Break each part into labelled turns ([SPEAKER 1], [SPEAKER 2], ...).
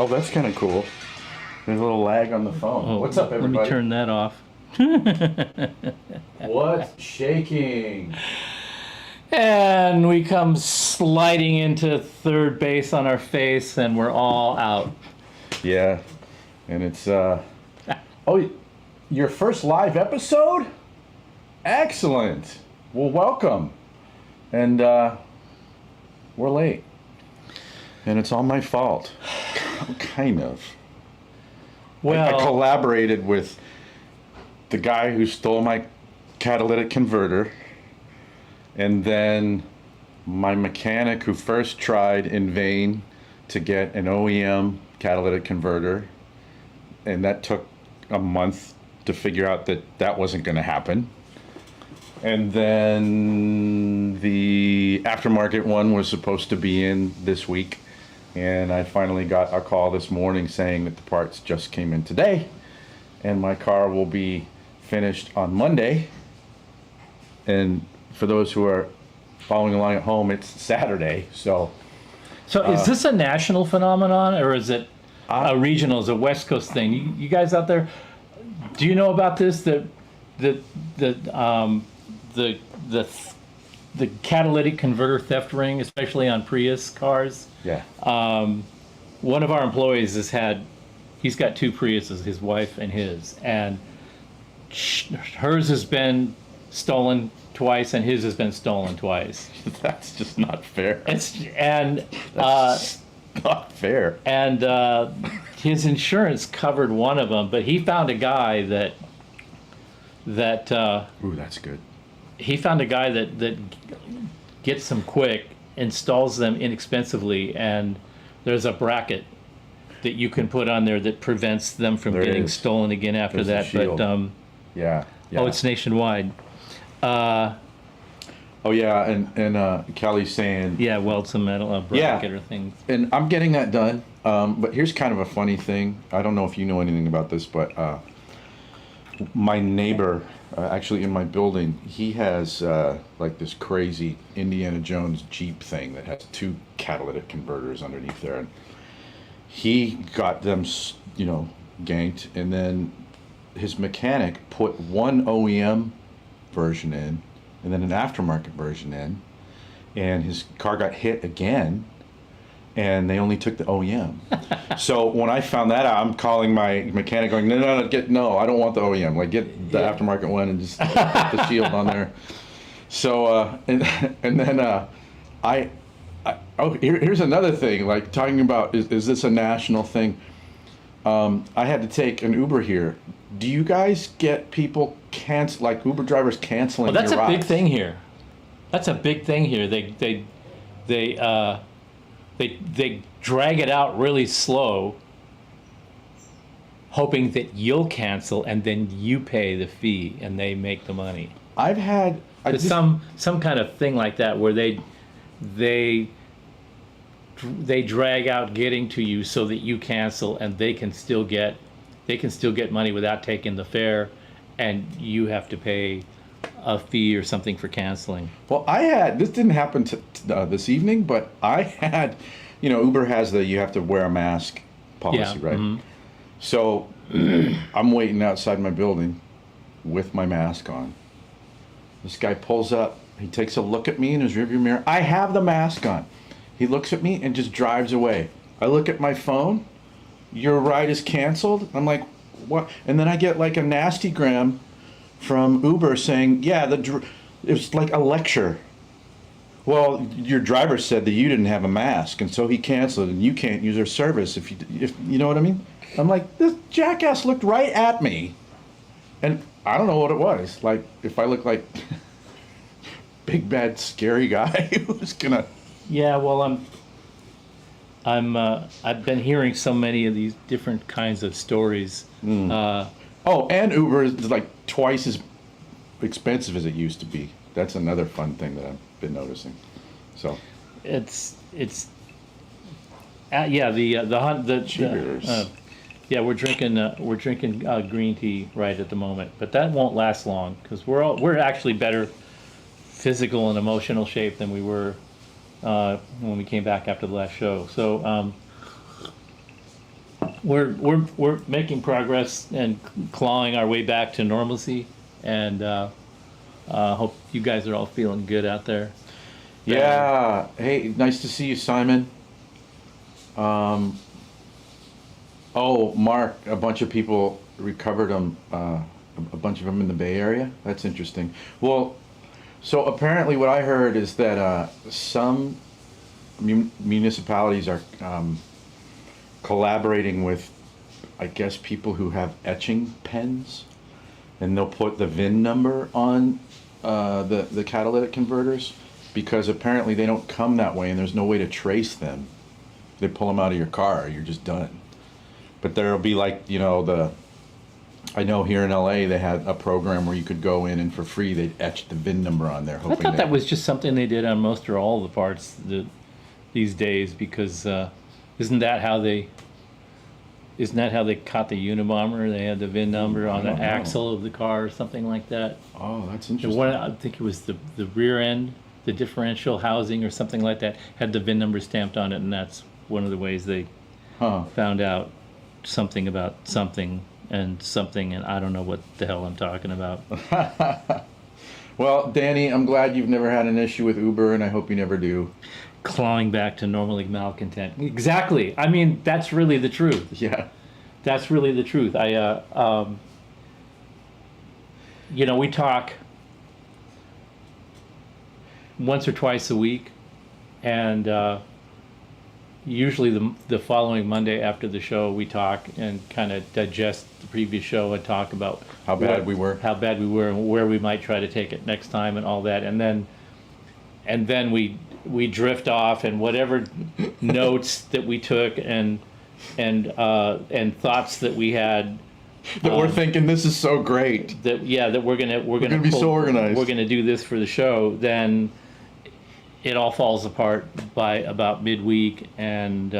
[SPEAKER 1] Oh, that's kind of cool. There's a little lag on the phone.
[SPEAKER 2] Oh,
[SPEAKER 1] What's up, everybody?
[SPEAKER 2] Let me turn that off.
[SPEAKER 1] What's shaking?
[SPEAKER 2] And we come sliding into third base on our face, and we're all out.
[SPEAKER 1] Yeah, and it's oh, your first live episode? Excellent. Well, welcome. And we're late, and it's all my fault. Kind of.
[SPEAKER 2] Well,
[SPEAKER 1] I collaborated with the guy who stole my catalytic converter, and then my mechanic who first tried in vain to get an OEM catalytic converter, and that took a month to figure out that that wasn't going to happen. And then the aftermarket one was supposed to be in this week, and I finally got a call this morning saying that the parts just came in today, and my car will be finished on Monday. And for those who are following along at home, it's Saturday. So
[SPEAKER 2] is this a national phenomenon, or is it a regional, is a West Coast thing? You guys out there, do you know about this? The catalytic converter theft ring, especially on Prius cars.
[SPEAKER 1] yeah.
[SPEAKER 2] One of our employees he's got two Priuses, his wife and his, and hers has been stolen twice, and his has been stolen twice.
[SPEAKER 1] That's just not fair.
[SPEAKER 2] That's
[SPEAKER 1] not fair.
[SPEAKER 2] And his insurance covered one of them, but he found a guy that
[SPEAKER 1] Ooh, that's good.
[SPEAKER 2] he found a guy that gets them quick, installs them inexpensively, and there's a bracket that you can put on there that prevents them from getting stolen again after
[SPEAKER 1] There's
[SPEAKER 2] that.
[SPEAKER 1] a shield.
[SPEAKER 2] But
[SPEAKER 1] Yeah.
[SPEAKER 2] oh, it's nationwide.
[SPEAKER 1] Oh yeah, and Kelly's saying
[SPEAKER 2] Weld some metal bracket or things.
[SPEAKER 1] And I'm getting that done. But here's kind of a funny thing. I don't know if you know anything about this, but my neighbor, actually in my building, he has like this crazy Indiana Jones Jeep thing that has two catalytic converters underneath there, and he got them, ganked, and then his mechanic put one OEM version in, and then an aftermarket version in, and his car got hit again, and they only took the OEM. So when I found that out, I'm calling my mechanic going, no, I don't want the OEM. Like, get the aftermarket one and just put the shield on there. So, and then here's another thing, like talking about, is this a national thing? I had to take an Uber here. Do you guys get people like Uber drivers canceling
[SPEAKER 2] Well, that's
[SPEAKER 1] your
[SPEAKER 2] a
[SPEAKER 1] rides?
[SPEAKER 2] big thing here. That's a big thing here. They drag it out really slow, hoping that you'll cancel, and then you pay the fee and they make the money.
[SPEAKER 1] I've had
[SPEAKER 2] some kind of thing like that where they drag out getting to you so that you cancel, and they can still get money without taking the fare, and you have to pay a fee or something for canceling.
[SPEAKER 1] Well, this didn't happen this evening, but I had, Uber has you have to wear a mask policy, right? Mm-hmm. So I'm waiting outside my building with my mask on. This guy pulls up, he takes a look at me in his rearview mirror. I have the mask on. He looks at me and just drives away. I look at my phone, your ride is canceled. I'm like, what? And then I get like a nasty gram from Uber saying, yeah, it was like a lecture. Well, your driver said that you didn't have a mask, and so he canceled, and you can't use our service if you know what I mean. I'm like, this jackass looked right at me, and I don't know what it was. Like, if I look like big bad scary guy who's gonna.
[SPEAKER 2] Yeah, well, I've been hearing so many of these different kinds of stories.
[SPEAKER 1] And Uber is like twice as expensive as it used to be. That's another fun thing that I've been noticing. So
[SPEAKER 2] it's we're drinking green tea right at the moment, but that won't last long because we're actually better physical and emotional shape than we were when we came back after the last show. So we're making progress and clawing our way back to normalcy, and hope you guys are all feeling good out there.
[SPEAKER 1] Yeah. Hey, nice to see you, Simon. Oh, Mark, a bunch of people recovered them, a bunch of them in the Bay Area. That's interesting. Well, so apparently what I heard is that some municipalities are collaborating with, I guess, people who have etching pens, and they'll put the VIN number on the catalytic converters, because apparently they don't come that way and there's no way to trace them. They pull them out of your car, you're just done. But there'll be like, I know here in LA they had a program where you could go in and for free they'd etch the VIN number on there.
[SPEAKER 2] I thought that was just something they did on most or all the parts these days, because isn't that how they caught the Unabomber? They had the VIN number on the axle of the car or something like that.
[SPEAKER 1] Oh, that's interesting.
[SPEAKER 2] I think it was the rear end, the differential housing or something like that, had the VIN number stamped on it, and that's one of the ways they found out something about something, and I don't know what the hell I'm talking about.
[SPEAKER 1] Well, Danny, I'm glad you've never had an issue with Uber, and I hope you never do.
[SPEAKER 2] Clawing back to normally malcontent. Exactly. I mean, that's really the truth.
[SPEAKER 1] Yeah.
[SPEAKER 2] That's really the truth. We talk once or twice a week, and usually the following Monday after the show, we talk and kind of digest the previous show and talk about
[SPEAKER 1] how bad we were,
[SPEAKER 2] and where we might try to take it next time and all that, and then we drift off, and whatever notes that we took and thoughts that we had
[SPEAKER 1] that we're thinking this is so great
[SPEAKER 2] that we're gonna
[SPEAKER 1] be so organized,
[SPEAKER 2] we're gonna do this for the show, then it all falls apart by about midweek, and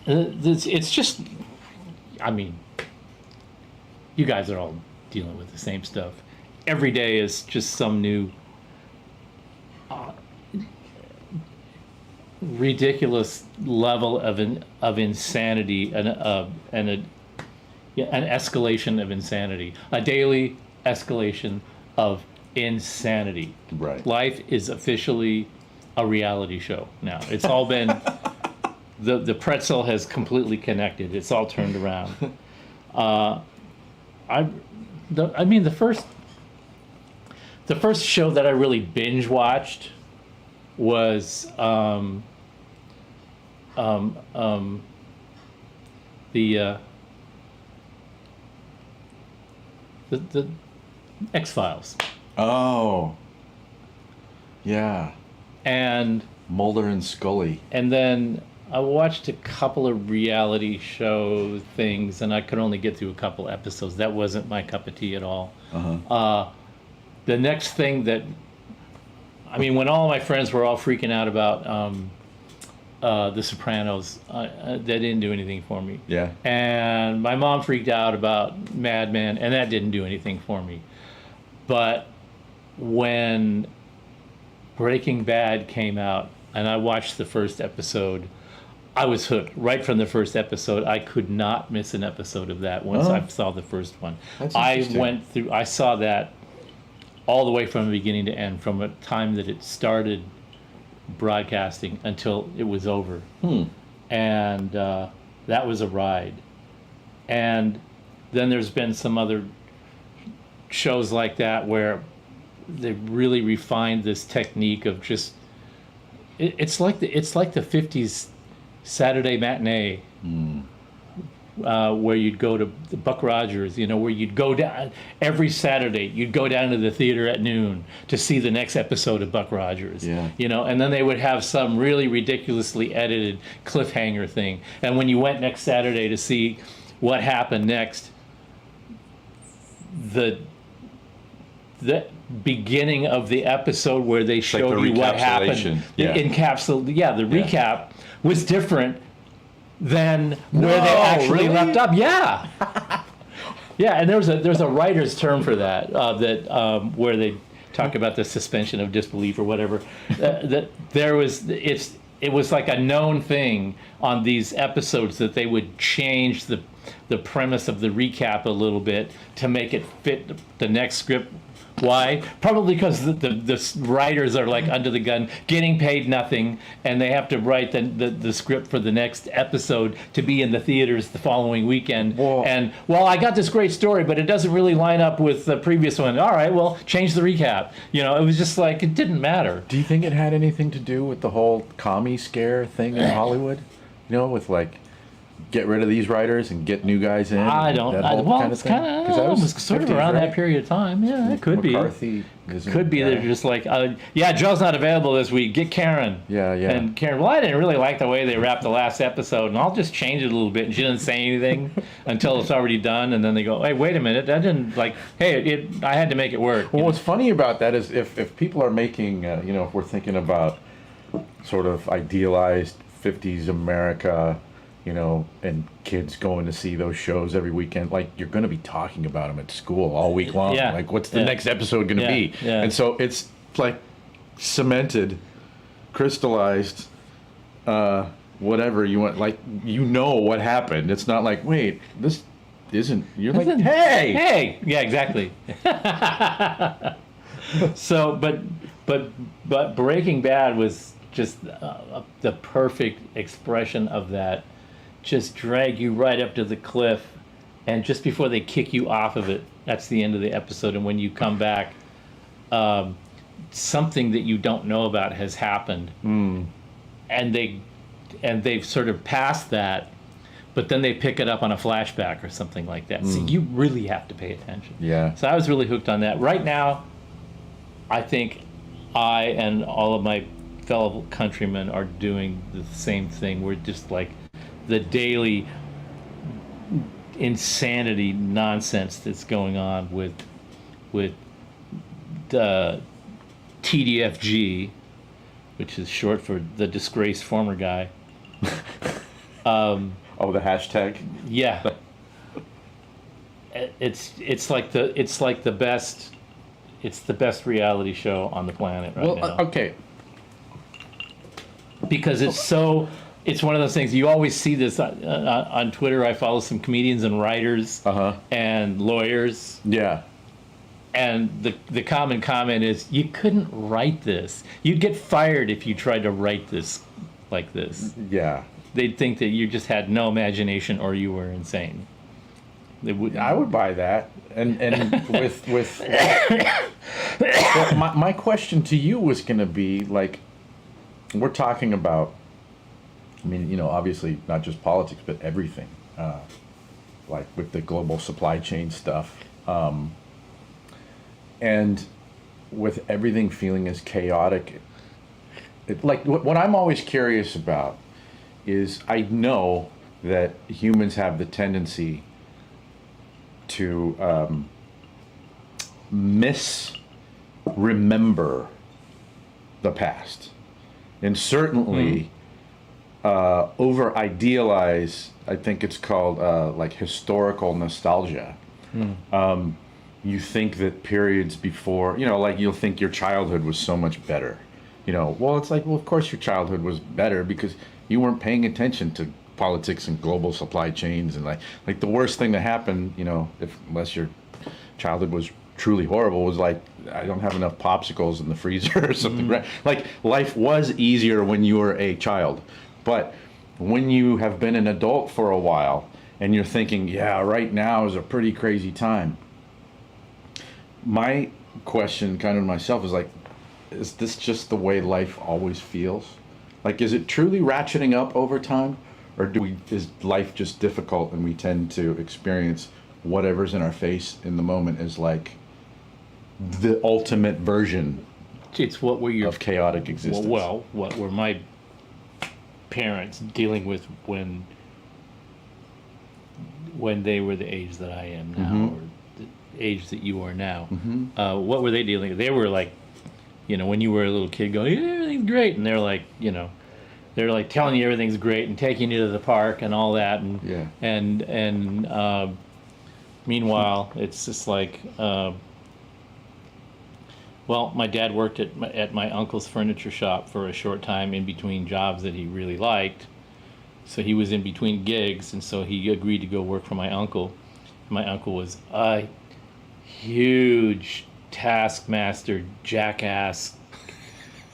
[SPEAKER 2] it's just, I mean, you guys are all dealing with the same stuff. Every day is just some new ridiculous level of insanity, and an escalation of insanity, a daily escalation of insanity.
[SPEAKER 1] Right.
[SPEAKER 2] Life is officially a reality show now. It's all been the pretzel has completely connected. It's all turned around. The first show that I really binge watched was the X-Files.
[SPEAKER 1] Oh, yeah.
[SPEAKER 2] And
[SPEAKER 1] Mulder and Scully.
[SPEAKER 2] And then I watched a couple of reality show things, and I could only get through a couple episodes. That wasn't my cup of tea at all. The next thing that, I mean, when all my friends were all freaking out about The Sopranos, that didn't do anything for me.
[SPEAKER 1] Yeah.
[SPEAKER 2] And my mom freaked out about Mad Men, and that didn't do anything for me. But when Breaking Bad came out, and I watched the first episode, I was hooked right from the first episode. I could not miss an episode of that once I saw the first one. I saw that all the way from the beginning to end, from the time that it started broadcasting until it was over. And that was a ride. And then there's been some other shows like that where they really refined this technique of just, it's like the 50s Saturday matinee, where you'd go to the Buck Rogers, where you'd go down every Saturday. You'd go down to the theater at noon to see the next episode of Buck Rogers.
[SPEAKER 1] Yeah.
[SPEAKER 2] And then they would have some really ridiculously edited cliffhanger thing. And when you went next Saturday to see what happened next, the beginning of the episode where they showed you what happened, the recap was different than where they actually left up. Yeah. Yeah, and there's a writer's term for that, where they talk about the suspension of disbelief or whatever. That there was, it was like a known thing on these episodes that they would change the premise of the recap a little bit to make it fit the next script. Why? Probably because the writers are like under the gun, getting paid nothing, and they have to write the script for the next episode to be in the theaters the following weekend.
[SPEAKER 1] Whoa.
[SPEAKER 2] And, well, I got this great story, but it doesn't really line up with the previous one. All right, well, change the recap. You know, it was just like, it didn't matter.
[SPEAKER 1] Do you think it had anything to do with the whole commie scare thing in Hollywood? You know, with like, get rid of these writers and get new guys in.
[SPEAKER 2] I don't. Well, it's kind of. It was sort of around that period of time. Yeah, it could
[SPEAKER 1] McCarthy
[SPEAKER 2] be. Could be. They're just like, yeah, Joe's not available this week. Get Karen.
[SPEAKER 1] Yeah.
[SPEAKER 2] And Karen. Well, I didn't really like the way they wrapped the last episode, and I'll just change it a little bit. And she doesn't say anything until it's already done, and then they go, hey, wait a minute, that didn't like. Hey, I had to make it work.
[SPEAKER 1] Well, what's funny about that is if people are making, you know, if we're thinking about sort of idealized 50s America, you know, and kids going to see those shows every weekend, like, you're going to be talking about them at school all week long.
[SPEAKER 2] Yeah.
[SPEAKER 1] Like, what's the next episode going to be?
[SPEAKER 2] Yeah.
[SPEAKER 1] And so it's like cemented, crystallized, whatever you want. Like, you know what happened. It's not like, wait, this isn't. You're like, hey.
[SPEAKER 2] Yeah, exactly. So, but Breaking Bad was just the perfect expression of that. Just drag you right up to the cliff, and just before they kick you off of it, that's the end of the episode. And when you come back, something that you don't know about has happened, and they've sort of passed that, but then they pick it up on a flashback or something like that. So you really have to pay attention.
[SPEAKER 1] Yeah.
[SPEAKER 2] So I was really hooked on that. Right now, I think I and all of my fellow countrymen are doing the same thing. We're just like the daily insanity nonsense that's going on with TDFG, which is short for the disgraced former guy.
[SPEAKER 1] Oh, the hashtag.
[SPEAKER 2] Yeah. It's like the best reality show on the planet right now.
[SPEAKER 1] Okay.
[SPEAKER 2] Because it's one of those things, you always see this on Twitter. I follow some comedians and writers and lawyers.
[SPEAKER 1] Yeah.
[SPEAKER 2] And the common comment is, you couldn't write this. You'd get fired if you tried to write this like this.
[SPEAKER 1] Yeah.
[SPEAKER 2] They'd think that you just had no imagination or you were insane.
[SPEAKER 1] I would buy that. And with well, my question to you was going to be, like, we're talking about, I mean, you know, obviously not just politics, but everything, like with the global supply chain stuff, and with everything feeling as chaotic. Like, what I'm always curious about is, I know that humans have the tendency to misremember the past, and certainly over idealize. I think it's called like historical nostalgia. You think that periods before, you know, like, you'll think your childhood was so much better. You know, well, it's like, well, of course your childhood was better because you weren't paying attention to politics and global supply chains, and like the worst thing that happened, you know, unless your childhood was truly horrible, was like, I don't have enough popsicles in the freezer or something, right? Like, life was easier when you were a child, but when you have been an adult for a while and you're thinking, yeah, right now is a pretty crazy time. My question kind of myself is like, is this just the way life always feels? Like, is it truly ratcheting up over time? Or is life just difficult and we tend to experience whatever's in our face in the moment as like the ultimate version of chaotic existence?
[SPEAKER 2] Well, what were my parents dealing with when they were the age that I am now, or the age that you are now? What were they dealing with? They were like, you know, when you were a little kid going, yeah, everything's great, and they're like, you know, they're like telling you everything's great and taking you to the park and all that, and meanwhile, it's just like Well, my dad worked at my uncle's furniture shop for a short time in between jobs that he really liked. So he was in between gigs, and so he agreed to go work for my uncle. My uncle was a huge taskmaster, jackass,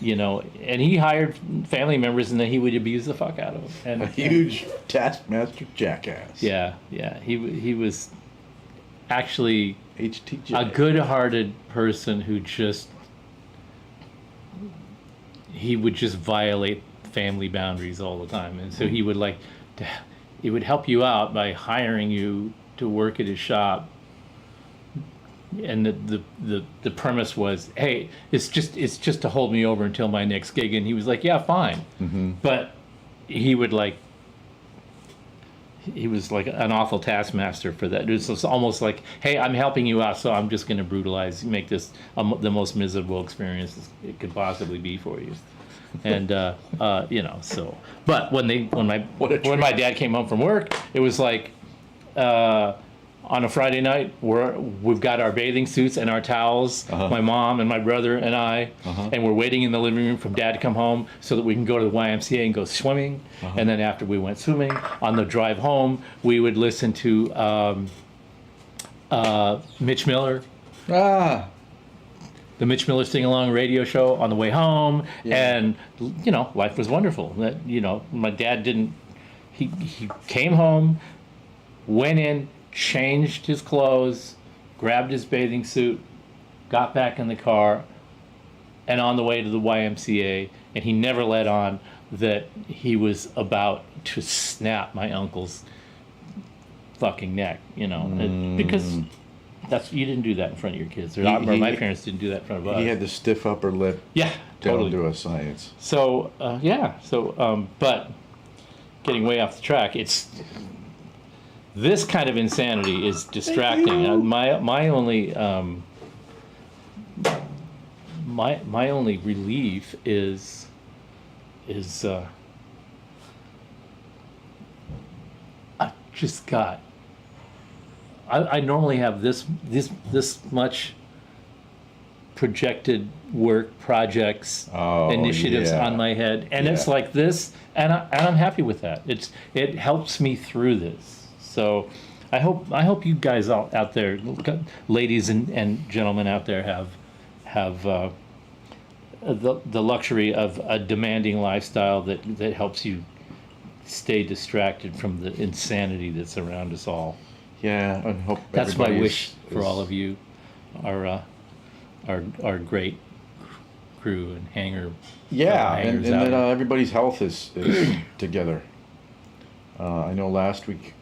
[SPEAKER 2] and he hired family members, and then he would abuse the fuck out of them.
[SPEAKER 1] A huge taskmaster jackass.
[SPEAKER 2] Yeah. He was actually
[SPEAKER 1] HTJ.
[SPEAKER 2] a good-hearted person who he would just violate family boundaries all the time, and so he would he would help you out by hiring you to work at his shop, and the premise was, hey, it's just to hold me over until my next gig, and he was like, yeah, fine.
[SPEAKER 1] Mm-hmm.
[SPEAKER 2] But he was like an awful taskmaster for that. It was almost like, hey, I'm helping you out, so I'm just going to brutalize, make this the most miserable experience it could possibly be for you. And so. But when my dad came home from work, it was like, on a Friday night, we've got our bathing suits and our towels, my mom and my brother and I, and we're waiting in the living room for Dad to come home so that we can go to the YMCA and go swimming. And then after we went swimming, on the drive home, we would listen to Mitch Miller. The Mitch Miller sing-along radio show on the way home, and life was wonderful. That my dad didn't. He came home, went in, changed his clothes, grabbed his bathing suit, got back in the car, and on the way to the YMCA, and he never let on that he was about to snap my uncle's fucking neck, because you didn't do that in front of your kids. My parents didn't do that in front of us.
[SPEAKER 1] He had the stiff upper lip.
[SPEAKER 2] Yeah, totally.
[SPEAKER 1] Down to a science.
[SPEAKER 2] So, but getting way off the track, this kind of insanity is distracting. My only relief is I normally have this much projected work projects, initiatives on my head, and it's like this, and I'm happy with that. It helps me through this. So I hope you guys out there, ladies and gentlemen out there, have the luxury of a demanding lifestyle that helps you stay distracted from the insanity that's around us all.
[SPEAKER 1] Yeah, I hope
[SPEAKER 2] that's my wish for all of you, our great crew and hangar.
[SPEAKER 1] Yeah, and that everybody's health is together. I know last week,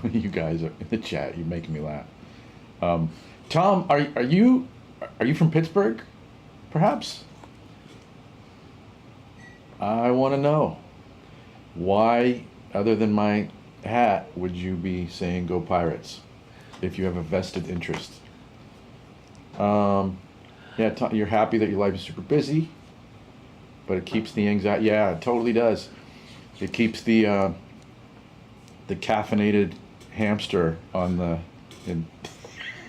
[SPEAKER 1] you guys are in the chat. You're making me laugh. Tom, are you from Pittsburgh? Perhaps. I want to know why, other than my hat, would you be saying "Go Pirates" if you have a vested interest? You're happy that your life is super busy, but it keeps the anxiety. Yeah, it totally does. It keeps the caffeinated hamster on the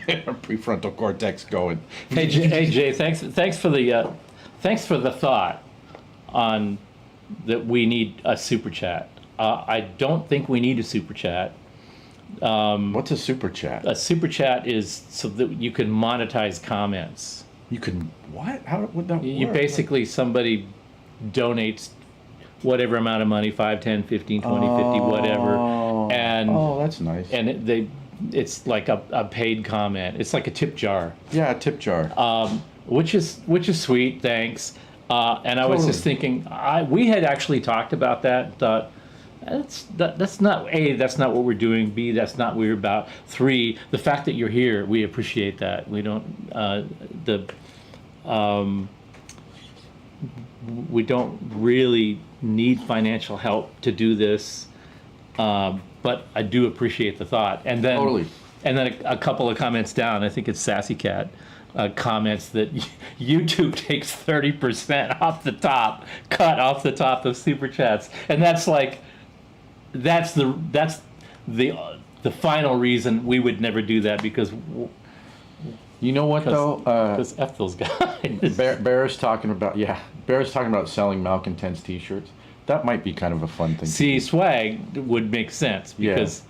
[SPEAKER 1] prefrontal cortex going.
[SPEAKER 2] Hey Jay, thanks for the thought on that we need a super chat. I don't think we need a super chat.
[SPEAKER 1] What's a super chat?
[SPEAKER 2] A super chat is so that you can monetize comments.
[SPEAKER 1] You can what? How would that work?
[SPEAKER 2] You basically, somebody donates whatever amount of money, 5, 10, 15, 20, 50, whatever. And
[SPEAKER 1] that's nice.
[SPEAKER 2] And it's like a paid comment. It's like a tip jar.
[SPEAKER 1] Yeah, a tip jar.
[SPEAKER 2] Which is sweet, thanks. And I was just thinking, we had actually talked about that and thought, that's not A, that's not what we're doing. B, that's not what we're about. 3, the fact that you're here, we appreciate that. We don't we don't really need financial help to do this, but I do appreciate the thought. And then a couple of comments down, I think it's Sassy Cat, comments that YouTube takes 30% off the top, cut off the top of super chats, and that's the final reason we would never do that, because
[SPEAKER 1] You know what though?
[SPEAKER 2] Because F those guys.
[SPEAKER 1] Bear's talking about selling Malcontents T-shirts. That might be kind of a fun thing.
[SPEAKER 2] See, swag would make sense because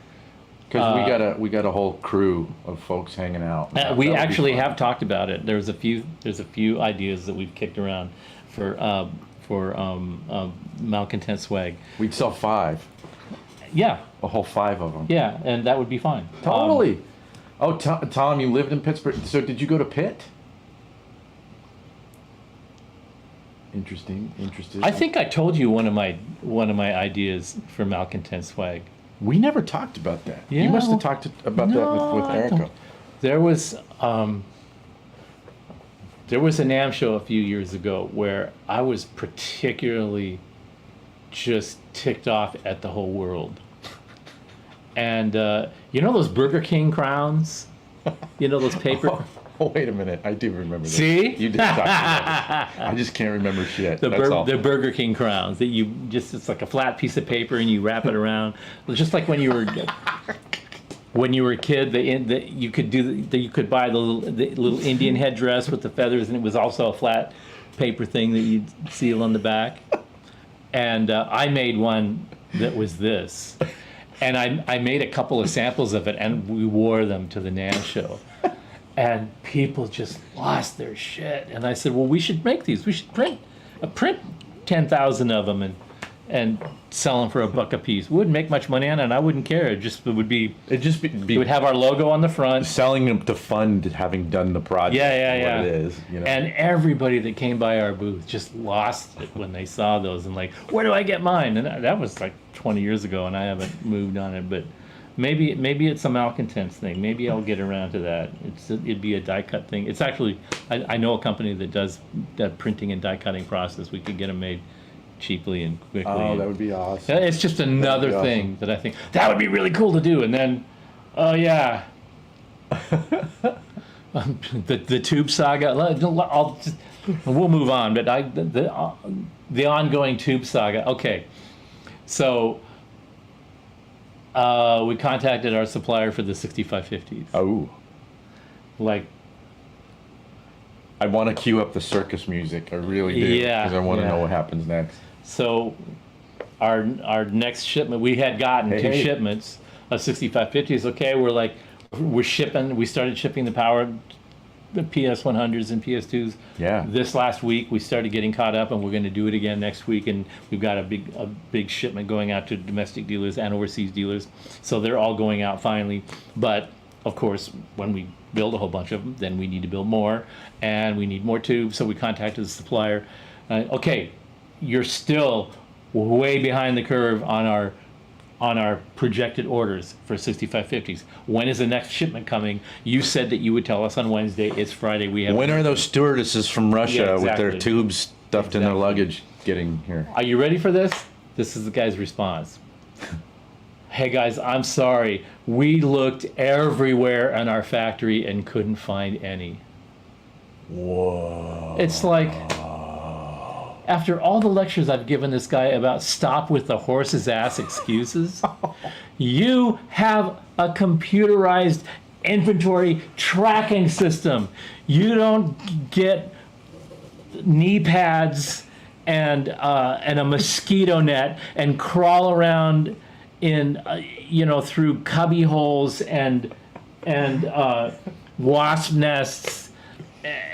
[SPEAKER 1] we got a whole crew of folks hanging out.
[SPEAKER 2] we actually have talked about it. There's a few ideas that we've kicked around for Malcontent swag.
[SPEAKER 1] We'd sell 5.
[SPEAKER 2] Yeah,
[SPEAKER 1] A whole 5 of them.
[SPEAKER 2] yeah, and that would be fine.
[SPEAKER 1] Totally. Tom, you lived in Pittsburgh. So did you go to Pitt? Interesting.
[SPEAKER 2] I think I told you one of my ideas for Malcontent swag.
[SPEAKER 1] We never talked about that.
[SPEAKER 2] Yeah,
[SPEAKER 1] You must have talked about that with
[SPEAKER 2] I
[SPEAKER 1] Erica.
[SPEAKER 2] don't. There was an AM show a few years ago where I was particularly just ticked off at the whole world. And you know those Burger King crowns? You know those paper?
[SPEAKER 1] Oh, wait a minute. I do remember this.
[SPEAKER 2] See?
[SPEAKER 1] You did talk about this. I just can't remember shit.
[SPEAKER 2] The
[SPEAKER 1] That's all.
[SPEAKER 2] Burger King crowns that you just, it's like a flat piece of paper and you wrap it around. It's just like when you were a kid, you could buy the little Indian headdress with the feathers, and it was also a flat paper thing that you'd seal on the back. And I made one that was this. And I made a couple of samples of it, and we wore them to the NAMM show. And people just lost their shit. And I said, well, we should make these. We should print 10,000 of them and sell them for $1 a piece. We wouldn't make much money on it, and I wouldn't care. It would have our logo on the front.
[SPEAKER 1] Selling them to fund having done the project.
[SPEAKER 2] Yeah.
[SPEAKER 1] What it is, you know.
[SPEAKER 2] And everybody that came by our booth just lost it when they saw those and like, where do I get mine? And that was like 20 years ago, and I haven't moved on it. But maybe it's a Malcontents thing. Maybe I'll get around to that. It'd be a die cut thing. It's actually, I know a company that does that printing and die cutting process. We could get them made cheaply and quickly.
[SPEAKER 1] Oh, that would be awesome.
[SPEAKER 2] It's just another thing that I think that would be really cool to do. And then, oh yeah, the tube saga. We'll move on. But the ongoing tube saga. Okay, so we contacted our supplier for the 6550s.
[SPEAKER 1] Oh.
[SPEAKER 2] Like,
[SPEAKER 1] I want to cue up the circus music. I really do.
[SPEAKER 2] Yeah,
[SPEAKER 1] Because I want to
[SPEAKER 2] yeah.
[SPEAKER 1] know what happens next.
[SPEAKER 2] so our next shipment, we had gotten two shipments of 6550s. Okay, we're shipping. We started shipping the PS100s and PS2s.
[SPEAKER 1] Yeah.
[SPEAKER 2] This last week we started getting caught up, and we're going to do it again next week. And we've got a big shipment going out to domestic dealers and overseas dealers. So they're all going out finally. But of course, when we build a whole bunch of them, then we need to build more, and we need more tubes. So we contacted the supplier. Okay, you're still way behind the curve on our projected orders for 6550s. When is the next shipment coming? You said that you would tell us on Wednesday. It's Friday. We have.
[SPEAKER 1] When are those stewardesses from Russia with their
[SPEAKER 2] exactly.
[SPEAKER 1] tubes stuffed in their luggage getting here?
[SPEAKER 2] Are you ready for this? This is the guy's response. Hey guys, I'm sorry. We looked everywhere in our factory and couldn't find any.
[SPEAKER 1] Whoa.
[SPEAKER 2] It's like, after all the lectures I've given this guy about stop with the horse's ass excuses, you have a computerized inventory tracking system. You don't get knee pads and a mosquito net and crawl around in through cubby holes and wasp nests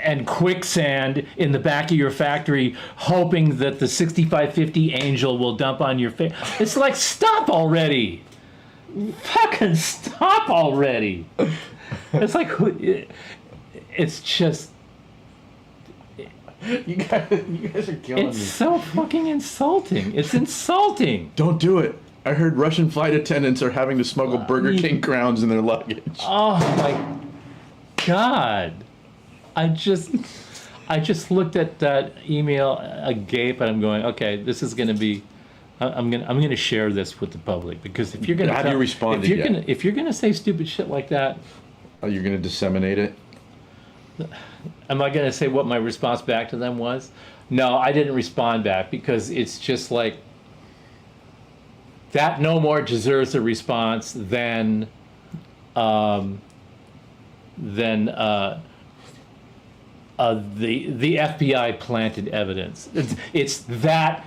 [SPEAKER 2] and quicksand in the back of your factory, hoping that the 6550 Angel will dump on your face. It's like, stop already! Fucking stop already! It's like, it's just.
[SPEAKER 1] You guys are killing me.
[SPEAKER 2] It's so fucking insulting. It's insulting.
[SPEAKER 1] Don't do it. I heard Russian flight attendants are having to smuggle Burger King crowns in their luggage.
[SPEAKER 2] Oh my God. I just looked at that email agape, and I'm going, okay, this is going to be. I'm gonna share this with the public, because if you're gonna
[SPEAKER 1] Have you responded yet?
[SPEAKER 2] If you're gonna say stupid shit like that,
[SPEAKER 1] Are you going to disseminate it?
[SPEAKER 2] am I gonna say what my response back to them was? No, I didn't respond back, because it's just like that. No more deserves a response than the FBI planted evidence. It's that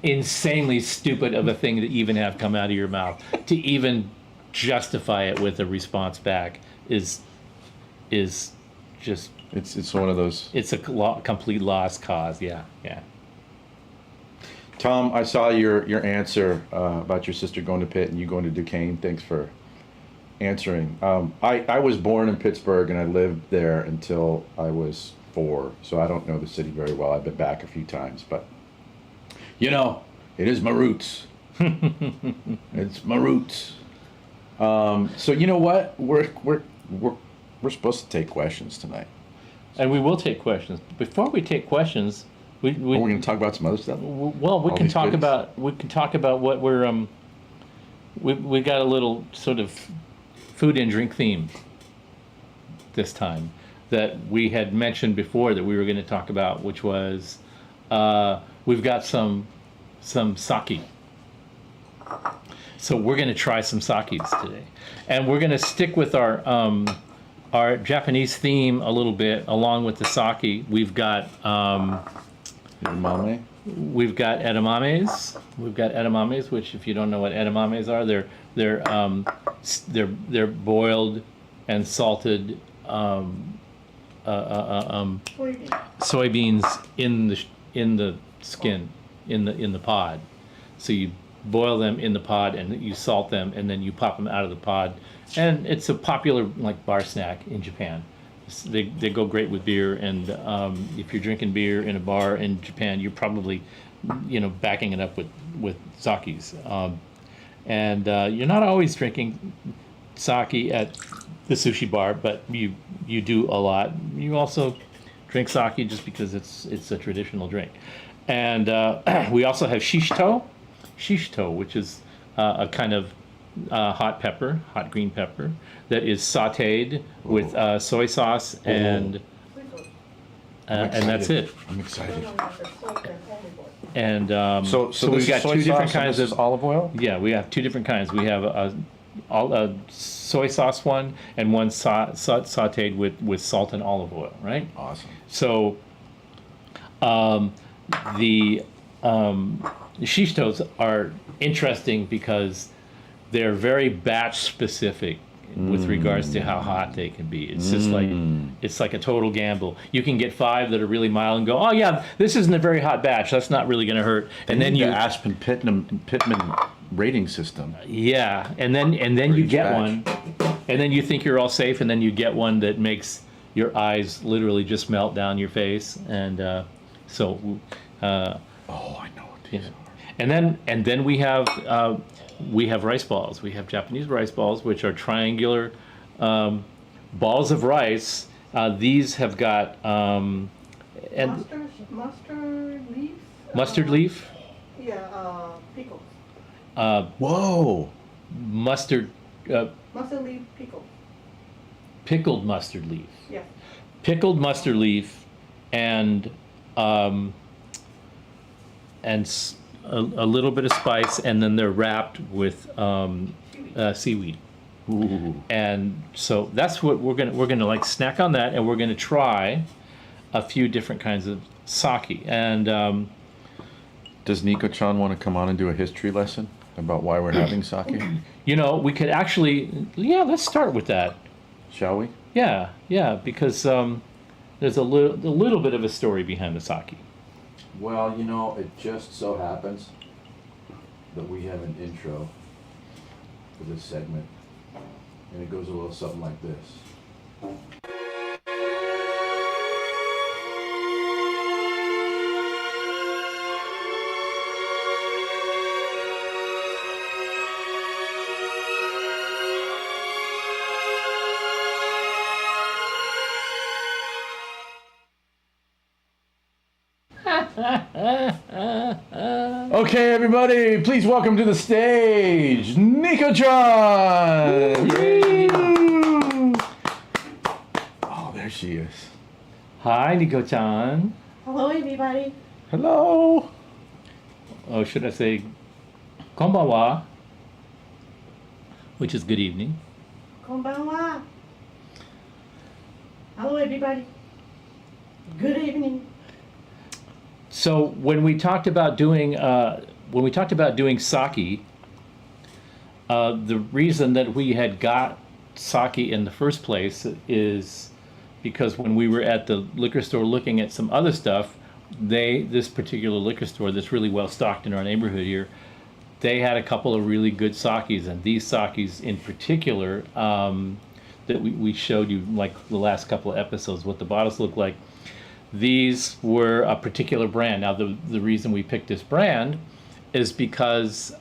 [SPEAKER 2] insanely stupid of a thing to even have come out of your mouth. To even justify it with a response back is just.
[SPEAKER 1] It's one of those.
[SPEAKER 2] It's a complete lost cause. Yeah.
[SPEAKER 1] Tom, I saw your answer about your sister going to Pitt and you going to Duquesne. Thanks for answering. I was born in Pittsburgh and I lived there until I was 4, so I don't know the city very well. I've been back a few times, but it is my roots. It's my roots. So you know what? We're supposed to take questions tonight.
[SPEAKER 2] And we will take questions. Before we take questions, we're
[SPEAKER 1] going to talk about some other stuff.
[SPEAKER 2] Well, we can talk about what we're we got a little sort of food and drink theme this time that we had mentioned before that we were going to talk about, which was we've got some sake. So we're going to try some sakes today, and we're going to stick with our Japanese theme a little bit, along with the sake. We've got
[SPEAKER 1] edamame.
[SPEAKER 2] We've got edamames, which, if you don't know what edamames are, they're boiled and salted soybeans in the skin in the pod. So you boil them in the pod and you salt them and then you pop them out of the pod. And it's a popular bar snack in Japan. They go great with beer, and if you're drinking beer in a bar in Japan, you're probably backing it up with sakes. And you're not always drinking sake at the sushi bar, but you do a lot. You also drink sake just because it's a traditional drink. And we also have shishito, which is a kind of hot green pepper that is sautéed with soy sauce and that's it.
[SPEAKER 1] I'm excited.
[SPEAKER 2] And
[SPEAKER 1] so
[SPEAKER 2] we've got 2 different kinds of
[SPEAKER 1] olive oil.
[SPEAKER 2] Yeah, we have 2 different kinds. We have a soy sauce one and one sautéed with salt and olive oil. Right.
[SPEAKER 1] Awesome.
[SPEAKER 2] So the shishitos are interesting because they're very batch specific with regards to how hot they can be. It's just it's like a total gamble. You can get 5 that are really mild and go, oh yeah, this isn't a very hot batch. That's not really going to hurt. And then you
[SPEAKER 1] Aspen Pittman rating system.
[SPEAKER 2] Yeah, and then you get one, and then you think you're all safe, and then you get one that makes your eyes literally just melt down your face, and so.
[SPEAKER 1] Oh, I know what these are.
[SPEAKER 2] And then we have rice balls. We have Japanese rice balls, which are triangular balls of rice. These have got
[SPEAKER 3] mustard leaf.
[SPEAKER 2] Mustard leaf.
[SPEAKER 3] Yeah, pickles.
[SPEAKER 1] Whoa.
[SPEAKER 2] Mustard.
[SPEAKER 3] Mustard leaf pickles.
[SPEAKER 2] Pickled mustard leaf.
[SPEAKER 3] Yeah.
[SPEAKER 2] Pickled mustard leaf, and a little bit of spice, and then they're wrapped with seaweed.
[SPEAKER 1] Ooh.
[SPEAKER 2] And so that's what we're gonna like snack on that, and we're gonna try a few different kinds of sake. And
[SPEAKER 1] does Nico-chan want to come on and do a history lesson about why we're having sake?
[SPEAKER 2] We could actually, let's start with that.
[SPEAKER 1] Shall we?
[SPEAKER 2] Yeah, because there's a little bit of a story behind the sake.
[SPEAKER 1] Well, it just so happens that we have an intro for this segment, and it goes a little something like this. Okay, everybody, please welcome to the stage, Nico-chan! Yay! Oh, there she is.
[SPEAKER 2] Hi, Nico-chan.
[SPEAKER 3] Hello, everybody.
[SPEAKER 1] Hello.
[SPEAKER 2] Oh, should I say konbanwa, which is good evening.
[SPEAKER 3] Konbanwa. Hello, everybody. Good evening.
[SPEAKER 2] So when we talked about doing sake, the reason that we had got sake in the first place is because when we were at the liquor store looking at some other stuff, this particular liquor store that's really well stocked in our neighborhood here, they had a couple of really good sakes, and these sakes in particular that we showed you like the last couple of episodes what the bottles look like. These were a particular brand. Now the reason we picked this brand is because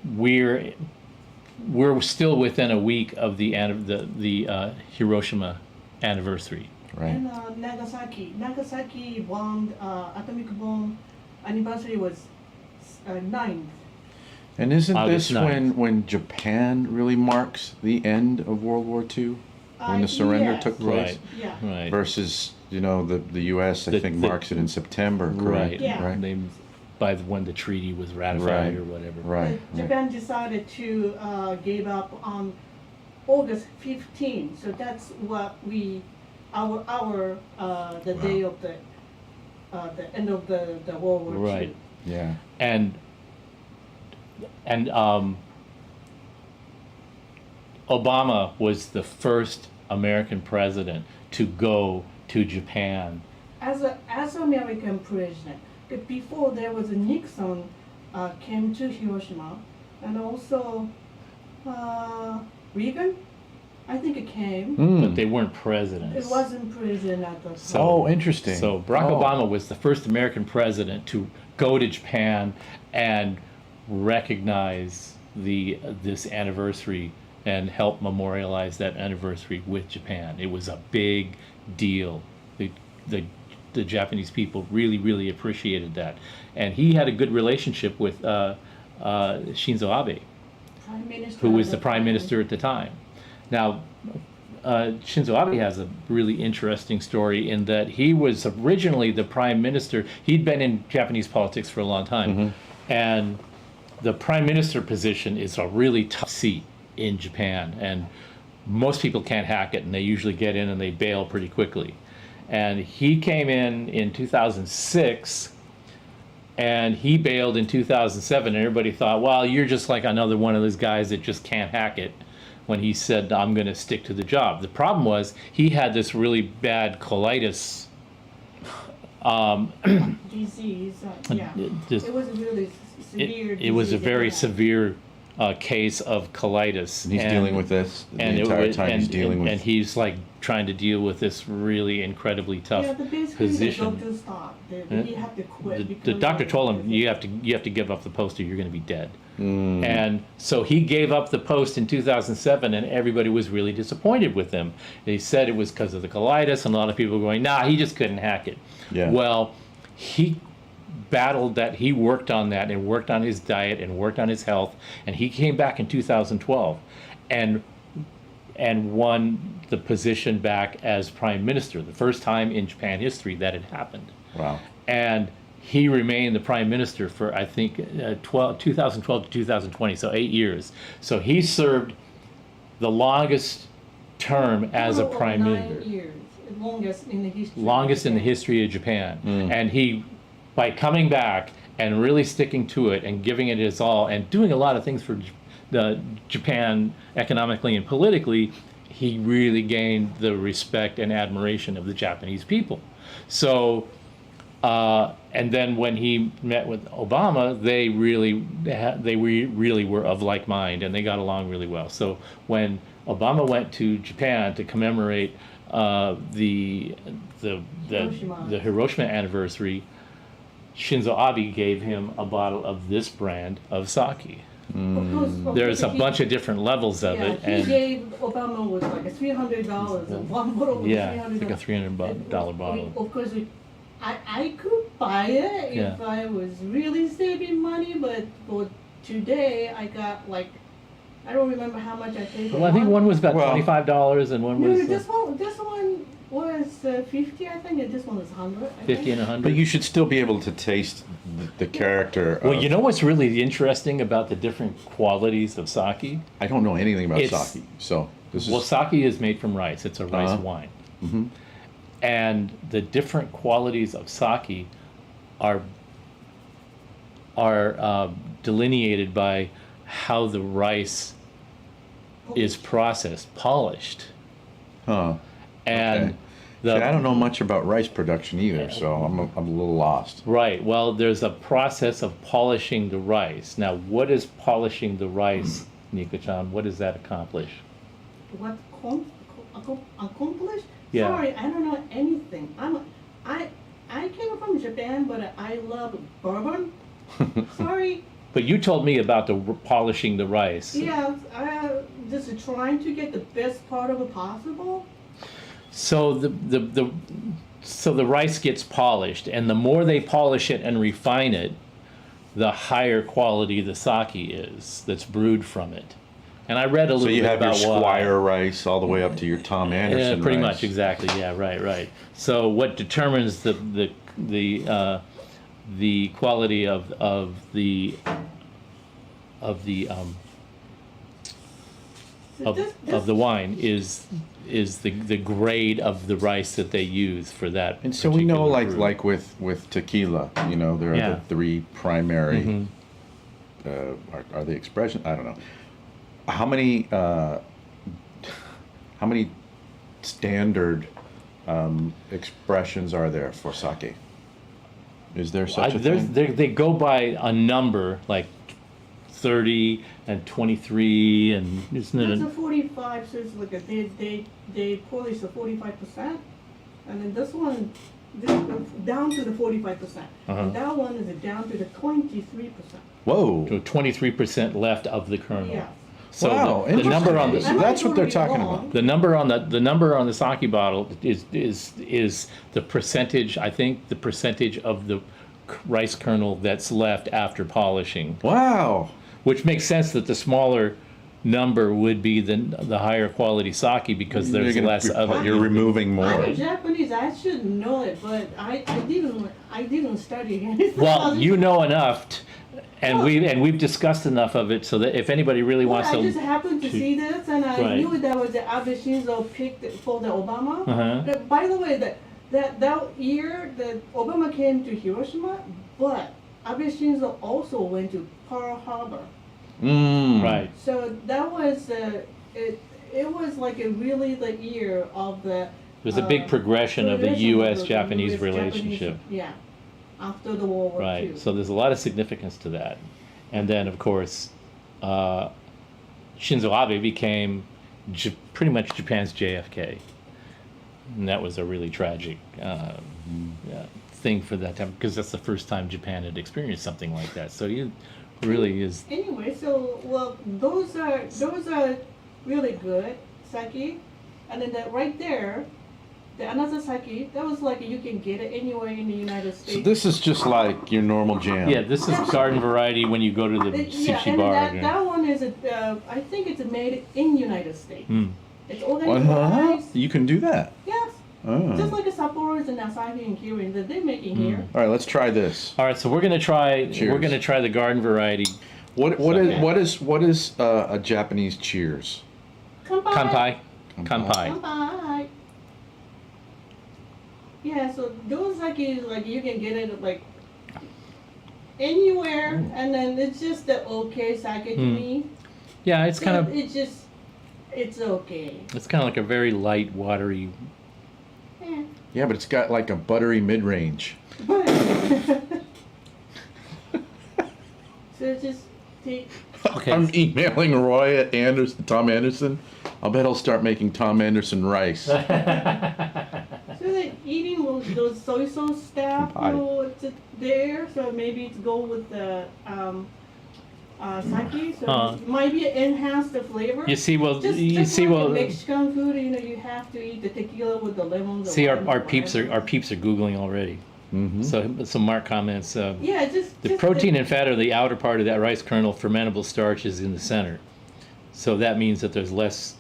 [SPEAKER 2] we're still within a week of the Hiroshima anniversary.
[SPEAKER 1] Right.
[SPEAKER 3] And Nagasaki bomb, atomic bomb anniversary was 9th.
[SPEAKER 1] And isn't
[SPEAKER 2] August
[SPEAKER 1] this
[SPEAKER 2] 9th.
[SPEAKER 1] when Japan really marks the end of World War II? When the surrender
[SPEAKER 3] Yes.
[SPEAKER 1] took place?
[SPEAKER 2] Right.
[SPEAKER 3] Yeah.
[SPEAKER 2] Right.
[SPEAKER 1] Versus, the U.S., I
[SPEAKER 2] The-
[SPEAKER 1] think,
[SPEAKER 2] the-
[SPEAKER 1] marks it in September,
[SPEAKER 2] Right.
[SPEAKER 1] correct?
[SPEAKER 3] Yeah.
[SPEAKER 1] Right.
[SPEAKER 2] They, by when the treaty was ratified
[SPEAKER 1] Right.
[SPEAKER 2] or whatever.
[SPEAKER 1] Right.
[SPEAKER 3] But Japan decided to give up on August 15. So that's what our the day of the end of the World War
[SPEAKER 2] Right.
[SPEAKER 3] II.
[SPEAKER 1] Yeah.
[SPEAKER 2] And Obama was the first American president to go to Japan.
[SPEAKER 3] As American president, but before there was a Nixon came to Hiroshima, and also Reagan, I think it came.
[SPEAKER 2] But they weren't presidents.
[SPEAKER 3] It wasn't president at the time.
[SPEAKER 1] Oh, interesting.
[SPEAKER 2] So Barack
[SPEAKER 1] Oh.
[SPEAKER 2] Obama was the first American president to go to Japan and recognize this anniversary and help memorialize that anniversary with Japan. It was a big deal. The Japanese people really, really appreciated that. And he had a good relationship with Shinzo Abe,
[SPEAKER 3] Prime Minister
[SPEAKER 2] who was
[SPEAKER 3] at
[SPEAKER 2] the
[SPEAKER 3] the
[SPEAKER 2] prime
[SPEAKER 3] time.
[SPEAKER 2] minister at the time. Now, Shinzo Abe has a really interesting story in that he was originally the prime minister. He'd been in Japanese politics for a long time. And the prime minister position is a really tough seat in Japan. And most people can't hack it, and they usually get in and they bail pretty quickly. And he came in 2006, and he bailed in 2007, and everybody thought, well, you're just like another one of those guys that just can't hack it, when he said, I'm going to stick to the job. The problem was he had this really bad colitis.
[SPEAKER 3] Disease, yeah.
[SPEAKER 2] Just-
[SPEAKER 3] It was a really severe
[SPEAKER 2] it was a
[SPEAKER 3] disease
[SPEAKER 2] very
[SPEAKER 3] at that.
[SPEAKER 2] severe case of colitis.
[SPEAKER 1] And he's dealing with this the
[SPEAKER 2] and it
[SPEAKER 1] entire
[SPEAKER 2] was-
[SPEAKER 1] time. He's dealing with.
[SPEAKER 2] and he's like trying to deal with this really incribly tough
[SPEAKER 3] Yeah, but basically
[SPEAKER 2] position.
[SPEAKER 3] the doctor stopped.
[SPEAKER 2] Yeah.
[SPEAKER 3] He had to quit.
[SPEAKER 2] The
[SPEAKER 3] because
[SPEAKER 2] doctor
[SPEAKER 3] of
[SPEAKER 2] told him
[SPEAKER 3] the-
[SPEAKER 2] you have to give up the post or you're going to be dead. And so he gave up the post in 2007, and everybody was really disappointed with him. They said it was because of the colitis, and a lot of people were going, nah, he just couldn't hack it.
[SPEAKER 1] Yeah.
[SPEAKER 2] Well, he battled that. He worked on that and worked on his diet and worked on his health, and he came back in 2012 and won the position back as prime minister, the first time in Japan history that had happened.
[SPEAKER 1] Wow.
[SPEAKER 2] And he remained the prime minister for, I think, 2012 to 2020, so 8 years. So he served the longest term as a
[SPEAKER 3] Total of
[SPEAKER 2] prime
[SPEAKER 3] 9
[SPEAKER 2] minister.
[SPEAKER 3] years, longest in the history.
[SPEAKER 2] Longest in the
[SPEAKER 3] Japan.
[SPEAKER 2] history of Japan. And he, by coming back and really sticking to it and giving it his all and doing a lot of things for Japan economically and politically, he really gained the respect and admiration of the Japanese people. So, and then when he met with Obama, they really were of like mind, and they got along really well. So when Obama went to Japan to commemorate the Hiroshima anniversary, Shinzo Abe gave him a bottle of this brand of sake.
[SPEAKER 3] Of course,
[SPEAKER 2] There's a
[SPEAKER 3] he-
[SPEAKER 2] bunch of different levels of
[SPEAKER 3] yeah,
[SPEAKER 2] it,
[SPEAKER 3] he
[SPEAKER 2] and
[SPEAKER 3] gave Obama was like a $300, and one bottle was
[SPEAKER 2] yeah,
[SPEAKER 3] $300.
[SPEAKER 2] it's like a $300 bottle.
[SPEAKER 3] Of course, I could buy it
[SPEAKER 2] Yeah.
[SPEAKER 3] if I was really saving money, but for today I got like, I don't remember how much I paid for
[SPEAKER 2] Well, I think one was about
[SPEAKER 1] Well-
[SPEAKER 2] $25, and one
[SPEAKER 3] No,
[SPEAKER 2] was
[SPEAKER 3] this one was 50, I think, and this one was 100. I
[SPEAKER 2] 50
[SPEAKER 3] think.
[SPEAKER 2] and 100.
[SPEAKER 1] But you should still be able to taste the character.
[SPEAKER 2] Well,
[SPEAKER 1] of-
[SPEAKER 2] you know what's really interesting about the different qualities of sake?
[SPEAKER 1] I don't know anything about
[SPEAKER 2] It's-
[SPEAKER 1] sake, so this
[SPEAKER 2] Well,
[SPEAKER 1] is.
[SPEAKER 2] sake is made from rice. It's a rice
[SPEAKER 1] Uh-huh.
[SPEAKER 2] wine. and the different qualities of sake are delineated by how the rice is processed, polished,
[SPEAKER 1] Huh.
[SPEAKER 2] and
[SPEAKER 1] Okay. See, I don't know much about rice production either, so I'm a little lost.
[SPEAKER 2] right. Well, there's a process of polishing the rice. Now, what is polishing the rice, Nico-chan? What does that accomplish?
[SPEAKER 3] What accomplish?
[SPEAKER 2] Yeah.
[SPEAKER 3] Sorry, I don't know anything. I came from Japan, but I love bourbon. Sorry.
[SPEAKER 2] But you told me about the polishing the rice.
[SPEAKER 3] Yeah, just trying to get the best part of it possible.
[SPEAKER 2] So so the rice gets polished, and the more they polish it and refine it, the higher quality the sake is that's brewed from it. And I read a little
[SPEAKER 1] So you
[SPEAKER 2] bit
[SPEAKER 1] have your
[SPEAKER 2] about why.
[SPEAKER 1] Squire rice all the way up to your Tom Anderson
[SPEAKER 2] Yeah, pretty
[SPEAKER 1] rice.
[SPEAKER 2] much, exactly. Yeah, right. So what determines the quality of the wine is the grade of the rice that they use for that.
[SPEAKER 1] And so we know,
[SPEAKER 2] particular brew.
[SPEAKER 1] like with tequila, there are
[SPEAKER 2] Yeah.
[SPEAKER 1] the three primary.
[SPEAKER 2] Mm-hmm.
[SPEAKER 1] Are the expression? I don't know. How many standard expressions are there for sake? Is there such a thing?
[SPEAKER 2] They go by a number like 30 and 23 and isn't it?
[SPEAKER 3] That's a 45, so it's like they polish the 45%, and then this one down to the 45%. And that one is down to the 23%.
[SPEAKER 1] Whoa!
[SPEAKER 2] So 23% left of the kernel.
[SPEAKER 3] Yeah.
[SPEAKER 2] So
[SPEAKER 1] Wow,
[SPEAKER 2] the number on
[SPEAKER 1] interesting.
[SPEAKER 2] the
[SPEAKER 1] So that's what they're talking about.
[SPEAKER 2] the number on the sake bottle is the percentage. I think the percentage of the rice kernel that's left after polishing,
[SPEAKER 1] Wow!
[SPEAKER 2] which makes sense that the smaller number would be the higher quality sake because there's less of it.
[SPEAKER 1] You're removing more.
[SPEAKER 3] I'm Japanese. I should know it, but I didn't study anything.
[SPEAKER 2] Well, you know enough. And we've discussed enough of it so that if anybody really wants
[SPEAKER 3] I
[SPEAKER 2] to,
[SPEAKER 3] just happened to see this, and I
[SPEAKER 2] Right.
[SPEAKER 3] knew that was the Abe Shinzo picked for the Obama.
[SPEAKER 2] Uh-huh.
[SPEAKER 3] By the way, that year that Obama came to Hiroshima, but Abe Shinzo also went to Pearl Harbor.
[SPEAKER 2] right,
[SPEAKER 3] So that was it was like a really the year of the.
[SPEAKER 2] there's a big progression of the U.S.-Japanese relationship.
[SPEAKER 3] Yeah, after the World War II.
[SPEAKER 2] Right. So there's a lot of significance to that. And then, of course, Shinzo Abe became pretty much Japan's JFK. And that was a really tragic thing for that time, because that's the first time Japan had experienced something like that. So it really is.
[SPEAKER 3] Anyway, so well, those are really good sake, and then that right there, the another sake that was like you can get it anywhere in the United States.
[SPEAKER 1] So this is just like your normal jam.
[SPEAKER 2] Yeah, this is garden variety when you go to the
[SPEAKER 3] Yeah,
[SPEAKER 2] sushi
[SPEAKER 3] and
[SPEAKER 2] bar.
[SPEAKER 3] that one is I think it's made in United States.
[SPEAKER 2] Mm.
[SPEAKER 3] It's organic
[SPEAKER 1] Uh-huh.
[SPEAKER 3] rice.
[SPEAKER 1] You can do that.
[SPEAKER 3] Yes.
[SPEAKER 1] Oh.
[SPEAKER 3] Just like the Sapporos and Asahi and Kirin that they're making here.
[SPEAKER 1] All right, let's try this.
[SPEAKER 2] All right, so we're gonna try.
[SPEAKER 1] Cheers.
[SPEAKER 2] We're gonna try the garden variety.
[SPEAKER 1] What is a Japanese cheers?
[SPEAKER 3] Kanpai.
[SPEAKER 2] Kanpai.
[SPEAKER 3] Kanpai. Yeah, so those like you can get it like anywhere, and then it's just the okay sake to me.
[SPEAKER 2] Yeah, it's kind of.
[SPEAKER 3] It's okay.
[SPEAKER 2] It's kind of like a very light, watery.
[SPEAKER 3] Yeah.
[SPEAKER 1] Yeah, but it's got like a buttery mid-range.
[SPEAKER 3] But so just take.
[SPEAKER 2] Okay.
[SPEAKER 1] I'm emailing Roy at Tom Anderson. I'll bet he'll start making Tom Anderson rice.
[SPEAKER 3] So they're eating those soy sauce stuff, it's there. So maybe it's go with the sake. So it might be enhance the flavor.
[SPEAKER 2] You see, well,
[SPEAKER 3] Just like in Mexican food, you have to eat the tequila with the lemon.
[SPEAKER 2] See, our peeps are googling already.
[SPEAKER 1] Mm-hmm.
[SPEAKER 2] So Mark comments.
[SPEAKER 3] Yeah, just
[SPEAKER 2] The protein and fat are the outer part of that rice kernel. Fermentable starch is in the center. So that means that there's less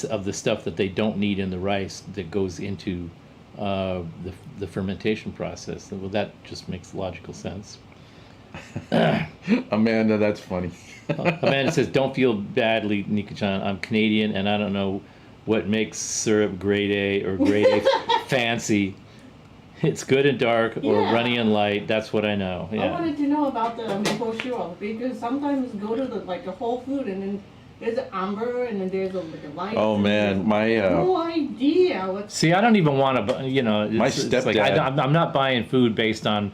[SPEAKER 2] of the stuff that they don't need in the rice that goes into the fermentation process. Well, that just makes logical sense.
[SPEAKER 1] Amanda, that's funny.
[SPEAKER 2] Amanda says, "Don't feel badly, Nika-chan. I'm Canadian, and I don't know what makes syrup grade A or grade A fancy. It's good and dark or
[SPEAKER 3] Yeah.
[SPEAKER 2] runny and light. That's what I know.
[SPEAKER 3] I
[SPEAKER 2] Yeah.
[SPEAKER 3] wanted to know about the maple syrup because sometimes go to the Whole Food and then there's an amber and then there's like a light.
[SPEAKER 1] Oh
[SPEAKER 3] and
[SPEAKER 1] man,
[SPEAKER 3] there's
[SPEAKER 1] my
[SPEAKER 3] no idea what's.
[SPEAKER 2] See, I don't even want to.
[SPEAKER 1] My
[SPEAKER 2] it's like
[SPEAKER 1] stepdad-
[SPEAKER 2] I'm not buying food based on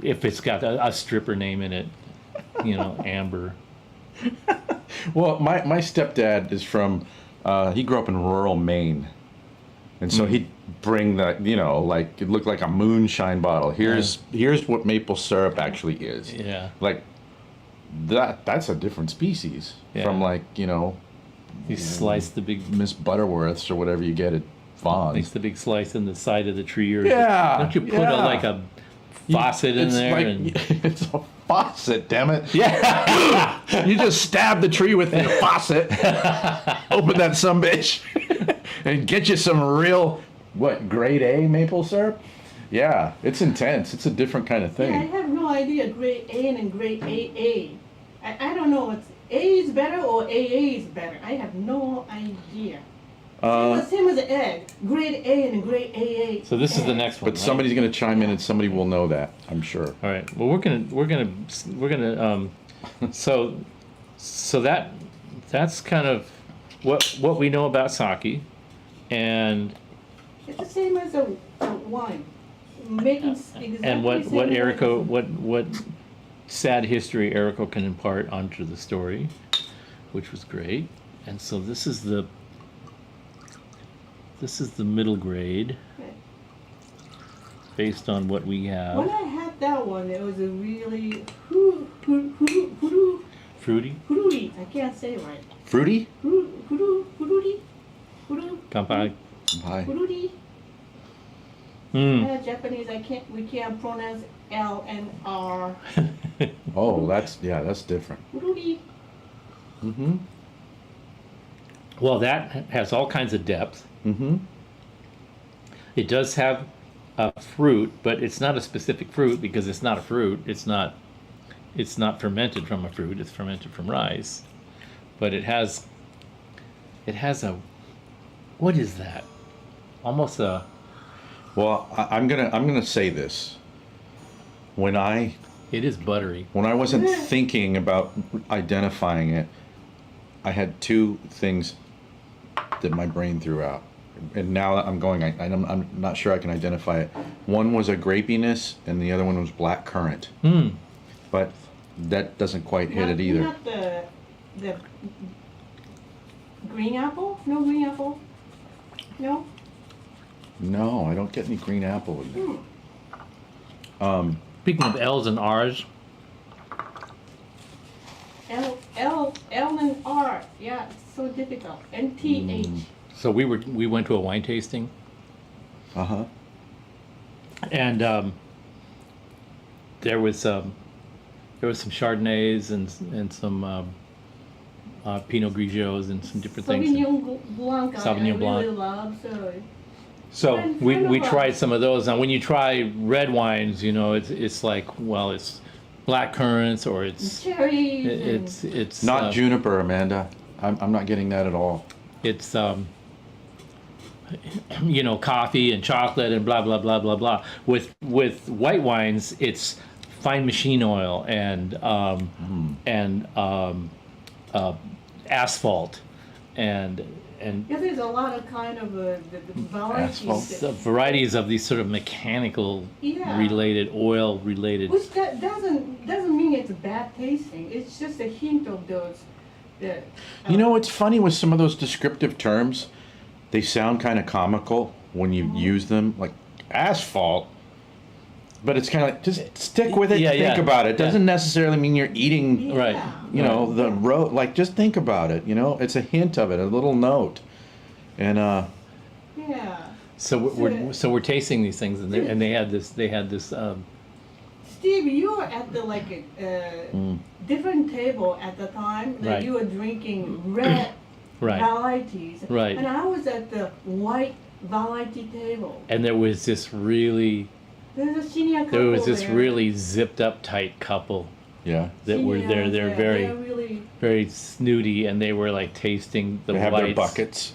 [SPEAKER 2] if it's got a stripper name in it. Amber.
[SPEAKER 1] well, my stepdad is from. He grew up in rural Maine, and so he'd bring that. Like it looked like a moonshine bottle. Here's what maple syrup actually is.
[SPEAKER 2] Yeah.
[SPEAKER 1] Like that's a different species from
[SPEAKER 2] Yeah. You slice the big.
[SPEAKER 1] Miss Butterworth's or whatever you get at Vaughn's.
[SPEAKER 2] Makes the big slice in the side of the tree, or
[SPEAKER 1] Yeah,
[SPEAKER 2] don't you put
[SPEAKER 1] yeah.
[SPEAKER 2] a faucet in
[SPEAKER 1] It's
[SPEAKER 2] there?
[SPEAKER 1] like-
[SPEAKER 2] And,
[SPEAKER 1] it's a faucet, damn it.
[SPEAKER 2] yeah,
[SPEAKER 1] You just stab the tree with the faucet, open that sumbitch, and get you some real, grade A maple syrup? Yeah, it's intense. It's a different kind of
[SPEAKER 3] Yeah, I
[SPEAKER 1] thing.
[SPEAKER 3] have no idea grade A and grade AA. I don't know what's A is better or AA is better. I have no idea. Same as the egg, grade A and grade AA.
[SPEAKER 2] so this is the next one.
[SPEAKER 1] But somebody's going to chime in and somebody will know that, I'm sure.
[SPEAKER 2] All right. Well, we're gonna so that's kind of what we know about sake, and
[SPEAKER 3] It's the same as a wine. Making exactly
[SPEAKER 2] and what
[SPEAKER 3] same as
[SPEAKER 2] Eriko what sad history Eriko can impart onto the story, which was great. And so this is the middle grade based on what we have.
[SPEAKER 3] When I had that one, it was a really
[SPEAKER 2] Fruity,
[SPEAKER 3] fruity. I can't say it right.
[SPEAKER 1] Fruity?
[SPEAKER 3] Fruity.
[SPEAKER 2] kampai.
[SPEAKER 1] Hi.
[SPEAKER 3] Fruity.
[SPEAKER 2] Mm.
[SPEAKER 3] Japanese, we can't pronounce L and R.
[SPEAKER 1] Oh, that's different.
[SPEAKER 3] Fruity.
[SPEAKER 1] Mm-hmm.
[SPEAKER 2] Well, that has all kinds of depth.
[SPEAKER 1] Mm-hmm.
[SPEAKER 2] It does have a fruit, but it's not a specific fruit because it's not a fruit. It's not fermented from a fruit. It's fermented from rice. But it has a, what is that? Almost a,
[SPEAKER 1] Well, I'm gonna say this. When I
[SPEAKER 2] it is buttery.
[SPEAKER 1] wasn't thinking about identifying it, I had two things that my brain threw out, and now that I'm going, I'm not sure I can identify it. One was a grapiness, and the other one was black currant.
[SPEAKER 2] Hmm.
[SPEAKER 1] But that doesn't quite hit it either.
[SPEAKER 3] Not the green apple? No green apple? No?
[SPEAKER 1] No, I don't get any green apple in there.
[SPEAKER 2] Speaking of L's and R's,
[SPEAKER 3] L and R. Yeah, it's so difficult. NTH.
[SPEAKER 2] so we went to a wine tasting,
[SPEAKER 1] Uh-huh.
[SPEAKER 2] and there was some Chardonnays and some Pinot Grigios and some different things.
[SPEAKER 3] Sauvignon Blanc.
[SPEAKER 2] Sauvignon
[SPEAKER 3] I
[SPEAKER 2] Blanc.
[SPEAKER 3] really love.
[SPEAKER 2] So
[SPEAKER 3] Friend
[SPEAKER 2] we
[SPEAKER 3] of
[SPEAKER 2] tried
[SPEAKER 3] ours.
[SPEAKER 2] some of those. Now, when you try red wines, it's like, well, it's black currants or it's
[SPEAKER 3] Cherries.
[SPEAKER 2] it's
[SPEAKER 1] Not juniper, Amanda. I'm not getting that at all.
[SPEAKER 2] it's coffee and chocolate and blah blah blah blah blah. With white wines, it's fine machine oil and asphalt and
[SPEAKER 3] Yeah, there's a lot of kind of the
[SPEAKER 1] Asphalt.
[SPEAKER 3] varieties.
[SPEAKER 2] the varieties of these sort of mechanical
[SPEAKER 3] Yeah.
[SPEAKER 2] related, oil related.
[SPEAKER 3] Which that doesn't mean it's bad tasting. It's just a hint of those.
[SPEAKER 1] It's funny with some of those descriptive terms, they sound kind of comical when you use them, like asphalt. But it's kind of like, just stick with it,
[SPEAKER 2] Yeah,
[SPEAKER 1] think
[SPEAKER 2] yeah.
[SPEAKER 1] about it.
[SPEAKER 2] Yeah.
[SPEAKER 1] Doesn't necessarily mean you're eating,
[SPEAKER 2] Right.
[SPEAKER 1] the road. Like, just think about it, it's a hint of it, a little note. And,
[SPEAKER 3] Yeah.
[SPEAKER 2] So we're tasting these things, and they had this.
[SPEAKER 3] Steve, you were at the different table at the time that
[SPEAKER 2] Right.
[SPEAKER 3] you were drinking red
[SPEAKER 2] Right.
[SPEAKER 3] varieties.
[SPEAKER 2] Right.
[SPEAKER 3] And I was at the white variety table.
[SPEAKER 2] And there was this really
[SPEAKER 3] There was a senior couple
[SPEAKER 2] zipped up tight couple
[SPEAKER 1] yeah.
[SPEAKER 2] that were there. They're
[SPEAKER 3] They're
[SPEAKER 2] very
[SPEAKER 3] really
[SPEAKER 2] very snooty, and they were like tasting the
[SPEAKER 1] They have their
[SPEAKER 2] whites.
[SPEAKER 1] buckets.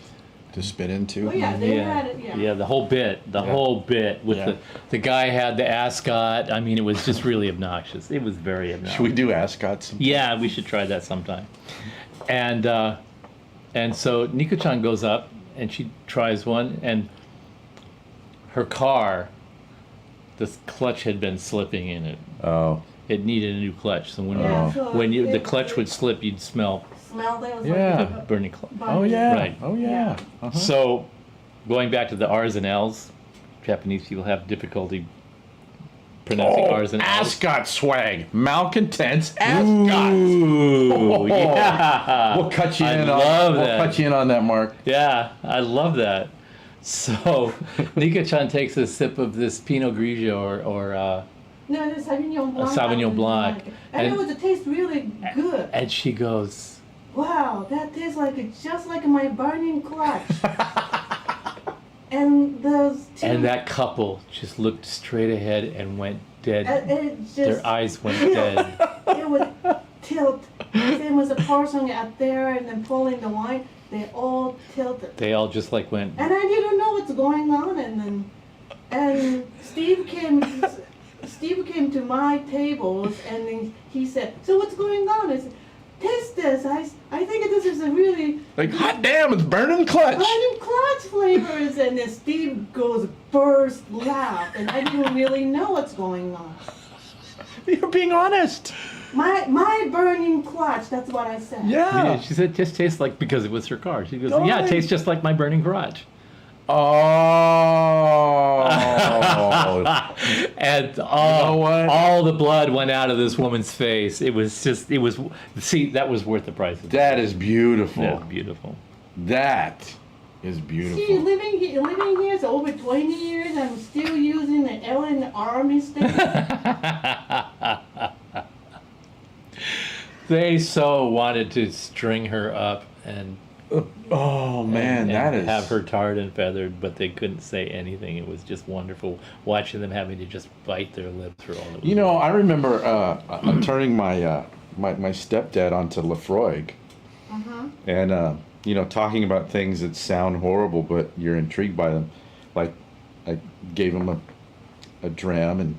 [SPEAKER 1] to spit into.
[SPEAKER 3] Oh yeah, they had it. Yeah.
[SPEAKER 2] Yeah, the whole bit with the guy had the ascot. I mean, it was just really obnoxious. It was very obnoxious.
[SPEAKER 1] Should we do ascots?
[SPEAKER 2] Yeah, we should try that sometime. And so Nico-chan goes up and she tries one, and her car, the clutch had been slipping in it.
[SPEAKER 1] Oh.
[SPEAKER 2] It needed a new clutch. So when the clutch would slip, you'd smell
[SPEAKER 3] That
[SPEAKER 1] Yeah.
[SPEAKER 3] was
[SPEAKER 2] the burning clutch.
[SPEAKER 1] Oh yeah.
[SPEAKER 2] Right.
[SPEAKER 1] Oh yeah. Uh-huh.
[SPEAKER 2] So, going back to the R's and L's, Japanese people have difficulty pronouncing R's and L's.
[SPEAKER 1] Ascot swag. Malcontents ascot.
[SPEAKER 2] Ooh, yeah.
[SPEAKER 1] We'll cut you
[SPEAKER 2] I
[SPEAKER 1] in
[SPEAKER 2] love
[SPEAKER 1] on
[SPEAKER 2] that.
[SPEAKER 1] We'll cut you in on that, Mark.
[SPEAKER 2] Yeah, I love that. So, Nika-chan takes a sip of this Pinot Grigio or
[SPEAKER 3] No, it's Sauvignon Blanc.
[SPEAKER 2] Sauvignon Blanc.
[SPEAKER 3] And
[SPEAKER 2] And-
[SPEAKER 3] it tastes really good.
[SPEAKER 2] and she goes,
[SPEAKER 3] Wow, that tastes just like my burning clutch. And those two.
[SPEAKER 2] and that couple just looked straight ahead and went dead.
[SPEAKER 3] It just,
[SPEAKER 2] Their eyes went dead.
[SPEAKER 3] It would tilt. Same as the person out there and then pulling the wine. They all tilted.
[SPEAKER 2] They all just like went.
[SPEAKER 3] And I didn't know what's going on. And Steve came to my tables and then he said, "So what's going on?" I said, "Taste this. I think this is a really
[SPEAKER 1] Like, hot damn, it's burning clutch.
[SPEAKER 3] burning clutch flavors." And then Steve goes burst laugh, and I didn't really know what's going on.
[SPEAKER 1] You're being honest.
[SPEAKER 3] My burning clutch. That's what I said.
[SPEAKER 1] Yeah.
[SPEAKER 2] She said, "Just tastes like," because it was her car. She goes,
[SPEAKER 1] Oh,
[SPEAKER 2] "Yeah, it
[SPEAKER 1] nice.
[SPEAKER 2] tastes just like my burning garage."
[SPEAKER 1] Oh.
[SPEAKER 2] And
[SPEAKER 1] know what?
[SPEAKER 2] all the blood went out of this woman's face. It was see, that was worth the price of it.
[SPEAKER 1] That is beautiful.
[SPEAKER 2] Yeah, beautiful.
[SPEAKER 1] That is
[SPEAKER 3] See,
[SPEAKER 1] beautiful.
[SPEAKER 3] living here is over 20 years. I'm still using the Ellen Army stick.
[SPEAKER 2] They so wanted to string her up and
[SPEAKER 1] Oh man, that is.
[SPEAKER 2] have her tarred and feathered, but they couldn't say anything. It was just wonderful watching them having to just bite their lips for all of it.
[SPEAKER 1] You know, I remember turning my my stepdad onto Lefroy, and talking about things that sound horrible, but you're intrigued by them. Like, I gave him a dram, and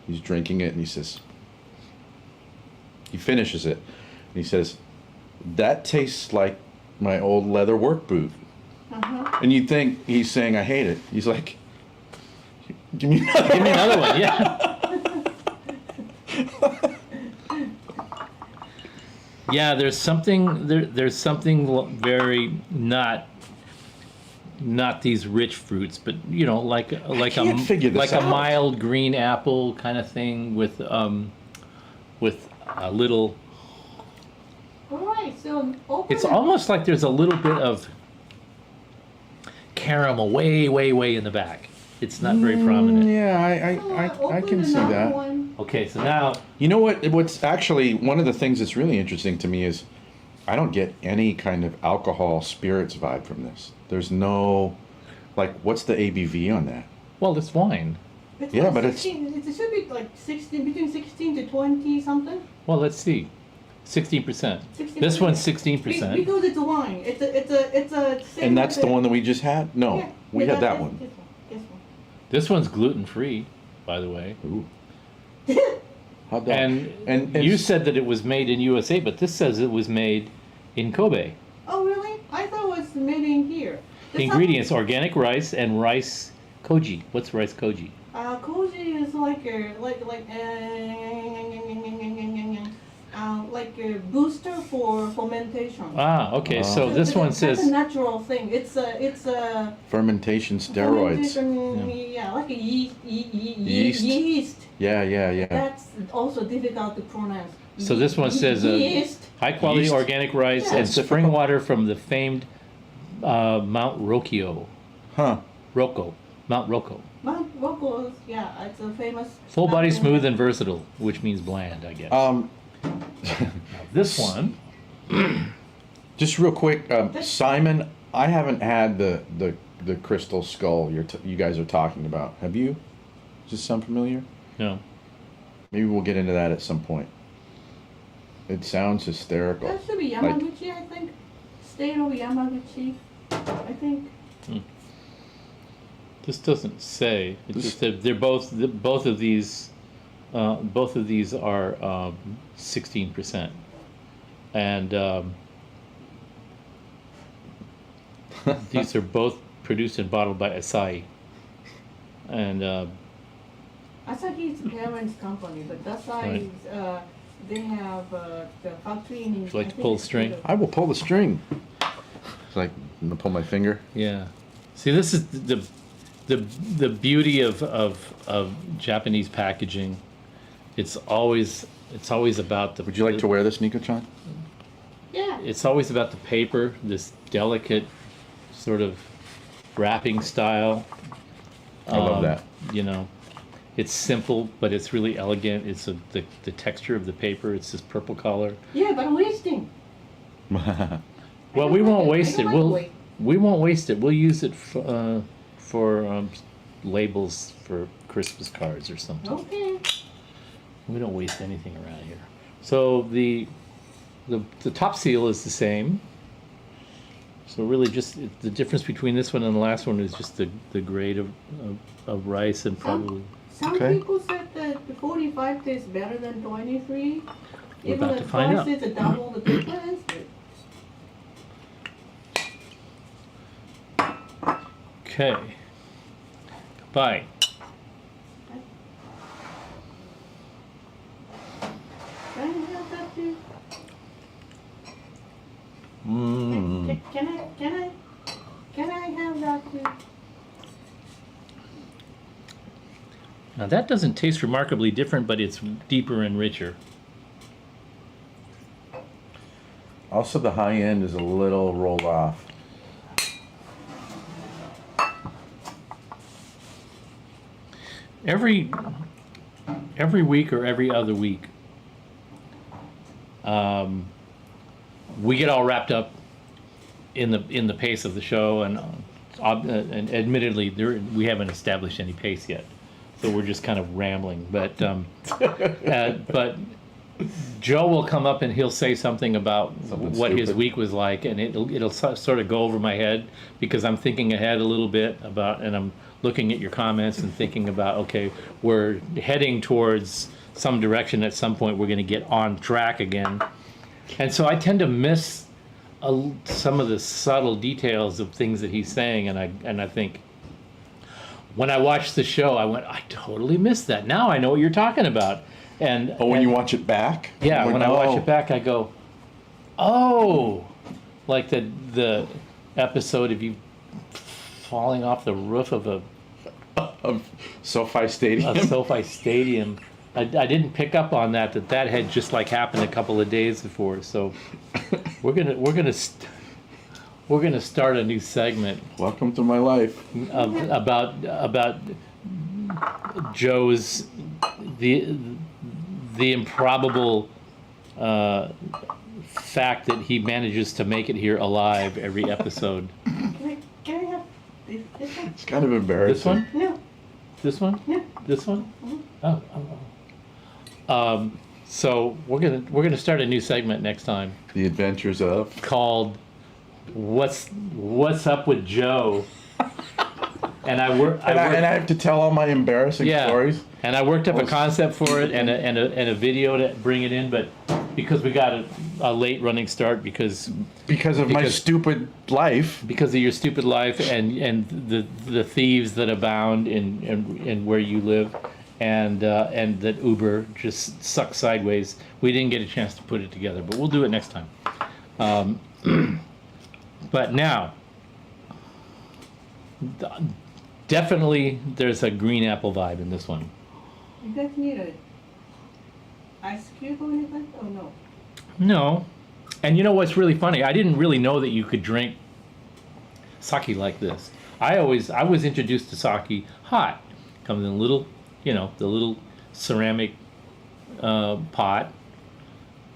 [SPEAKER 1] he's drinking it, and he says, he finishes it, and he says, "That tastes like my old leather work boot." And you think he's saying, "I hate it." He's like, "Give me another
[SPEAKER 2] Give me another one, yeah. Yeah, there's something very not these rich fruits, but like
[SPEAKER 1] can't figure this
[SPEAKER 2] a
[SPEAKER 1] out.
[SPEAKER 2] mild green apple kind of thing with a little.
[SPEAKER 3] All right, so open
[SPEAKER 2] It's
[SPEAKER 3] it.
[SPEAKER 2] almost like there's a little bit of caramel way in the back. It's not very prominent.
[SPEAKER 1] Yeah, I
[SPEAKER 3] Open
[SPEAKER 1] can see
[SPEAKER 3] another
[SPEAKER 1] that.
[SPEAKER 3] one.
[SPEAKER 2] Okay, so now
[SPEAKER 1] You know what? What's actually one of the things that's really interesting to me is I don't get any kind of alcohol spirits vibe from this. There's no, like, what's the ABV on that?
[SPEAKER 2] well, it's wine.
[SPEAKER 3] It's
[SPEAKER 1] Yeah,
[SPEAKER 3] like
[SPEAKER 1] but it's-
[SPEAKER 3] 16, it should be like 16, between 16 to 20 something.
[SPEAKER 2] Well, let's see. 16%.
[SPEAKER 3] 16%.
[SPEAKER 2] This one's 16%.
[SPEAKER 3] Because it's a wine. It's a. Same
[SPEAKER 1] And that's
[SPEAKER 3] with
[SPEAKER 1] the one that we just had? No,
[SPEAKER 3] Yeah,
[SPEAKER 1] we
[SPEAKER 3] yeah,
[SPEAKER 1] had that
[SPEAKER 3] this-
[SPEAKER 1] one.
[SPEAKER 3] This one.
[SPEAKER 2] This one's gluten-free, by the way.
[SPEAKER 1] Ooh.
[SPEAKER 3] This one.
[SPEAKER 1] Hot dog.
[SPEAKER 2] And you said that it was made in USA, but this says it was made in Kobe.
[SPEAKER 3] Oh really? I thought it was made in here.
[SPEAKER 2] The ingredients: organic rice and rice koji. What's rice koji?
[SPEAKER 3] Koji is like a booster for fermentation.
[SPEAKER 2] Ah, okay. So
[SPEAKER 3] It's
[SPEAKER 2] this
[SPEAKER 3] a-
[SPEAKER 2] one
[SPEAKER 3] that's
[SPEAKER 2] says
[SPEAKER 3] a natural thing. It's a
[SPEAKER 1] Fermentation steroids.
[SPEAKER 3] fermentation, yeah, like a
[SPEAKER 1] Yeast.
[SPEAKER 3] yeast.
[SPEAKER 1] Yeah.
[SPEAKER 3] That's also difficult to pronounce.
[SPEAKER 2] So this one says
[SPEAKER 3] yeast.
[SPEAKER 2] high quality
[SPEAKER 1] Yeast.
[SPEAKER 2] organic rice
[SPEAKER 3] Yeah.
[SPEAKER 2] and spring water from the famed Mount Rokyo.
[SPEAKER 1] Huh.
[SPEAKER 2] Mount Roko.
[SPEAKER 3] Mount Rocco, yeah, it's a famous.
[SPEAKER 2] Full body,
[SPEAKER 3] mountain.
[SPEAKER 2] smooth and versatile, which means bland, I guess. This one,
[SPEAKER 1] Just real quick, Simon, I haven't had the crystal skull you guys are talking about. Have you? Does this sound familiar?
[SPEAKER 2] no.
[SPEAKER 1] Maybe we'll get into that at some point. It sounds hysterical.
[SPEAKER 3] That should be Yamaguchi, I think. State of Yamaguchi. I think.
[SPEAKER 2] This doesn't say. It just said they're both of these are 16%, and these are both produced and bottled by Asahi. And
[SPEAKER 3] Asahi's parents' company, but Asahi's they have the factory in.
[SPEAKER 2] Would you like to pull a string?
[SPEAKER 1] I will pull the string. It's like I'm gonna pull my finger.
[SPEAKER 2] yeah, see, this is the beauty of Japanese packaging. It's always about the.
[SPEAKER 1] Would you like to wear this, Nico-chan?
[SPEAKER 3] Yeah.
[SPEAKER 2] It's always about the paper, this delicate sort of wrapping style.
[SPEAKER 1] I love that.
[SPEAKER 2] You know, it's simple, but it's really elegant. It's the texture of the paper. It's this purple color.
[SPEAKER 3] Yeah, but I'm wasting.
[SPEAKER 2] Well, we won't waste it.
[SPEAKER 3] I don't like
[SPEAKER 2] We won't waste it. We'll use it for labels for Christmas cards or something.
[SPEAKER 3] Okay.
[SPEAKER 2] We don't waste anything around here. So the top seal is the same. So really, just the difference between this one and the last one is just the grade of rice and probably.
[SPEAKER 3] Some
[SPEAKER 1] Okay.
[SPEAKER 3] people said that the 45 tastes better than 23.
[SPEAKER 2] We're
[SPEAKER 3] Even
[SPEAKER 2] about
[SPEAKER 3] the
[SPEAKER 2] to find out.
[SPEAKER 3] price is double the difference.
[SPEAKER 2] Okay. Goodbye.
[SPEAKER 3] Can I have that too?
[SPEAKER 1] Mm.
[SPEAKER 3] Can I have that too?
[SPEAKER 2] Now that doesn't taste remarkably different, but it's deeper and richer.
[SPEAKER 1] Also, the high end is a little rolled off.
[SPEAKER 2] Every week or every other week, we get all wrapped up in the pace of the show, and admittedly, we haven't established any pace yet, so we're just kind of rambling. But but Joe will come up and he'll say something about what his
[SPEAKER 1] stupid.
[SPEAKER 2] week was like, and it'll sort of go over my head because I'm thinking ahead a little bit and I'm looking at your comments and thinking about, okay, we're heading towards some direction. At some point, we're going to get on track again, and so I tend to miss some of the subtle details of things that he's saying, and I think when I watched the show, I went, I totally missed that. Now I know what you're talking about. And
[SPEAKER 1] Oh, when you watch it back?
[SPEAKER 2] yeah, when I watch
[SPEAKER 1] oh.
[SPEAKER 2] it back, I go, oh, like the episode of you falling off the roof of
[SPEAKER 1] Of SoFi Stadium.
[SPEAKER 2] a SoFi Stadium. I didn't pick up on that had just like happened a couple of days before. So we're gonna start a new segment
[SPEAKER 1] Welcome to my life.
[SPEAKER 2] about Joe's the improbable fact that he manages to make it here alive every episode.
[SPEAKER 3] Can I have this one?
[SPEAKER 1] It's kind of embarrassing.
[SPEAKER 2] This one?
[SPEAKER 3] No.
[SPEAKER 2] This one?
[SPEAKER 3] Yeah.
[SPEAKER 2] This one? Oh. So we're gonna start a new segment next time
[SPEAKER 1] The Adventures of.
[SPEAKER 2] called "What's Up with Joe." And I
[SPEAKER 1] have to tell all my embarrassing stories.
[SPEAKER 2] And I worked up a concept for it and a video to bring it in, but because we got a late running start because
[SPEAKER 1] Because my stupid life.
[SPEAKER 2] of your stupid life and the thieves that abound in where you live, and that Uber just sucks sideways. We didn't get a chance to put it together, but we'll do it next time. But now, definitely there's a green apple vibe in this one.
[SPEAKER 3] You guys need a ice cube or anything? Oh no.
[SPEAKER 2] No. And you know what's really funny? I didn't really know that you could drink sake like this. I was introduced to sake hot. Comes in a little, the little ceramic pot.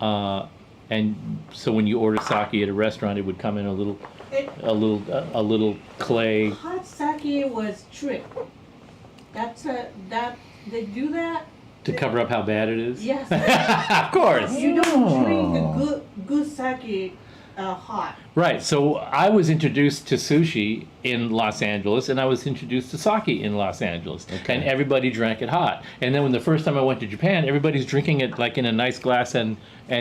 [SPEAKER 2] And so when you order sake at a restaurant, it would come in a little clay.
[SPEAKER 3] Hot sake was trick. They do that.
[SPEAKER 2] To cover up how bad it is?
[SPEAKER 3] Yes.
[SPEAKER 2] Of course.
[SPEAKER 3] You don't drink a good sake hot.
[SPEAKER 2] Right. So I was introduced to sushi in Los Angeles, and I was introduced to sake in Los Angeles, and everybody drank it hot. And then when the first time I went to Japan, everybody's drinking it like in a nice glass and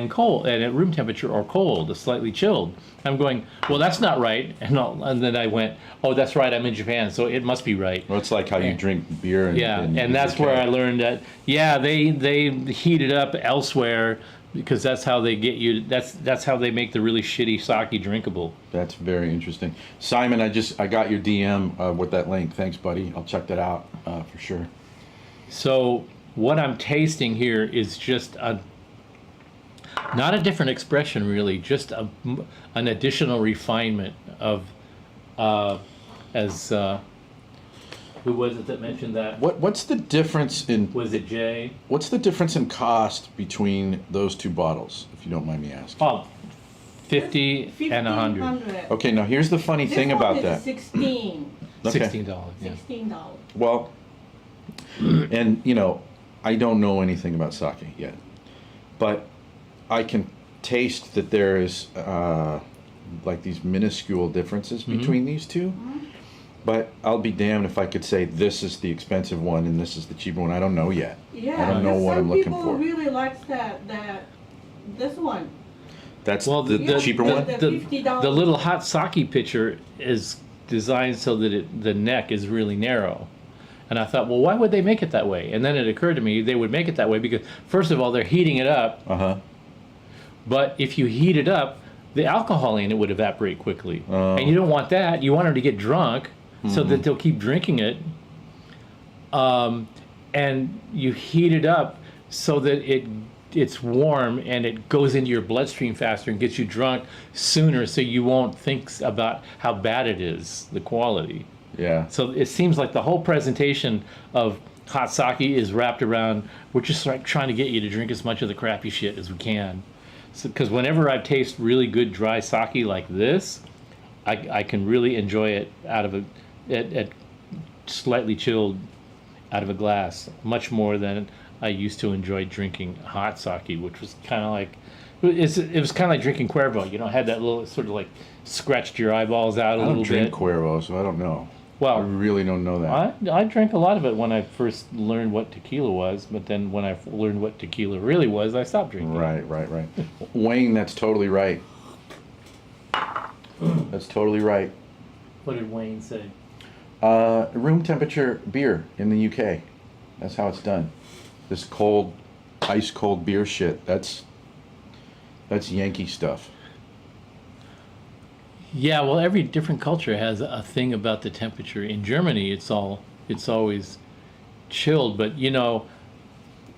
[SPEAKER 2] cold, and at room temperature or cold, slightly chilled. I'm going, well, that's not right. And then I went, oh, that's right. I'm in Japan, so it must be right.
[SPEAKER 1] Well, it's like how you drink beer.
[SPEAKER 2] And that's where I learned that. Yeah, they heat it up elsewhere. Because that's how they get you. That's how they make the really shitty sake drinkable.
[SPEAKER 1] That's very interesting, Simon. I got your DM with that link. Thanks, buddy. I'll check that out for sure.
[SPEAKER 2] So what I'm tasting here is just not a different expression, really, just an additional refinement of who was it that mentioned that?
[SPEAKER 1] What's the difference in?
[SPEAKER 2] Was it Jay?
[SPEAKER 1] What's the difference in cost between those two bottles, if you don't mind me asking?
[SPEAKER 2] Oh, 50 and 100.
[SPEAKER 1] Okay, now here's the funny thing about that.
[SPEAKER 3] 16.
[SPEAKER 1] Okay.
[SPEAKER 2] $16. Yeah.
[SPEAKER 3] $16.
[SPEAKER 1] Well, and I don't know anything about sake yet, but I can taste that there is like these minuscule differences between these two. But I'll be damned if I could say this is the expensive one and this is the cheaper one. I don't know yet.
[SPEAKER 3] Yeah,
[SPEAKER 1] I don't know what I'm looking for.
[SPEAKER 3] Some people really like this one.
[SPEAKER 1] That's
[SPEAKER 2] the
[SPEAKER 1] cheaper one?
[SPEAKER 3] The $50.
[SPEAKER 2] The little hot sake pitcher is designed so that the neck is really narrow. And I thought, well, why would they make it that way? And then it occurred to me they would make it that way because, first of all, they're heating it up. But if you heat it up, the alcohol in it would evaporate quickly. And you don't want that. You want them to get drunk so that they'll keep drinking it. And you heat it up so that it's warm and it goes into your bloodstream faster and gets you drunk sooner so you won't think about how bad it is, the quality.
[SPEAKER 1] Yeah.
[SPEAKER 2] So it seems like the whole presentation of hot sake is wrapped around, we're just like trying to get you to drink as much of the crappy shit as we can. Because whenever I taste really good dry sake like this, I can really enjoy it out of at slightly chilled out of a glass, much more than I used to enjoy drinking hot sake, which was kind of like, it was kind of like drinking Cuervo. Had that little sort of like scratched your eyeballs out a little bit.
[SPEAKER 1] I don't drink Cuervo, so I don't know.
[SPEAKER 2] Well,
[SPEAKER 1] I really don't know that.
[SPEAKER 2] I drank a lot of it when I first learned what tequila was, but then when I learned what tequila really was, I stopped drinking.
[SPEAKER 1] Right. Wayne, that's totally right. That's totally right.
[SPEAKER 2] What did Wayne say?
[SPEAKER 1] Room temperature beer in the UK. That's how it's done. This cold, ice cold beer shit. That's Yankee stuff.
[SPEAKER 2] Yeah, well, every different culture has a thing about the temperature. In Germany, it's always chilled, but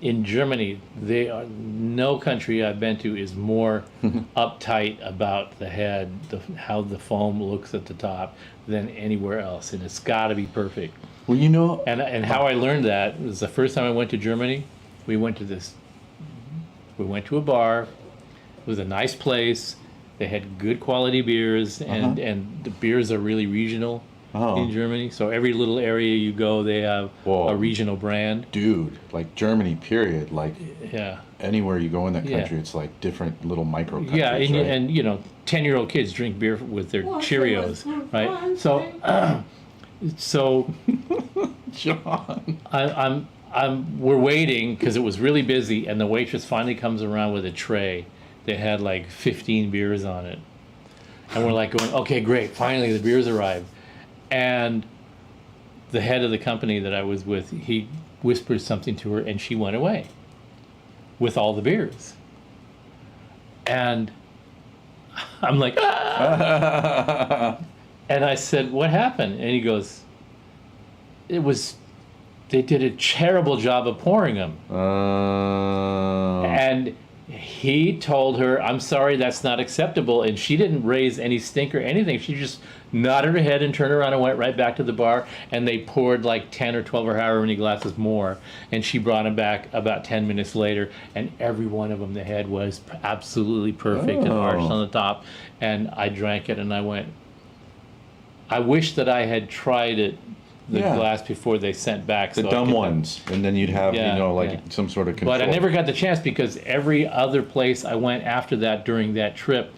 [SPEAKER 2] in Germany, no country I've been to is more uptight about the head, how the foam looks at the top, than anywhere else, and it's got to be perfect.
[SPEAKER 1] Well,
[SPEAKER 2] and how I learned that was the first time I went to Germany. We went to a bar. It was a nice place. They had good quality beers, and the beers are really regional in Germany. So every little area you go, they have a regional brand.
[SPEAKER 1] Dude, like Germany, period. Like anywhere you go in that country, it's like different little micro countries.
[SPEAKER 2] Yeah, and,
[SPEAKER 1] right?
[SPEAKER 2] and 10-year-old kids drink beer with their Cheerios, right? So
[SPEAKER 1] John,
[SPEAKER 2] we're waiting because it was really busy, and the waitress finally comes around with a tray. They had like 15 beers on it. And we're like going, okay, great, finally the beers arrived. And the head of the company that I was with, he whispered something to her and she went away with all the beers. And I'm like, ah! And I said, what happened? And he goes, they did a terrible job of pouring them. And he told her, I'm sorry, that's not acceptable. And she didn't raise any stink or anything. She just nodded her head and turned around and went right back to the bar. And they poured like 10 or 12 or however many glasses more. And she brought them back about 10 minutes later. And every one of them, the head was absolutely perfect and arched on the top. And I drank it and I went, I wish that I had tried it. The glass before they sent back
[SPEAKER 1] the dumb ones, and then you'd have some sort of control.
[SPEAKER 2] But I never got the chance because every other place I went after that during that trip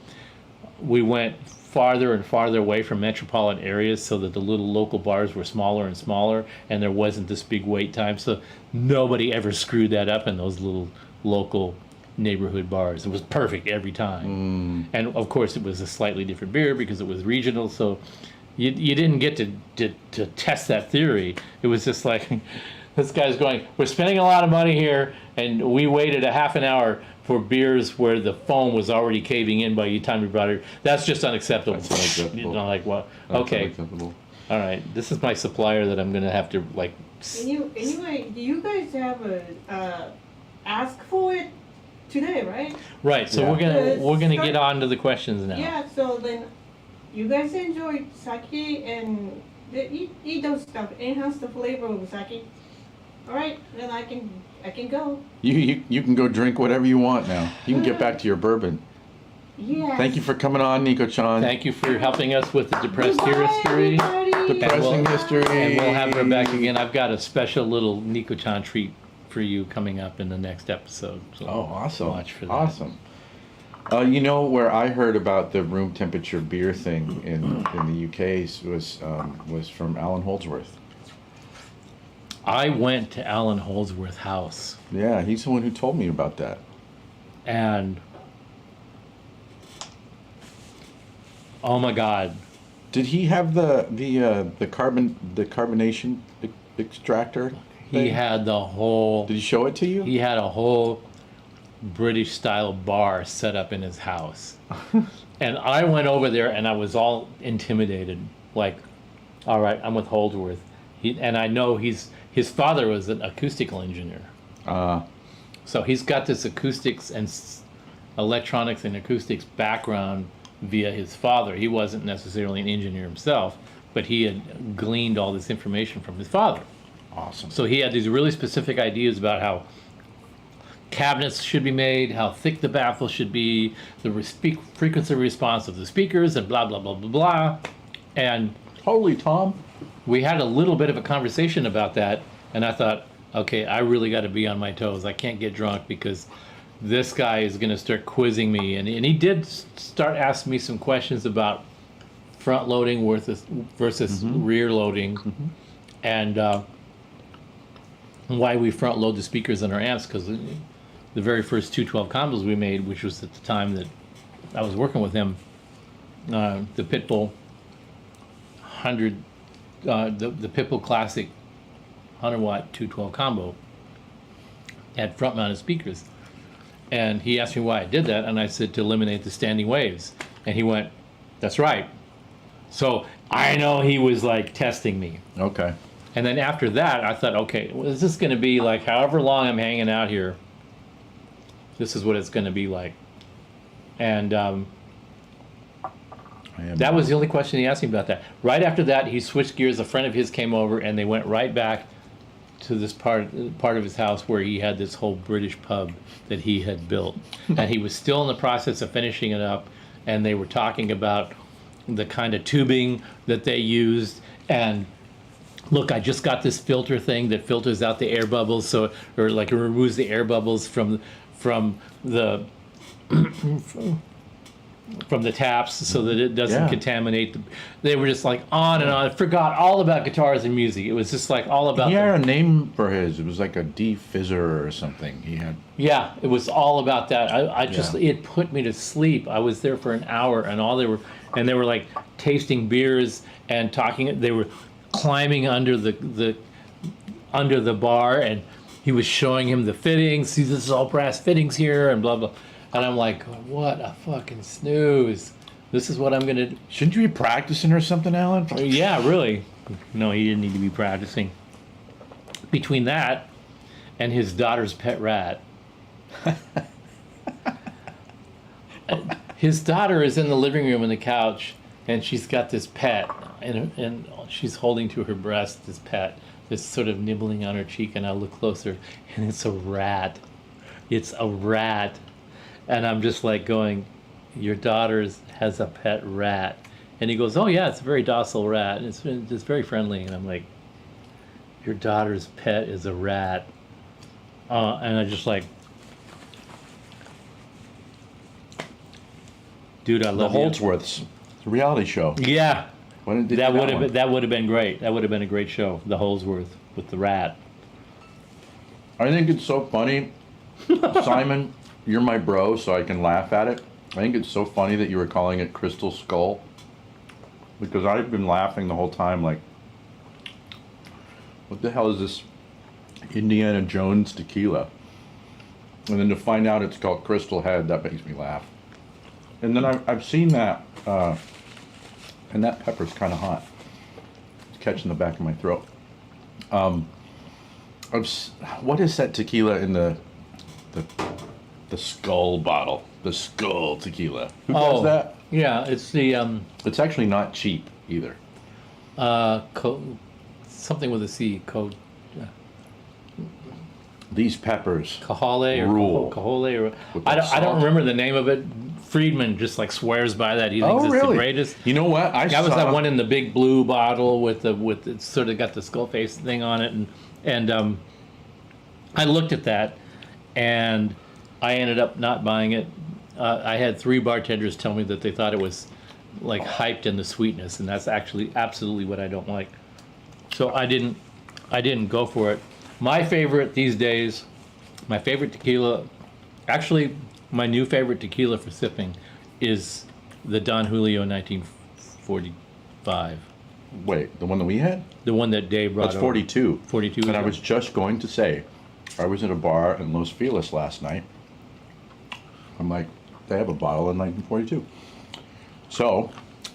[SPEAKER 2] we went farther and farther away from metropolitan areas so that the little local bars were smaller and smaller, and there wasn't this big wait time. So nobody ever screwed that up in those little local neighborhood bars. It was perfect every time. And of course it was a slightly different beer because it was regional, so you didn't get to test that theory. It was just like, this guy's going, we're spending a lot of money here, and we waited a half an hour for beers where the foam was already caving in by the time we brought it. That's just unacceptable.
[SPEAKER 1] That's unacceptable.
[SPEAKER 2] You know, like, what?
[SPEAKER 1] That's
[SPEAKER 2] Okay,
[SPEAKER 1] unacceptable.
[SPEAKER 2] all right. This is my supplier that I'm going to have to, like...
[SPEAKER 3] Anyway, do you guys have a ask for it today, right?
[SPEAKER 2] Right, so
[SPEAKER 1] Yeah.
[SPEAKER 2] we're gonna get on to the questions now.
[SPEAKER 3] Yeah, so then you guys enjoy sake and eat those stuff, enhance the flavor of sake. All right, then I can go.
[SPEAKER 1] You can go drink whatever you want now. You can get back to your bourbon.
[SPEAKER 3] Yes.
[SPEAKER 1] Thank you for coming on, Nico-chan.
[SPEAKER 2] Thank you for helping us with the depressed
[SPEAKER 3] Goodbye,
[SPEAKER 2] history.
[SPEAKER 3] everybody.
[SPEAKER 1] Depressing history.
[SPEAKER 2] And we'll have her back again. I've got a special little Nico-chan treat for you coming up in the next episode. So
[SPEAKER 1] Oh, awesome.
[SPEAKER 2] watch for that.
[SPEAKER 1] Awesome. You know where I heard about the room temperature beer thing in the UK was from Allan Holdsworth.
[SPEAKER 2] I went to Allan Holdsworth's house,
[SPEAKER 1] Yeah, he's the one who told me about that.
[SPEAKER 2] and oh my God,
[SPEAKER 1] Did he have the carbonation extractor?
[SPEAKER 2] he
[SPEAKER 1] thing?
[SPEAKER 2] had the whole
[SPEAKER 1] Did he show it to you?
[SPEAKER 2] he had a whole British style bar set up in his house. And I went over there and I was all intimidated. Like, all right, I'm with Holdsworth. And I know his father was an acoustical engineer. So he's got this acoustics and electronics and acoustics background via his father. He wasn't necessarily an engineer himself, but he had gleaned all this information from his father.
[SPEAKER 1] Awesome.
[SPEAKER 2] So he had these really specific ideas about how cabinets should be made, how thick the baffle should be, the frequency response of the speakers, and blah, blah, blah, blah, blah. And
[SPEAKER 1] Holy Tom.
[SPEAKER 2] we had a little bit of a conversation about that, and I thought, okay, I really got to be on my toes. I can't get drunk because this guy is going to start quizzing me. And he did start asking me some questions about front loading versus rear loading, and why we front load the speakers in our amps, because the very first 212 combos we made, which was at the time that I was working with him, the Pitbull 100, the Pitbull Classic 100 watt 212 combo had front mounted speakers. And he asked me why I did that, and I said to eliminate the standing waves. And he went, that's right. So I know he was like testing me.
[SPEAKER 1] Okay.
[SPEAKER 2] And then after that, I thought, okay, well, is this going to be like however long I'm hanging out here? This is what it's going to be like. And that was the only question he asked me about that. Right after that, he switched gears. A friend of his came over, and they went right back to this part of his house where he had this whole British pub that he had built. And he was still in the process of finishing it up, and they were talking about the kind of tubing that they used. And look, I just got this filter thing that filters out the air bubbles, or like it removes the air bubbles from the from the taps so that it doesn't contaminate. They were just like on and on. I forgot all about guitars and music. It was just like all about.
[SPEAKER 1] He had a name for his. It was like a defizzer or something. He had.
[SPEAKER 2] Yeah, it was all about that. I just it put me to sleep. I was there for an hour, and they were like tasting beers and talking. They were climbing under the bar, and he was showing him the fittings. See, this is all brass fittings here, and blah blah. And I'm like, what a fucking snooze. This is what I'm gonna do.
[SPEAKER 1] Shouldn't you be practicing or something, Alan?
[SPEAKER 2] Yeah, really. No, he didn't need to be practicing. Between that and his daughter's pet rat. His daughter is in the living room on the couch, and she's got this pet, and she's holding to her breast this pet that's sort of nibbling on her cheek, and I look closer, and it's a rat. It's a rat. And I'm just like going, your daughter has a pet rat. And he goes, oh yeah, it's a very docile rat. And it's very friendly. And I'm like, your daughter's pet is a rat. And I just like, Dude, I
[SPEAKER 1] The
[SPEAKER 2] love you.
[SPEAKER 1] Holdsworths, the reality show.
[SPEAKER 2] Yeah,
[SPEAKER 1] Why didn't they do
[SPEAKER 2] that would
[SPEAKER 1] one?
[SPEAKER 2] have that would have been great. That would have been a great show. The Holdsworth with the rat.
[SPEAKER 1] I think it's so funny, Simon. You're my bro, so I can laugh at it. I think it's so funny that you were calling it Crystal Skull, because I've been laughing the whole time. Like, what the hell is this Indiana Jones tequila? And then to find out it's called Crystal Head, that makes me laugh. And then I've seen that, and that pepper's kind of hot. It's catching the back of my throat. What is that tequila in the skull bottle? The skull tequila. Who does that?
[SPEAKER 2] Yeah, it's the
[SPEAKER 1] It's actually not cheap either.
[SPEAKER 2] something with a C.
[SPEAKER 1] These peppers.
[SPEAKER 2] Cajole or
[SPEAKER 1] Rule.
[SPEAKER 2] Cajole or
[SPEAKER 1] With
[SPEAKER 2] I
[SPEAKER 1] that
[SPEAKER 2] don't
[SPEAKER 1] salt.
[SPEAKER 2] remember the name of it. Friedman just like swears by that. He thinks it's the greatest.
[SPEAKER 1] You know what?
[SPEAKER 2] That was that one in the big blue bottle with it's sort of got the skull face thing on it, and I looked at that, and I ended up not buying it. I had 3 bartenders tell me that they thought it was like hyped in the sweetness, and that's actually absolutely what I don't like. So I didn't go for it. My favorite these days, my favorite tequila, actually my new favorite tequila for sipping is the Don Julio 1945.
[SPEAKER 1] Wait, the one that we had?
[SPEAKER 2] The one that Dave brought
[SPEAKER 1] That's
[SPEAKER 2] over.
[SPEAKER 1] 42.
[SPEAKER 2] 42.
[SPEAKER 1] And I was just going to say, I was at a bar in Los Feliz last night. I'm like, they have a bottle in 1942. So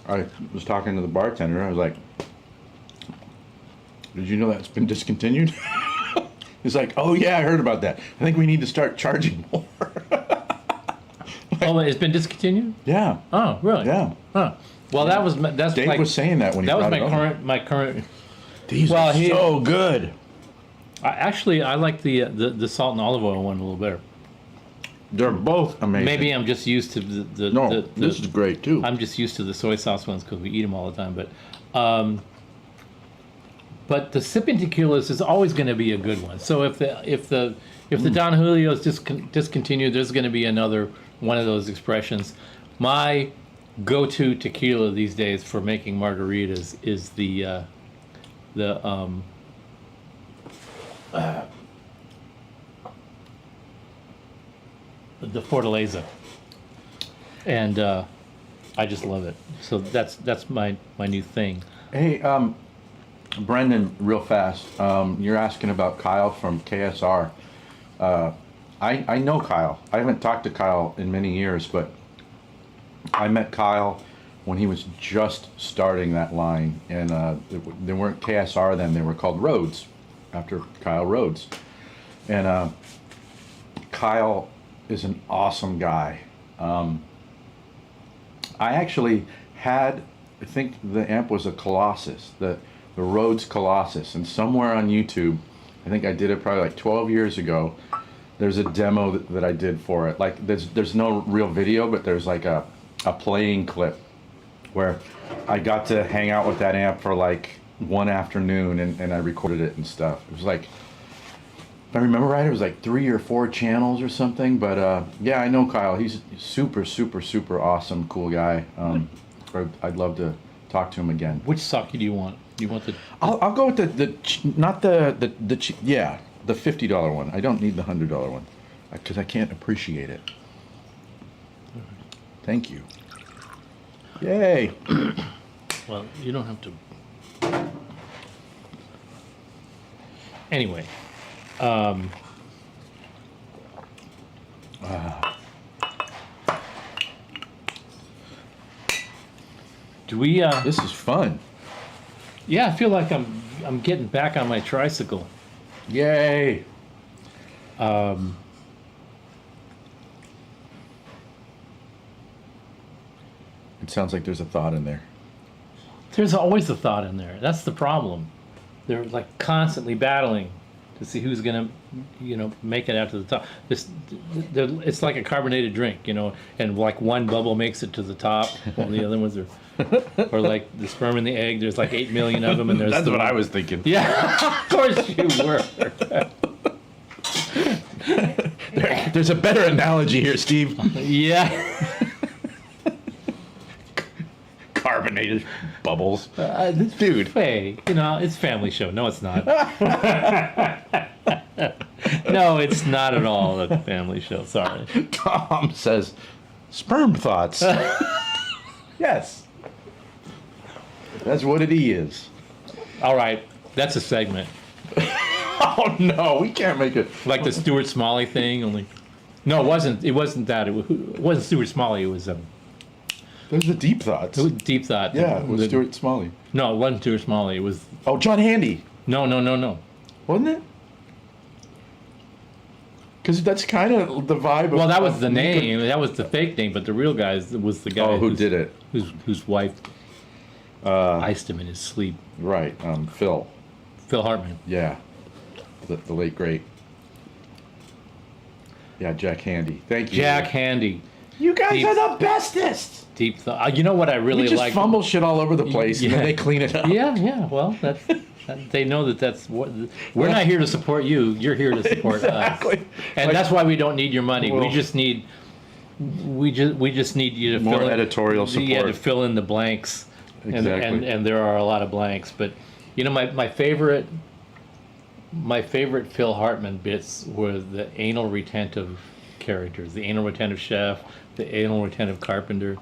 [SPEAKER 1] I was talking to the bartender. I was like, did you know that's been discontinued? He's like, oh yeah, I heard about that. I think we need to start charging more.
[SPEAKER 2] Oh, it's been discontinued?
[SPEAKER 1] Yeah.
[SPEAKER 2] Oh, really?
[SPEAKER 1] Yeah.
[SPEAKER 2] Huh. Well, that's
[SPEAKER 1] Dave
[SPEAKER 2] like,
[SPEAKER 1] was saying that when he
[SPEAKER 2] that was
[SPEAKER 1] brought it over.
[SPEAKER 2] my current.
[SPEAKER 1] These
[SPEAKER 2] well,
[SPEAKER 1] are so good.
[SPEAKER 2] I like the salt and olive oil one a little better.
[SPEAKER 1] They're both amazing.
[SPEAKER 2] Maybe I'm just used to the
[SPEAKER 1] this is great too.
[SPEAKER 2] I'm just used to the soy sauce ones because we eat them all the time. But the sipping tequilas is always going to be a good one. So if the Don Julio is discontinued, there's going to be another one of those expressions. My go-to tequila these days for making margaritas is the Fortaleza, and I just love it. So that's my new thing.
[SPEAKER 1] Hey, Brendan, real fast. You're asking about Kyle from KSR. I know Kyle. I haven't talked to Kyle in many years, but I met Kyle when he was just starting that line, and they weren't KSR then. They were called Rhodes, after Kyle Rhodes. And Kyle is an awesome guy. I actually had, I think the amp was a Colossus, the Rhodes Colossus, and somewhere on YouTube, I think I did it probably like 12 years ago, there's a demo that I did for it. Like there's no real video, but there's like a playing clip where I got to hang out with that amp for like one afternoon, and I recorded it and stuff. It was like, if I remember right, it was like 3 or 4 channels or something. But yeah, I know Kyle. He's super, super, super awesome, cool guy. I'd love to talk to him again.
[SPEAKER 2] Which sake do you want? Do you want the?
[SPEAKER 1] I'll go with the $50 one. I don't need the $100 one because I can't appreciate it. Thank you. Yay.
[SPEAKER 2] Well, you don't have to. Anyway. Do we?
[SPEAKER 1] This is fun.
[SPEAKER 2] Yeah, I feel like I'm getting back on my tricycle.
[SPEAKER 1] Yay. It sounds like there's a thought in there.
[SPEAKER 2] There's always a thought in there. That's the problem. They're like constantly battling to see who's gonna, make it out to the top. It's like a carbonated drink, and like one bubble makes it to the top, while the other ones are, or like the sperm and the egg. There's like 8 million of them, and there's.
[SPEAKER 1] That's what I was thinking.
[SPEAKER 2] Yeah, of course you were.
[SPEAKER 1] There's a better analogy here, Steve.
[SPEAKER 2] Yeah.
[SPEAKER 1] made of bubbles.
[SPEAKER 2] Dude. Hey, it's a family show. No, it's not. No, it's not at all a family show. Sorry.
[SPEAKER 1] Tom says, sperm thoughts. Yes. That's what it is.
[SPEAKER 2] All right. That's a segment.
[SPEAKER 1] Oh, no. We can't make it.
[SPEAKER 2] Like the Stuart Smalley thing. Only. No, it wasn't. It wasn't that. It wasn't Stuart Smalley. It was
[SPEAKER 1] Those are the deep thoughts.
[SPEAKER 2] Deep Thought.
[SPEAKER 1] Yeah, it was Stuart Smalley.
[SPEAKER 2] No, it wasn't Stuart Smalley. It was.
[SPEAKER 1] Oh, John Handy.
[SPEAKER 2] No.
[SPEAKER 1] Wasn't it? Because that's kind of the vibe.
[SPEAKER 2] Well, that was the name. That was the fake name, but the real guy was the guy.
[SPEAKER 1] Oh, who did it?
[SPEAKER 2] Whose wife iced him in his sleep.
[SPEAKER 1] Right, Phil.
[SPEAKER 2] Phil Hartman.
[SPEAKER 1] Yeah, the late great. Yeah, Jack Handy. Thank you.
[SPEAKER 2] Jack Handy.
[SPEAKER 1] You guys are the bestest.
[SPEAKER 2] Deep Thought. You know what I really
[SPEAKER 1] We just
[SPEAKER 2] like?
[SPEAKER 1] fumble shit all over the place, and then they clean it up.
[SPEAKER 2] Yeah. Well, they know that's what we're not here to support you. You're here to support
[SPEAKER 1] Exactly.
[SPEAKER 2] us, and that's why we don't need your money. We just need you to
[SPEAKER 1] More
[SPEAKER 2] fill
[SPEAKER 1] editorial support.
[SPEAKER 2] Yeah, to fill in the blanks.
[SPEAKER 1] Exactly.
[SPEAKER 2] And there are a lot of blanks, but my favorite Phil Hartman bits were the anal retentive characters, the anal retentive chef, the anal retentive carpenter.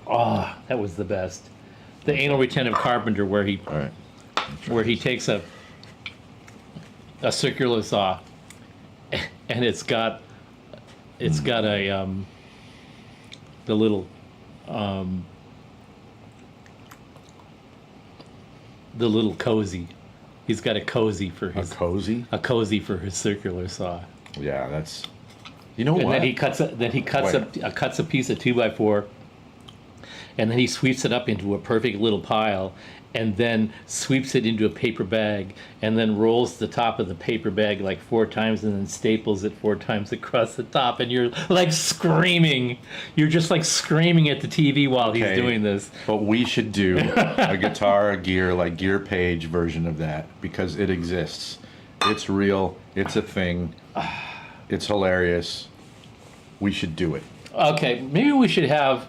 [SPEAKER 2] Oh, that was the best. The anal retentive carpenter where he
[SPEAKER 1] All right.
[SPEAKER 2] where he takes a circular saw and it's got a the little cozy. He's got a cozy for his
[SPEAKER 1] cozy?
[SPEAKER 2] A cozy for his circular saw.
[SPEAKER 1] Yeah, that's. You know
[SPEAKER 2] And
[SPEAKER 1] what?
[SPEAKER 2] then he cuts a piece of 2x4, and then he sweeps it up into a perfect little pile, and then sweeps it into a paper bag, and then rolls the top of the paper bag like 4 times, and then staples it 4 times across the top, and you're like screaming. You're just like screaming at the TV while he's doing this.
[SPEAKER 1] But we should do a guitar, gear page version of that because it exists. It's real. It's a thing. It's hilarious. We should do it.
[SPEAKER 2] Okay, maybe we should have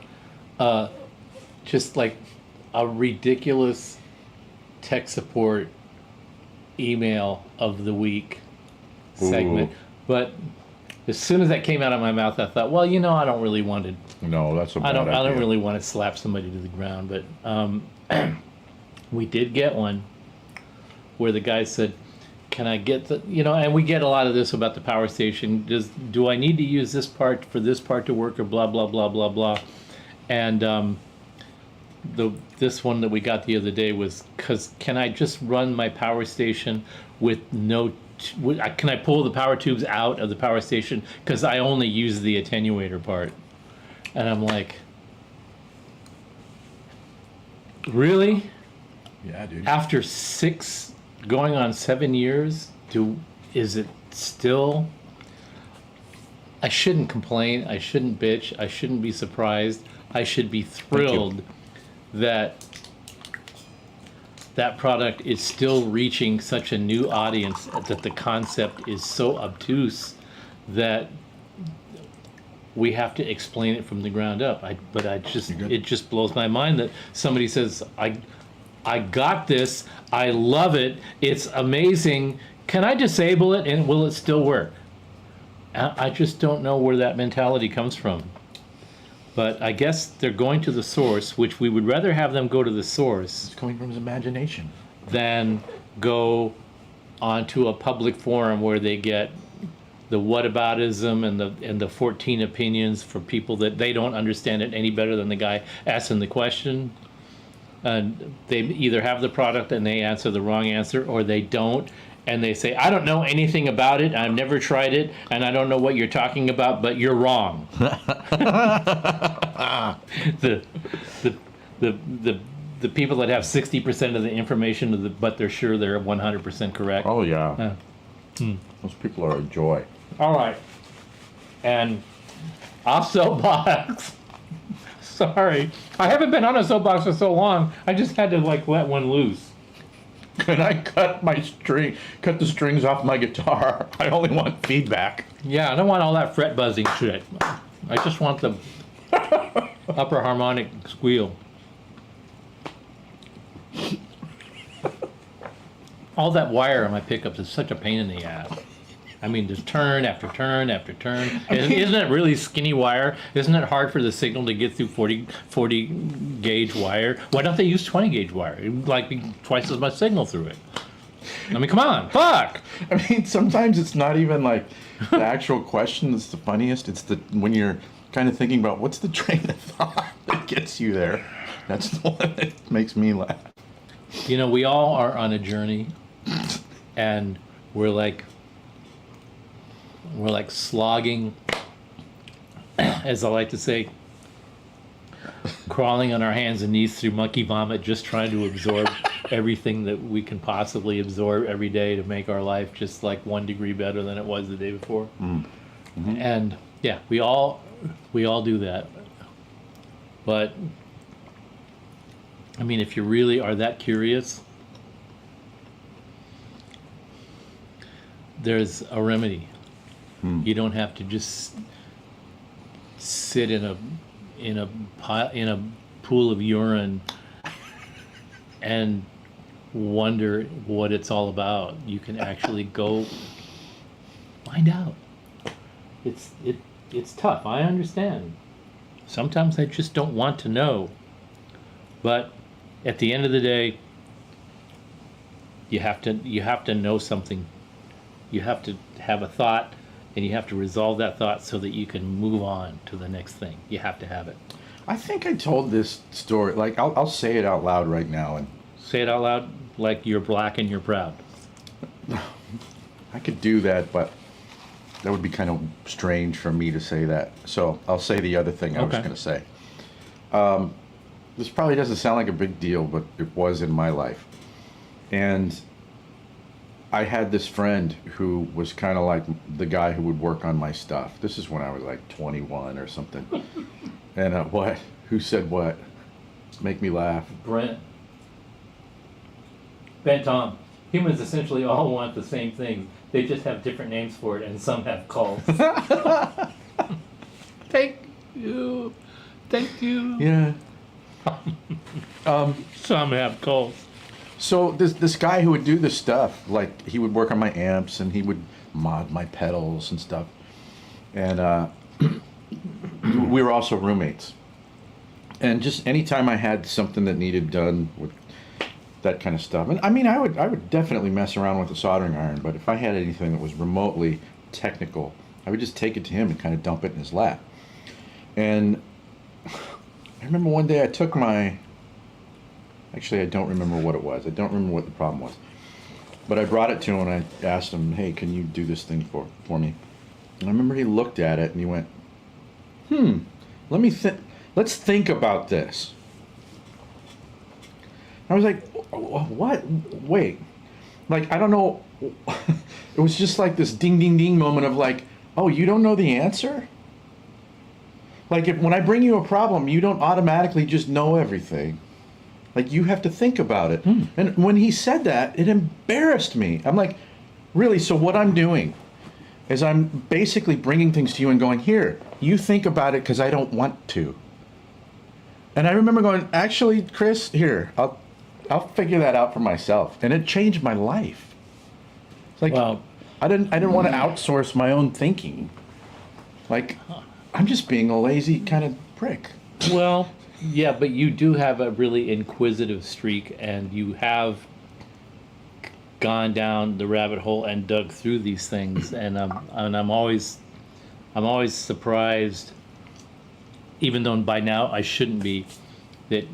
[SPEAKER 2] just like a ridiculous tech support email of the week segment.
[SPEAKER 1] Ooh.
[SPEAKER 2] But as soon as that came out of my mouth, I thought, well, I don't really want to.
[SPEAKER 1] No, that's a bad idea.
[SPEAKER 2] I don't really want to slap somebody to the ground. But we did get one where the guy said, "Can I get the?" And we get a lot of this about the power station. Do I need to use this part for this part to work, or blah blah blah blah blah? And this one that we got the other day was can I just run my power station with no? Can I pull the power tubes out of the power station because I only use the attenuator part? And I'm like, really?
[SPEAKER 1] Yeah, dude.
[SPEAKER 2] After 6 going on 7 years, is it still? I shouldn't complain. I shouldn't bitch. I shouldn't be surprised. I should be thrilled that that product is still reaching such a new audience, that the concept is so obtuse that we have to explain it from the ground up. It just blows my mind that somebody says, I got this, I love it, it's amazing, can I disable it and will it still work? I just don't know where that mentality comes from. But I guess they're going to the source, which we would rather have them go to the source.
[SPEAKER 1] It's coming from his imagination.
[SPEAKER 2] Than go onto a public forum where they get the whataboutism and the 14 opinions for people that they don't understand it any better than the guy asking the question. And they either have the product and they answer the wrong answer, or they don't, and they say, I don't know anything about it, I've never tried it, and I don't know what you're talking about, but you're wrong. The people that have 60% of the information, but they're sure they're 100% correct.
[SPEAKER 1] Oh, yeah. Those people are a joy.
[SPEAKER 2] All right. And off soapbox. Sorry. I haven't been on a soapbox for so long. I just had to let one loose.
[SPEAKER 1] Can I cut the strings off my guitar? I only want feedback.
[SPEAKER 2] Yeah, I don't want all that fret buzzing shit. I just want the upper harmonic squeal. All that wire on my pickups is such a pain in the ass. I mean, just turn after turn after turn. Isn't it really skinny wire? Isn't it hard for the signal to get through 40 gauge wire? Why don't they use 20 gauge wire? It would like be twice as much signal through it. I mean, come on, fuck!
[SPEAKER 1] I mean, sometimes it's not even like the actual question that's the funniest. It's the when you're kind of thinking about what's the train of thought that gets you there. That's the one that makes me laugh.
[SPEAKER 2] You know, we all are on a journey, and we're like slogging, as I like to say, crawling on our hands and knees through monkey vomit, just trying to absorb everything that we can possibly absorb every day to make our life just like 1 degree better than it was the day before. Mm-hmm. And yeah, we all do that. But I mean, if you really are that curious, there's a remedy. You don't have to just sit in a pool of urine and wonder what it's all about. You can actually go find out. It's tough. I understand. Sometimes I just don't want to know. But at the end of the day, you have to know something. You have to have a thought, and you have to resolve that thought so that you can move on to the next thing. You have to have it.
[SPEAKER 1] I think I told this story. Like I'll say it out loud right now, and
[SPEAKER 2] Say it out loud, like you're black and you're proud.
[SPEAKER 1] I could do that, but that would be kind of strange for me to say that. So I'll say the other thing I was going to say. This probably doesn't sound like a big deal, but it was in my life. And I had this friend who was kind of like the guy who would work on my stuff. This is when I was like 21 or something. And what? Who said what? Make me laugh.
[SPEAKER 2] Brent. Ben Tom. Humans essentially all want the same thing. They just have different names for it, and some have calls. Thank you. Thank you.
[SPEAKER 1] Yeah.
[SPEAKER 2] Some have calls.
[SPEAKER 1] So this guy who would do this stuff, like he would work on my amps and he would mod my pedals and stuff. And we were also roommates. And just anytime I had something that needed done with that kind of stuff, and I mean, I would definitely mess around with a soldering iron, but if I had anything that was remotely technical, I would just take it to him and kind of dump it in his lap. And I remember one day I took actually I don't remember what it was. I don't remember what the problem was. But I brought it to him and I asked him, hey, can you do this thing for me? And I remember he looked at it and he went, let's think about this. I was like, what? Wait. Like, I don't know. It was just like this ding, ding, ding moment of like, oh, you don't know the answer? Like, when I bring you a problem, you don't automatically just know everything. Like, you have to think about it. And when he said that, it embarrassed me. I'm like, really? So what I'm doing is I'm basically bringing things to you and going, here, you think about it because I don't want to. And I remember going, actually, Chris, here, I'll figure that out for myself. And it changed my life. It's like, well, I didn't want to outsource my own thinking. Like, I'm just being a lazy kind of prick.
[SPEAKER 2] Well, yeah, but you do have a really inquisitive streak, and you have gone down the rabbit hole and dug through these things, and I'm always surprised, even though by now I shouldn't be, that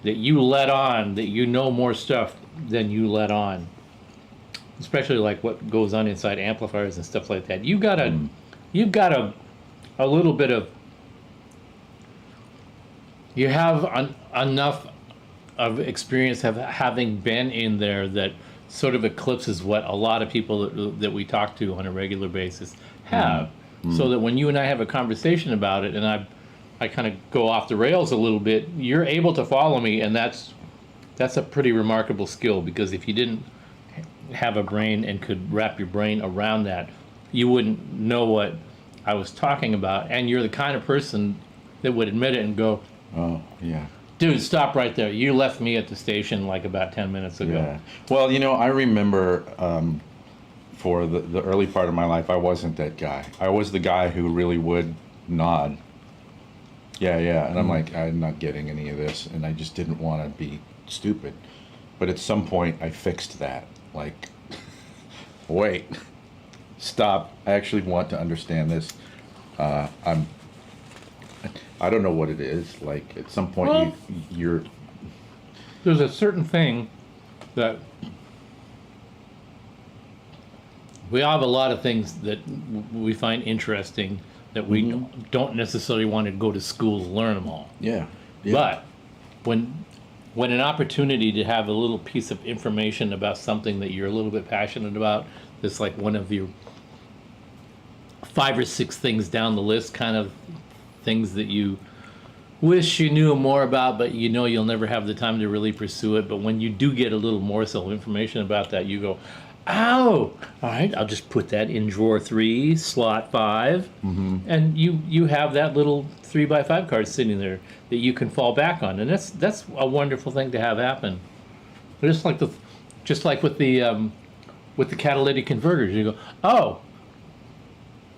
[SPEAKER 2] you let on that you know more stuff than you let on, especially like what goes on inside amplifiers and stuff like that. You've got a little bit of, you have enough of experience having been in there that sort of eclipses what a lot of people that we talk to on a regular basis have. So that when you and I have a conversation about it, and I kind of go off the rails a little bit, you're able to follow me, and that's a pretty remarkable skill, because if you didn't have a brain and could wrap your brain around that, you wouldn't know what I was talking about. And you're the kind of person that would admit it and go,
[SPEAKER 1] Oh, yeah.
[SPEAKER 2] dude, stop right there. You left me at the station like about 10 minutes ago.
[SPEAKER 1] Yeah. Well, I remember for the early part of my life, I wasn't that guy. I was the guy who really would nod. Yeah, yeah. And I'm like, I'm not getting any of this. And I just didn't want to be stupid. But at some point, I fixed that. Like, wait, stop. I actually want to understand this. I don't know what it is. Like, at some point,
[SPEAKER 2] Well,
[SPEAKER 1] you're...
[SPEAKER 2] There's a certain thing that we have a lot of things that we find interesting that we don't necessarily want to go to school to learn them all.
[SPEAKER 1] Yeah. Yeah.
[SPEAKER 2] But when an opportunity to have a little piece of information about something that you're a little bit passionate about, that's like one of your 5 or 6 things down the list, kind of things that you wish you knew more about, but you'll never have the time to really pursue it. But when you do get a little morsel of information about that, you go, oh, all right, I'll just put that in drawer 3, slot 5, and you have that little 3x5 card sitting there that you can fall back on, and that's a wonderful thing to have happen. Just like with the catalytic converters, you go, oh,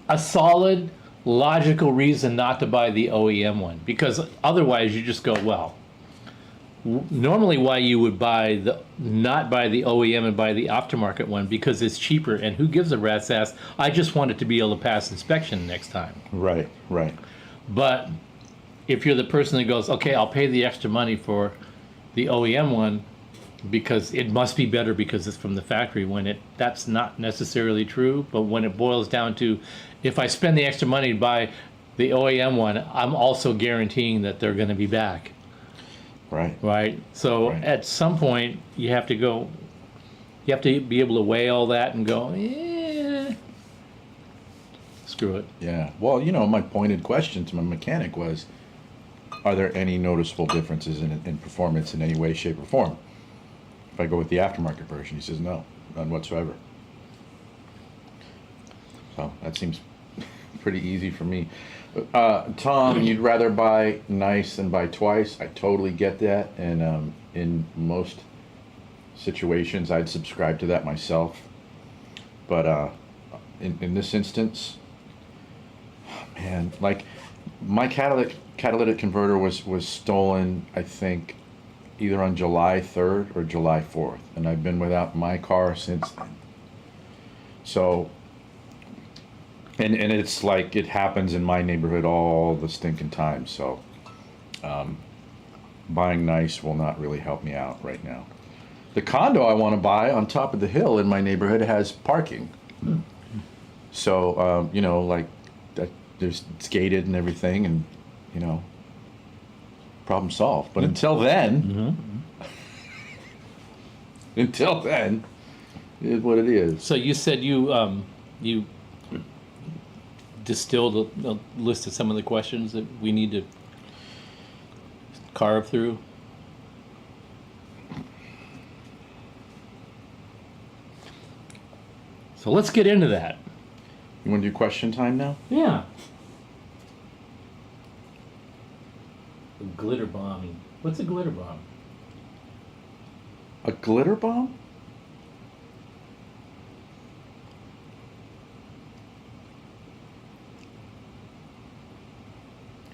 [SPEAKER 2] a solid logical reason not to buy the OEM one, because otherwise you just go, well, normally why you would not buy the OEM and buy the aftermarket one, because it's cheaper, and who gives a rat's ass? I just want it to be able to pass inspection next time.
[SPEAKER 1] Right, right.
[SPEAKER 2] But if you're the person that goes, okay, I'll pay the extra money for the OEM one because it must be better because it's from the factory, that's not necessarily true. But when it boils down to, if I spend the extra money to buy the OEM one, I'm also guaranteeing that they're going to be back.
[SPEAKER 1] Right.
[SPEAKER 2] Right. So at some point you have to be able to weigh all that and go, screw it.
[SPEAKER 1] Yeah. Well, my pointed question to my mechanic was, are there any noticeable differences in performance in any way, shape, or form? If I go with the aftermarket version, he says no, none whatsoever. So that seems pretty easy for me. Tom, you'd rather buy nice than buy twice. I totally get that, and in most situations, I'd subscribe to that myself. But in this instance, man, like my catalytic converter was stolen, I think, either on July 3rd or July 4th, and I've been without my car since then. So, and it's like it happens in my neighborhood all the stinking time. So, buying nice will not really help me out right now. The condo I want to buy on top of the hill in my neighborhood has parking. So, like that, it's gated and everything, and problem solved. But until then, until then, it is what it is.
[SPEAKER 2] So you said you distilled a list of some of the questions that we need to carve through. So let's get into that.
[SPEAKER 1] You want to do question time now?
[SPEAKER 2] Yeah. Glitter bombing. What's a glitter bomb?
[SPEAKER 1] A glitter bomb?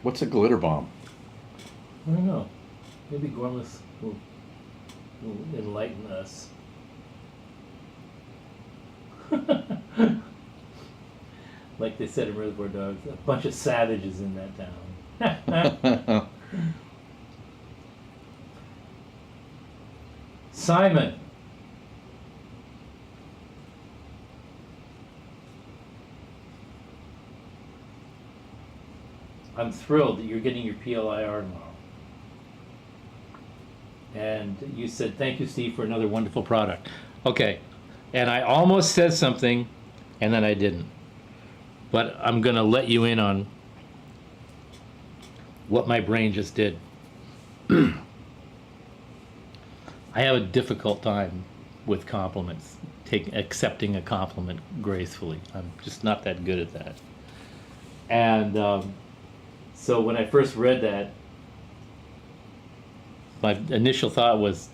[SPEAKER 1] What's a glitter bomb?
[SPEAKER 2] I don't know. Maybe Gormless will enlighten us. Like they said in Reservoir Dogs, a bunch of savages in that town. Simon. I'm thrilled that you're getting your PLIR tomorrow. And you said, thank you, Steve, for another wonderful product. Okay. And I almost said something, and then I didn't. But I'm going to let you in on what my brain just did. I have a difficult time with compliments, accepting a compliment gracefully. I'm just not that good at that. And So when I first read that, my initial thought was,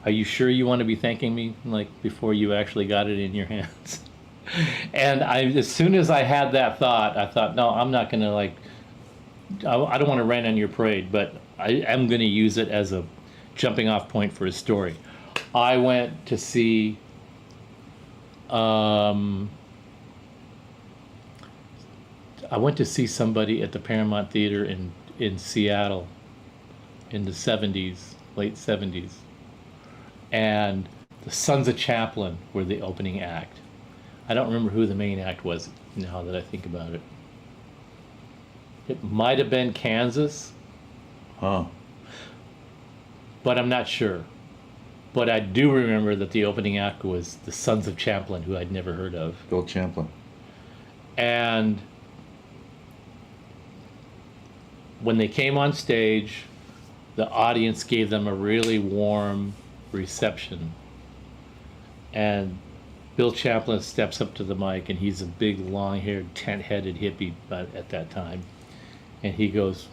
[SPEAKER 2] are you sure you want to be thanking me, like, before you actually got it in your hands? And as soon as I had that thought, I thought, no, I'm not going to, like, I don't want to rain on your parade, but I am going to use it as a jumping off point for a story. I went to see somebody at the Paramount Theater in Seattle in the 70s, late 70s. And the Sons of Champlin were the opening act. I don't remember who the main act was now that I think about it. It might have been Kansas.
[SPEAKER 1] Huh.
[SPEAKER 2] But I'm not sure. But I do remember that the opening act was the Sons of Champlin, who I'd never heard of.
[SPEAKER 1] Bill Champlin.
[SPEAKER 2] And when they came on stage, the audience gave them a really warm reception. And Bill Champlin steps up to the mic, and he's a big, long-haired, tent-headed hippie at that time. And he goes,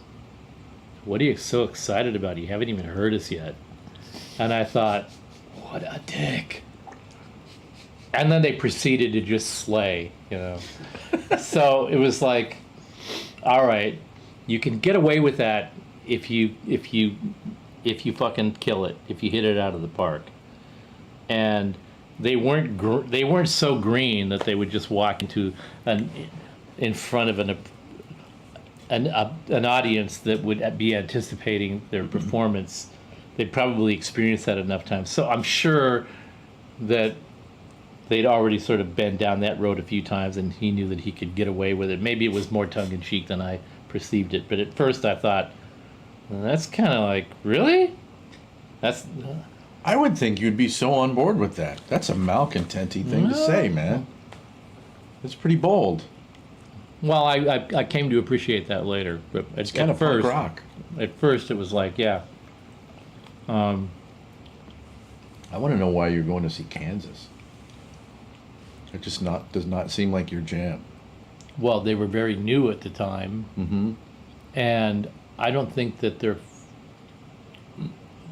[SPEAKER 2] "What are you so excited about? You haven't even heard us yet." And I thought, what a dick. And then they proceeded to just slay, you know. So it was like, all right, you can get away with that if you fucking kill it, if you hit it out of the park. And they weren't so green that they would just walk into in front of an audience that would be anticipating their performance. They'd probably experienced that enough times. So I'm sure that they'd already sort of been down that road a few times, and he knew that he could get away with it. Maybe it was more tongue-in-cheek than I perceived it. But at first I thought, well, that's kind of like, really?
[SPEAKER 1] I would think you'd be so on board with that. That's a malcontent-y thing to say, man. It's pretty bold.
[SPEAKER 2] Well, I came to appreciate that later. But
[SPEAKER 1] It's kind of punk rock.
[SPEAKER 2] At first it was like, yeah.
[SPEAKER 1] I want to know why you're going to see Kansas. It just does not seem like your jam.
[SPEAKER 2] Well, they were very new at the time.
[SPEAKER 1] Mm-hmm.
[SPEAKER 2] And I don't think that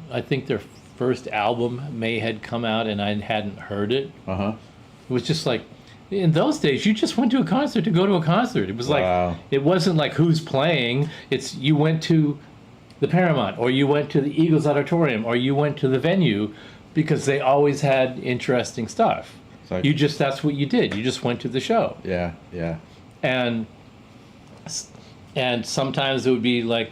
[SPEAKER 2] I think their first album had come out and I hadn't heard it.
[SPEAKER 1] Uh-huh.
[SPEAKER 2] It was just like, in those days, you just went to a concert to go to a concert. It was like, it wasn't like who's playing. It's you went to the Paramount, or you went to the Eagles Auditorium, or you went to the venue, because they always had interesting stuff.
[SPEAKER 1] So
[SPEAKER 2] That's what you did. You just went to the show.
[SPEAKER 1] Yeah, yeah.
[SPEAKER 2] And sometimes it would be like,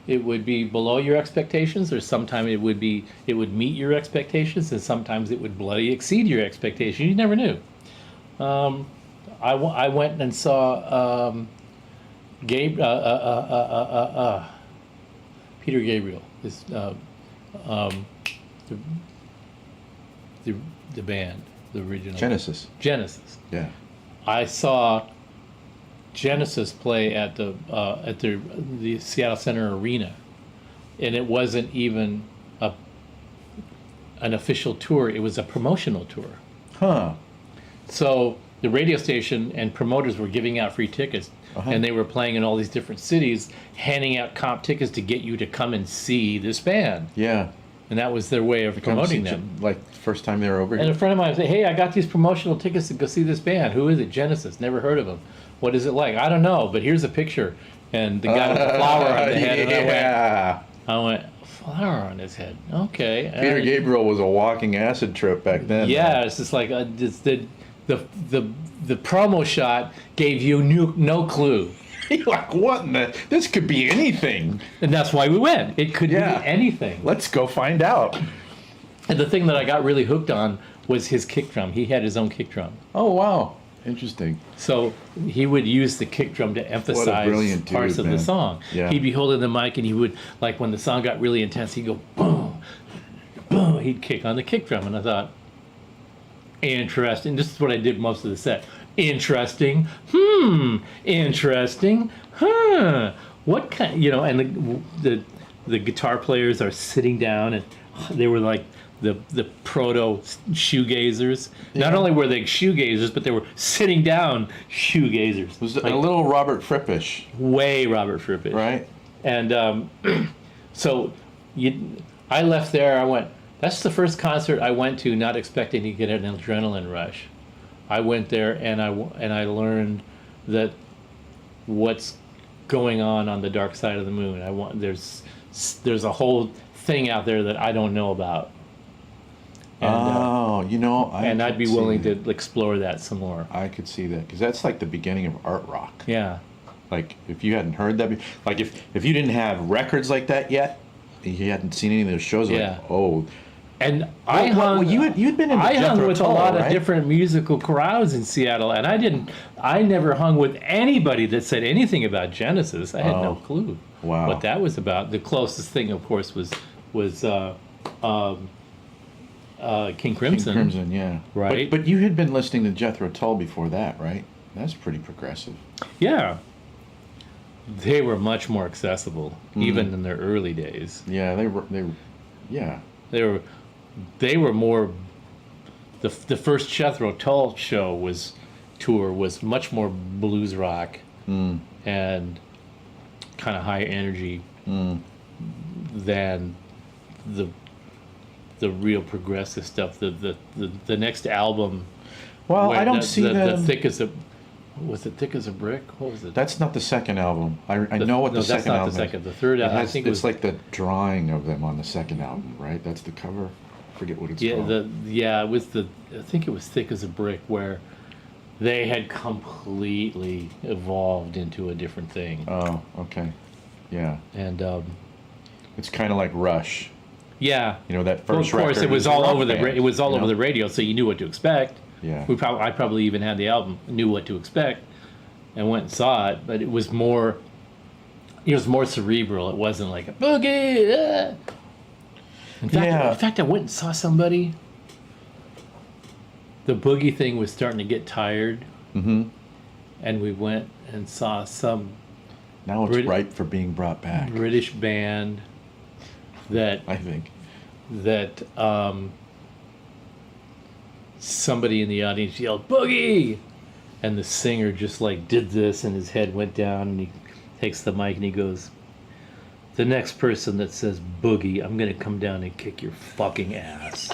[SPEAKER 2] it would be below your expectations, or sometimes it would meet your expectations, and sometimes it would bloody exceed your expectations. You never knew. I went and saw Peter Gabriel, the band, the original
[SPEAKER 1] Genesis. Yeah.
[SPEAKER 2] I saw Genesis play at the Seattle Center Arena, and it wasn't even an official tour. It was a promotional tour.
[SPEAKER 1] Huh.
[SPEAKER 2] So the radio station and promoters were giving out free tickets, and they were playing in all these different cities, handing out comp tickets to get you to come and see this band.
[SPEAKER 1] Yeah.
[SPEAKER 2] And that was their way of promoting them.
[SPEAKER 1] Like the first time they were over here?
[SPEAKER 2] And a friend of mine said, "Hey, I got these promotional tickets to go see this band. Who is it? Genesis. Never heard of them. What is it like? I don't know, but here's a picture." And the guy with the flower on the head.
[SPEAKER 1] Yeah.
[SPEAKER 2] And I went, flower on his head. Okay.
[SPEAKER 1] Peter Gabriel was a walking acid trip back then.
[SPEAKER 2] Yeah,
[SPEAKER 1] man.
[SPEAKER 2] it's just like the promo shot gave you no clue.
[SPEAKER 1] You're like, what in the... This could be anything.
[SPEAKER 2] And that's why we went. It could be anything.
[SPEAKER 1] Let's go find out.
[SPEAKER 2] And the thing that I got really hooked on was his kick drum. He had his own kick drum.
[SPEAKER 1] Oh, wow. Interesting.
[SPEAKER 2] So he would use the kick drum to emphasize parts of the song.
[SPEAKER 1] Yeah.
[SPEAKER 2] He'd be holding the mic, and he would, like, when the song got really intense, he'd go, boom, boom. He'd kick on the kick drum. And I thought, interesting. This is what I did most of the set. Interesting. Interesting. What kind, and the guitar players are sitting down, and they were like the proto shoegazers. Not only were they shoegazers, but they were sitting down shoegazers.
[SPEAKER 1] It was a little Robert Frippish,
[SPEAKER 2] Way Robert Frippish.
[SPEAKER 1] right?
[SPEAKER 2] And so I left there. I went. That's the first concert I went to, not expecting to get an adrenaline rush. I went there and I learned that what's going on the dark side of the moon. There's a whole thing out there that I don't know about. And,
[SPEAKER 1] you know,
[SPEAKER 2] and I'd be willing to explore that some more.
[SPEAKER 1] I could see that because that's like the beginning of art rock.
[SPEAKER 2] Yeah.
[SPEAKER 1] Like if you hadn't heard that, like if you didn't have records like that yet, you hadn't seen any of those shows.
[SPEAKER 2] Yeah.
[SPEAKER 1] Like, oh.
[SPEAKER 2] And
[SPEAKER 1] you'd been in
[SPEAKER 2] I hung
[SPEAKER 1] Jethro
[SPEAKER 2] with
[SPEAKER 1] Tull,
[SPEAKER 2] a lot
[SPEAKER 1] right?
[SPEAKER 2] of different musical crowds in Seattle, and I never hung with anybody that said anything about Genesis. I had no clue
[SPEAKER 1] Wow.
[SPEAKER 2] what that was about. The closest thing, of course, was King Crimson.
[SPEAKER 1] King Crimson, yeah.
[SPEAKER 2] Right.
[SPEAKER 1] But you had been listening to Jethro Tull before that, right? That's pretty progressive.
[SPEAKER 2] Yeah. They were much more accessible, even in their early days.
[SPEAKER 1] Yeah, yeah.
[SPEAKER 2] They were more. The first Jethro Tull tour was much more blues rock and kind of high energy than the real progressive stuff. The next album.
[SPEAKER 1] Well, I don't see
[SPEAKER 2] the thick as a. Was it Thick as a Brick? What was it?
[SPEAKER 1] That's not the second album. I know what the second album is.
[SPEAKER 2] That's not the second. The third album, I think
[SPEAKER 1] it's like the drawing of them on the second album, right? That's the cover. I forget what it's called.
[SPEAKER 2] It was I think it was Thick as a Brick, where they had completely evolved into a different thing.
[SPEAKER 1] Oh, okay. Yeah.
[SPEAKER 2] And
[SPEAKER 1] it's kind of like Rush.
[SPEAKER 2] yeah.
[SPEAKER 1] You know, that
[SPEAKER 2] Well,
[SPEAKER 1] first
[SPEAKER 2] of course,
[SPEAKER 1] record
[SPEAKER 2] it was
[SPEAKER 1] a
[SPEAKER 2] all
[SPEAKER 1] rock
[SPEAKER 2] over
[SPEAKER 1] band,
[SPEAKER 2] it was all
[SPEAKER 1] you
[SPEAKER 2] over
[SPEAKER 1] know?
[SPEAKER 2] the radio, so you knew what to expect.
[SPEAKER 1] Yeah.
[SPEAKER 2] I probably even had the album, knew what to expect, and went and saw it. But it was more cerebral. It wasn't like a boogie. In fact, I went and saw somebody. The boogie thing was starting to get tired, and we went and saw some
[SPEAKER 1] Now it's ripe for being brought back.
[SPEAKER 2] British band that
[SPEAKER 1] I think.
[SPEAKER 2] Somebody in the audience yelled "boogie," and the singer just like did this, and his head went down, and he takes the mic and he goes, "The next person that says boogie, I'm gonna come down and kick your fucking ass."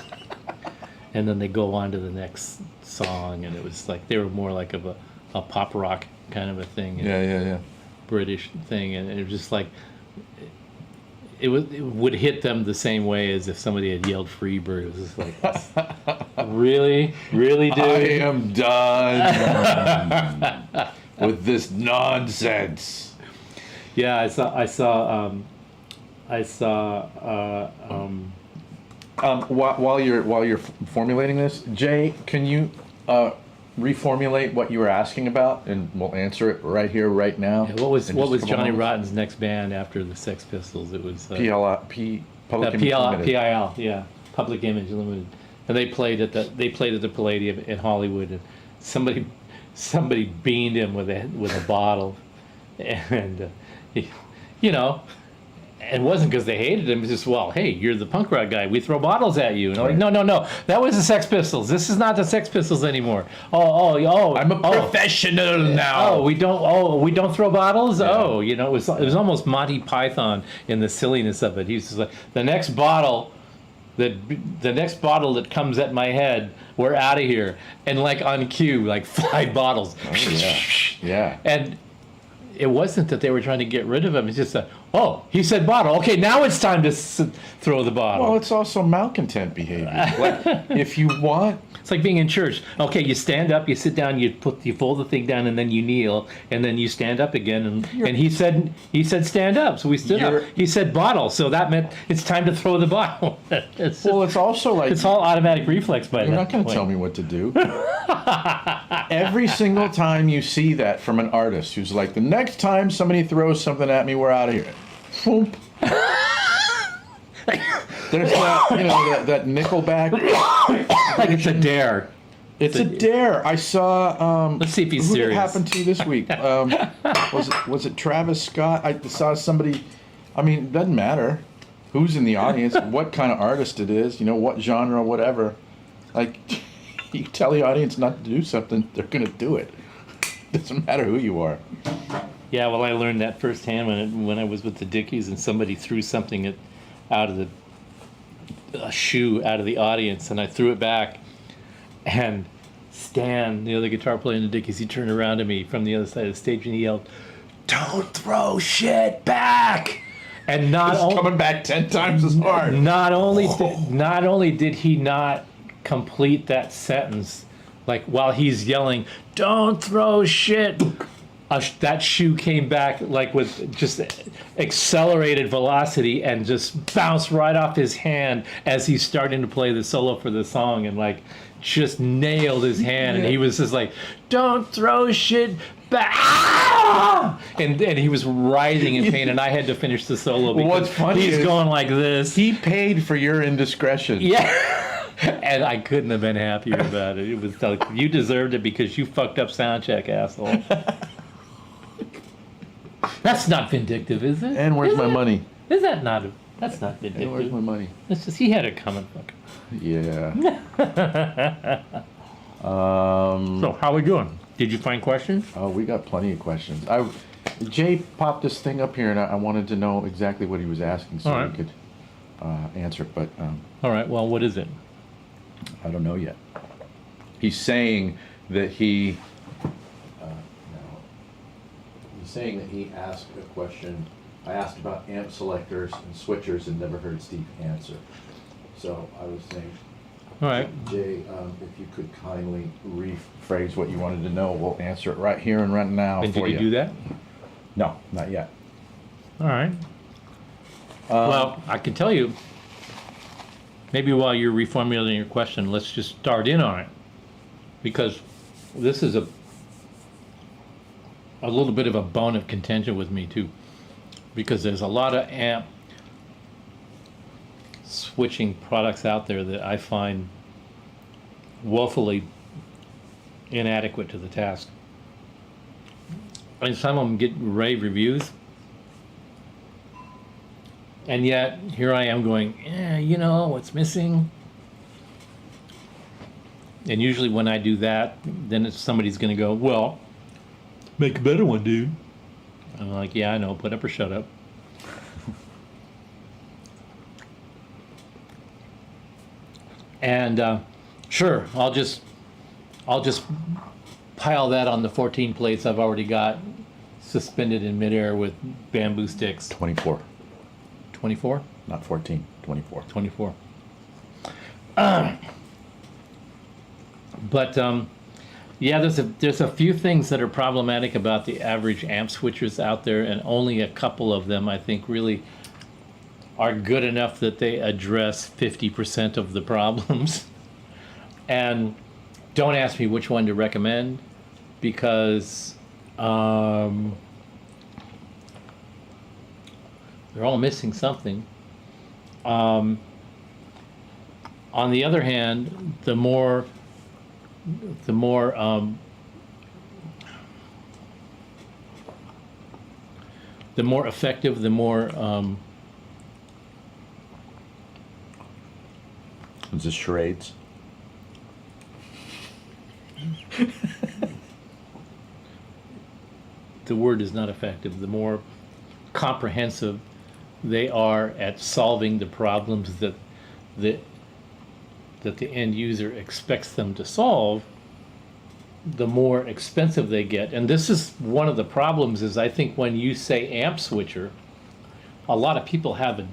[SPEAKER 2] And then they go on to the next song, and it was like they were more like of a pop rock kind of a thing.
[SPEAKER 1] Yeah.
[SPEAKER 2] British thing, and it was just like it would hit them the same way as if somebody had yelled "Freebird." It was just like, really, dude.
[SPEAKER 1] I am done with this nonsense.
[SPEAKER 2] Yeah, I saw.
[SPEAKER 1] While you're formulating this, Jay, can you reformulate what you were asking about, and we'll answer it right here, right now.
[SPEAKER 2] What was
[SPEAKER 1] in just a couple
[SPEAKER 2] Johnny
[SPEAKER 1] moments.
[SPEAKER 2] Rotten's next band after the Sex Pistols? It was
[SPEAKER 1] Public Image Limited.
[SPEAKER 2] PIL, yeah, Public Image Limited, and they played at the Palladium in Hollywood, and somebody beamed him with a bottle, and it wasn't because they hated him. It's just, well, hey, you're the punk rock guy. We throw bottles at you. And I'm like, no. That was the Sex Pistols. This is not the Sex Pistols anymore. Oh.
[SPEAKER 1] I'm a professional now.
[SPEAKER 2] We don't throw bottles.
[SPEAKER 1] Yeah.
[SPEAKER 2] It was almost Monty Python in the silliness of it. He was just like, the next bottle that comes at my head, we're out of here. And like on cue, like 5 bottles.
[SPEAKER 1] Oh, yeah.
[SPEAKER 2] And it wasn't that they were trying to get rid of him. It's just he said bottle. Okay, now it's time to throw the bottle.
[SPEAKER 1] Well, it's also malcontent behavior. Like, if you want...
[SPEAKER 2] It's like being in church. Okay, you stand up, you sit down, you fold the thing down, and then you kneel, and then you stand up again. And he said stand up, so we stood up. He said bottle, so that meant it's time to throw the bottle. It's
[SPEAKER 1] also like...
[SPEAKER 2] It's all automatic reflex by
[SPEAKER 1] You're not going to tell me what to do. Every single time you see that from an artist who's like, the next time somebody throws something at me, we're out of here. Boom. There's that, that Nickelback.
[SPEAKER 2] Like it's a dare.
[SPEAKER 1] It's a dare. I saw.
[SPEAKER 2] Let's see if he's
[SPEAKER 1] who
[SPEAKER 2] serious.
[SPEAKER 1] What happened to you this week? Was it Travis Scott? I saw somebody. I mean, it doesn't matter. who's in the audience, what kind of artist it is, you know, what genre, whatever. Like, you tell the audience not to do something, they're going to do it. Doesn't matter who you are.
[SPEAKER 2] Yeah, well, I learned that firsthand when I was with the Dickies and somebody threw something out of a shoe out of the audience, and I threw it back, and Stan, the other guitar player in the Dickies, he turned around to me from the other side of the stage and he yelled, "Don't throw shit back!" And
[SPEAKER 1] It's coming back 10 times as hard.
[SPEAKER 2] Not only did he not complete that sentence, like while he's yelling, "Don't throw shit," that shoe came back like with just accelerated velocity and just bounced right off his hand as he's starting to play the solo for the song, and like just nailed his hand. And he was just like, "Don't throw shit back!" And he was writhing in pain, and I had to finish the solo because
[SPEAKER 1] what's funny
[SPEAKER 2] he's
[SPEAKER 1] is
[SPEAKER 2] going like this.
[SPEAKER 1] He paid for your indiscretion.
[SPEAKER 2] Yeah. And I couldn't have been happier about it. It was like, you deserved it because you fucked up sound check, asshole. That's not vindictive, is it?
[SPEAKER 1] And where's my money?
[SPEAKER 2] Is that not? That's not vindictive.
[SPEAKER 1] And where's my money?
[SPEAKER 2] It's just he had it coming.
[SPEAKER 1] Yeah.
[SPEAKER 2] So how we doing? Did you find questions?
[SPEAKER 1] Oh, we got plenty of questions. Jay popped this thing up here, and I wanted to know exactly what he was asking so
[SPEAKER 2] All right.
[SPEAKER 1] we could answer it, but
[SPEAKER 2] All right. Well, what is it?
[SPEAKER 1] I don't know yet. He's saying that he asked a question. I asked about amp selectors and switchers and never heard Steve answer. So I was saying,
[SPEAKER 2] All right.
[SPEAKER 1] Jay, if you could kindly rephrase what you wanted to know, we'll answer it right here and right now
[SPEAKER 2] And
[SPEAKER 1] for
[SPEAKER 2] did you do that?
[SPEAKER 1] No, not yet.
[SPEAKER 2] All right. Well, I can tell you, maybe while you're reformulating your question, let's just start in on it. Because this is a little bit of a bone of contention with me, too. Because there's a lot of amp switching products out there that I find woefully inadequate to the task. And some of them get rave reviews. And yet, here I am going, you know, what's missing? And usually when I do that, then somebody's going to go, well, make a better one, dude. I'm like, yeah, I know, put up or shut up. And sure, I'll just pile that on the 14 plates I've already got suspended in midair with bamboo sticks.
[SPEAKER 1] 24.
[SPEAKER 2] 24?
[SPEAKER 1] Not 14, 24.
[SPEAKER 2] 24. But yeah, there's a few things that are problematic about the average amp switchers out there, and only a couple of them I think really are good enough that they address 50% of the problems. And don't ask me which one to recommend, because they're all missing something. On the other hand, the more effective, the more
[SPEAKER 1] Is this charades?
[SPEAKER 2] the word is not effective, the more comprehensive they are at solving the problems that the end user expects them to solve, the more expensive they get. And this is one of the problems, is I think when you say amp switcher, a lot of people have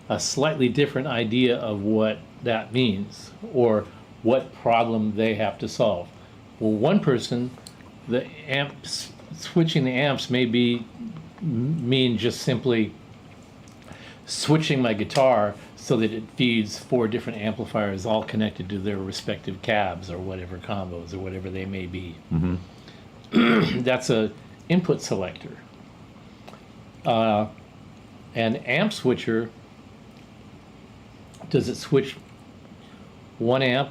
[SPEAKER 2] a slightly different idea of what that means or what problem they have to solve. Well, one person, the amps, switching the amps may mean just simply switching my guitar so that it feeds 4 different amplifiers all connected to their respective cabs or whatever combos or whatever they may be. Mm-hmm. That's a input selector. An amp switcher, does it switch one amp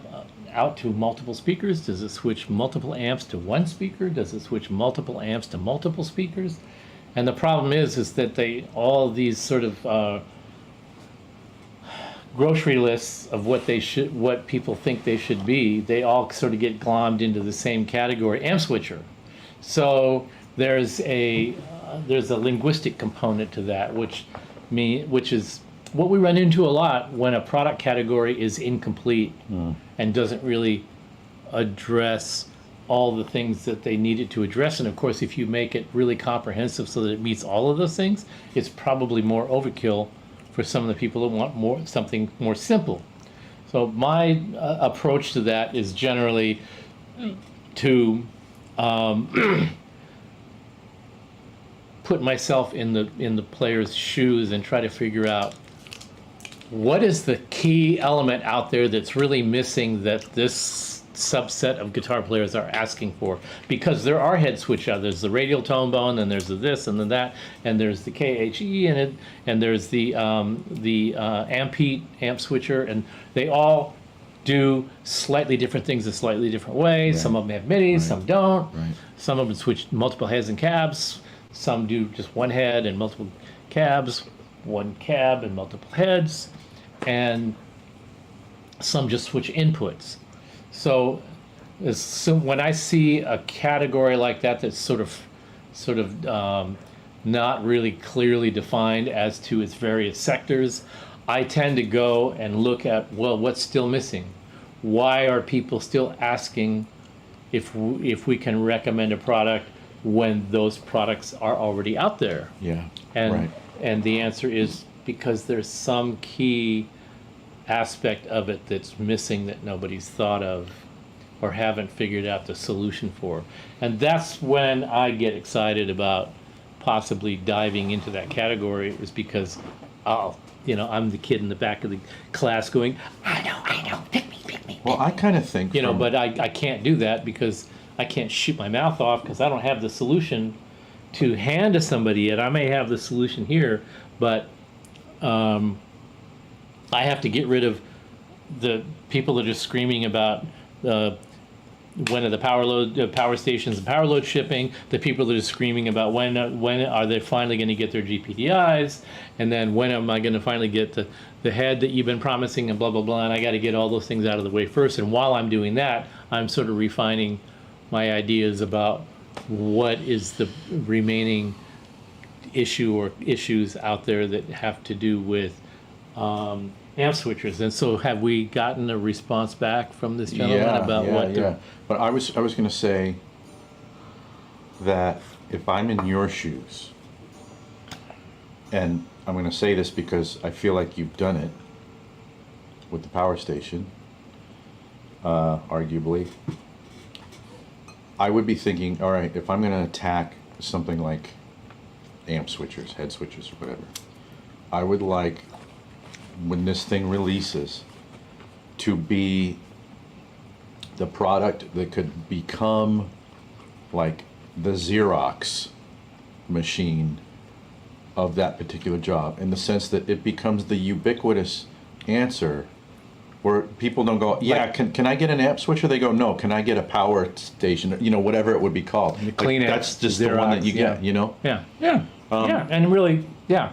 [SPEAKER 2] out to multiple speakers? Does it switch multiple amps to one speaker? Does it switch multiple amps to multiple speakers? And the problem is that all these sort of grocery lists of what people think they should be, they all sort of get glommed into the same category, amp switcher. So there's a linguistic component to that, which is what we run into a lot when a product category is incomplete and doesn't really address all the things that they needed to address. And of course, if you make it really comprehensive so that it meets all of those things, it's probably more overkill for some of the people that want something more simple. So my approach to that is generally to put myself in the player's shoes and try to figure out what is the key element out there that's really missing that this subset of guitar players are asking for, because there are head switch out. There's the radial tone bone, and there's the this and then that, and there's the KHE in it, and there's the amp switcher, and they all do slightly different things in slightly different ways.
[SPEAKER 1] Right.
[SPEAKER 2] Some of them have midis,
[SPEAKER 1] Right.
[SPEAKER 2] some don't.
[SPEAKER 1] Right.
[SPEAKER 2] Some of them switch multiple heads and cabs. Some do just one head and multiple cabs, one cab and multiple heads, and some just switch inputs. So when I see a category like that that's sort of not really clearly defined as to its various sectors, I tend to go and look at, well, what's still missing? Why are people still asking if we can recommend a product when those products are already out there?
[SPEAKER 1] Yeah.
[SPEAKER 2] And
[SPEAKER 1] right.
[SPEAKER 2] and the answer is because there's some key aspect of it that's missing that nobody's thought of or haven't figured out the solution for. And that's when I get excited about possibly diving into that category, is because I'm the kid in the back of the class going, I know, pick me.
[SPEAKER 1] Well, I kind of think,
[SPEAKER 2] But I can't do that because I can't shoot my mouth off because I don't have the solution to hand to somebody yet. I may have the solution here, but I have to get rid of the people that are screaming about when are the power stations and power load shipping, the people that are screaming about when are they finally going to get their GPDIs, and then when am I going to finally get the head that you've been promising, and blah, blah, blah, and I got to get all those things out of the way first. And while I'm doing that, I'm sort of refining my ideas about what is the remaining issue or issues out there that have to do with amp switchers. And so have we gotten a response back from this gentleman about what
[SPEAKER 1] yeah. But I was going to say that if I'm in your shoes, and I'm going to say this because I feel like you've done it with the power station, arguably, I would be thinking, all right, if I'm going to attack something like amp switchers, head switchers, or whatever, I would like, when this thing releases, to be the product that could become like the Xerox machine of that particular job, in the sense that it becomes the ubiquitous answer where people don't go, yeah, can I get an amp switcher? They go, no, can I get a power station? Whatever it would be called.
[SPEAKER 2] The clean amp,
[SPEAKER 1] that's just
[SPEAKER 2] Xerox,
[SPEAKER 1] the one that you get,
[SPEAKER 2] Yeah, and really, yeah.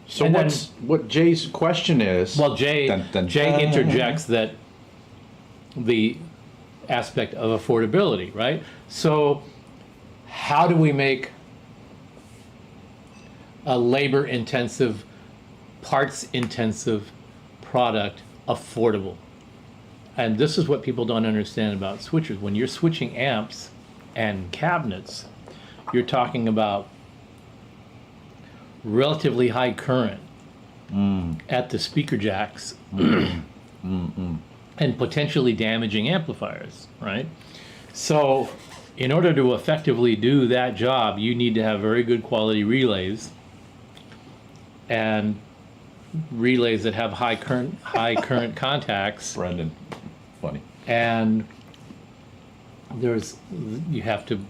[SPEAKER 1] So
[SPEAKER 2] and
[SPEAKER 1] what Jay's question is?
[SPEAKER 2] Well, Jay
[SPEAKER 1] Jay
[SPEAKER 2] interjects that the aspect of affordability, right? So how do we make a labor-intensive, parts-intensive product affordable? And this is what people don't understand about switchers. When you're switching amps and cabinets, you're talking about relatively high current at the speaker jacks and potentially damaging amplifiers, right? So in order to effectively do that job, you need to have very good quality relays, and relays that have high current contacts.
[SPEAKER 1] Brendan, funny.
[SPEAKER 2] And you have to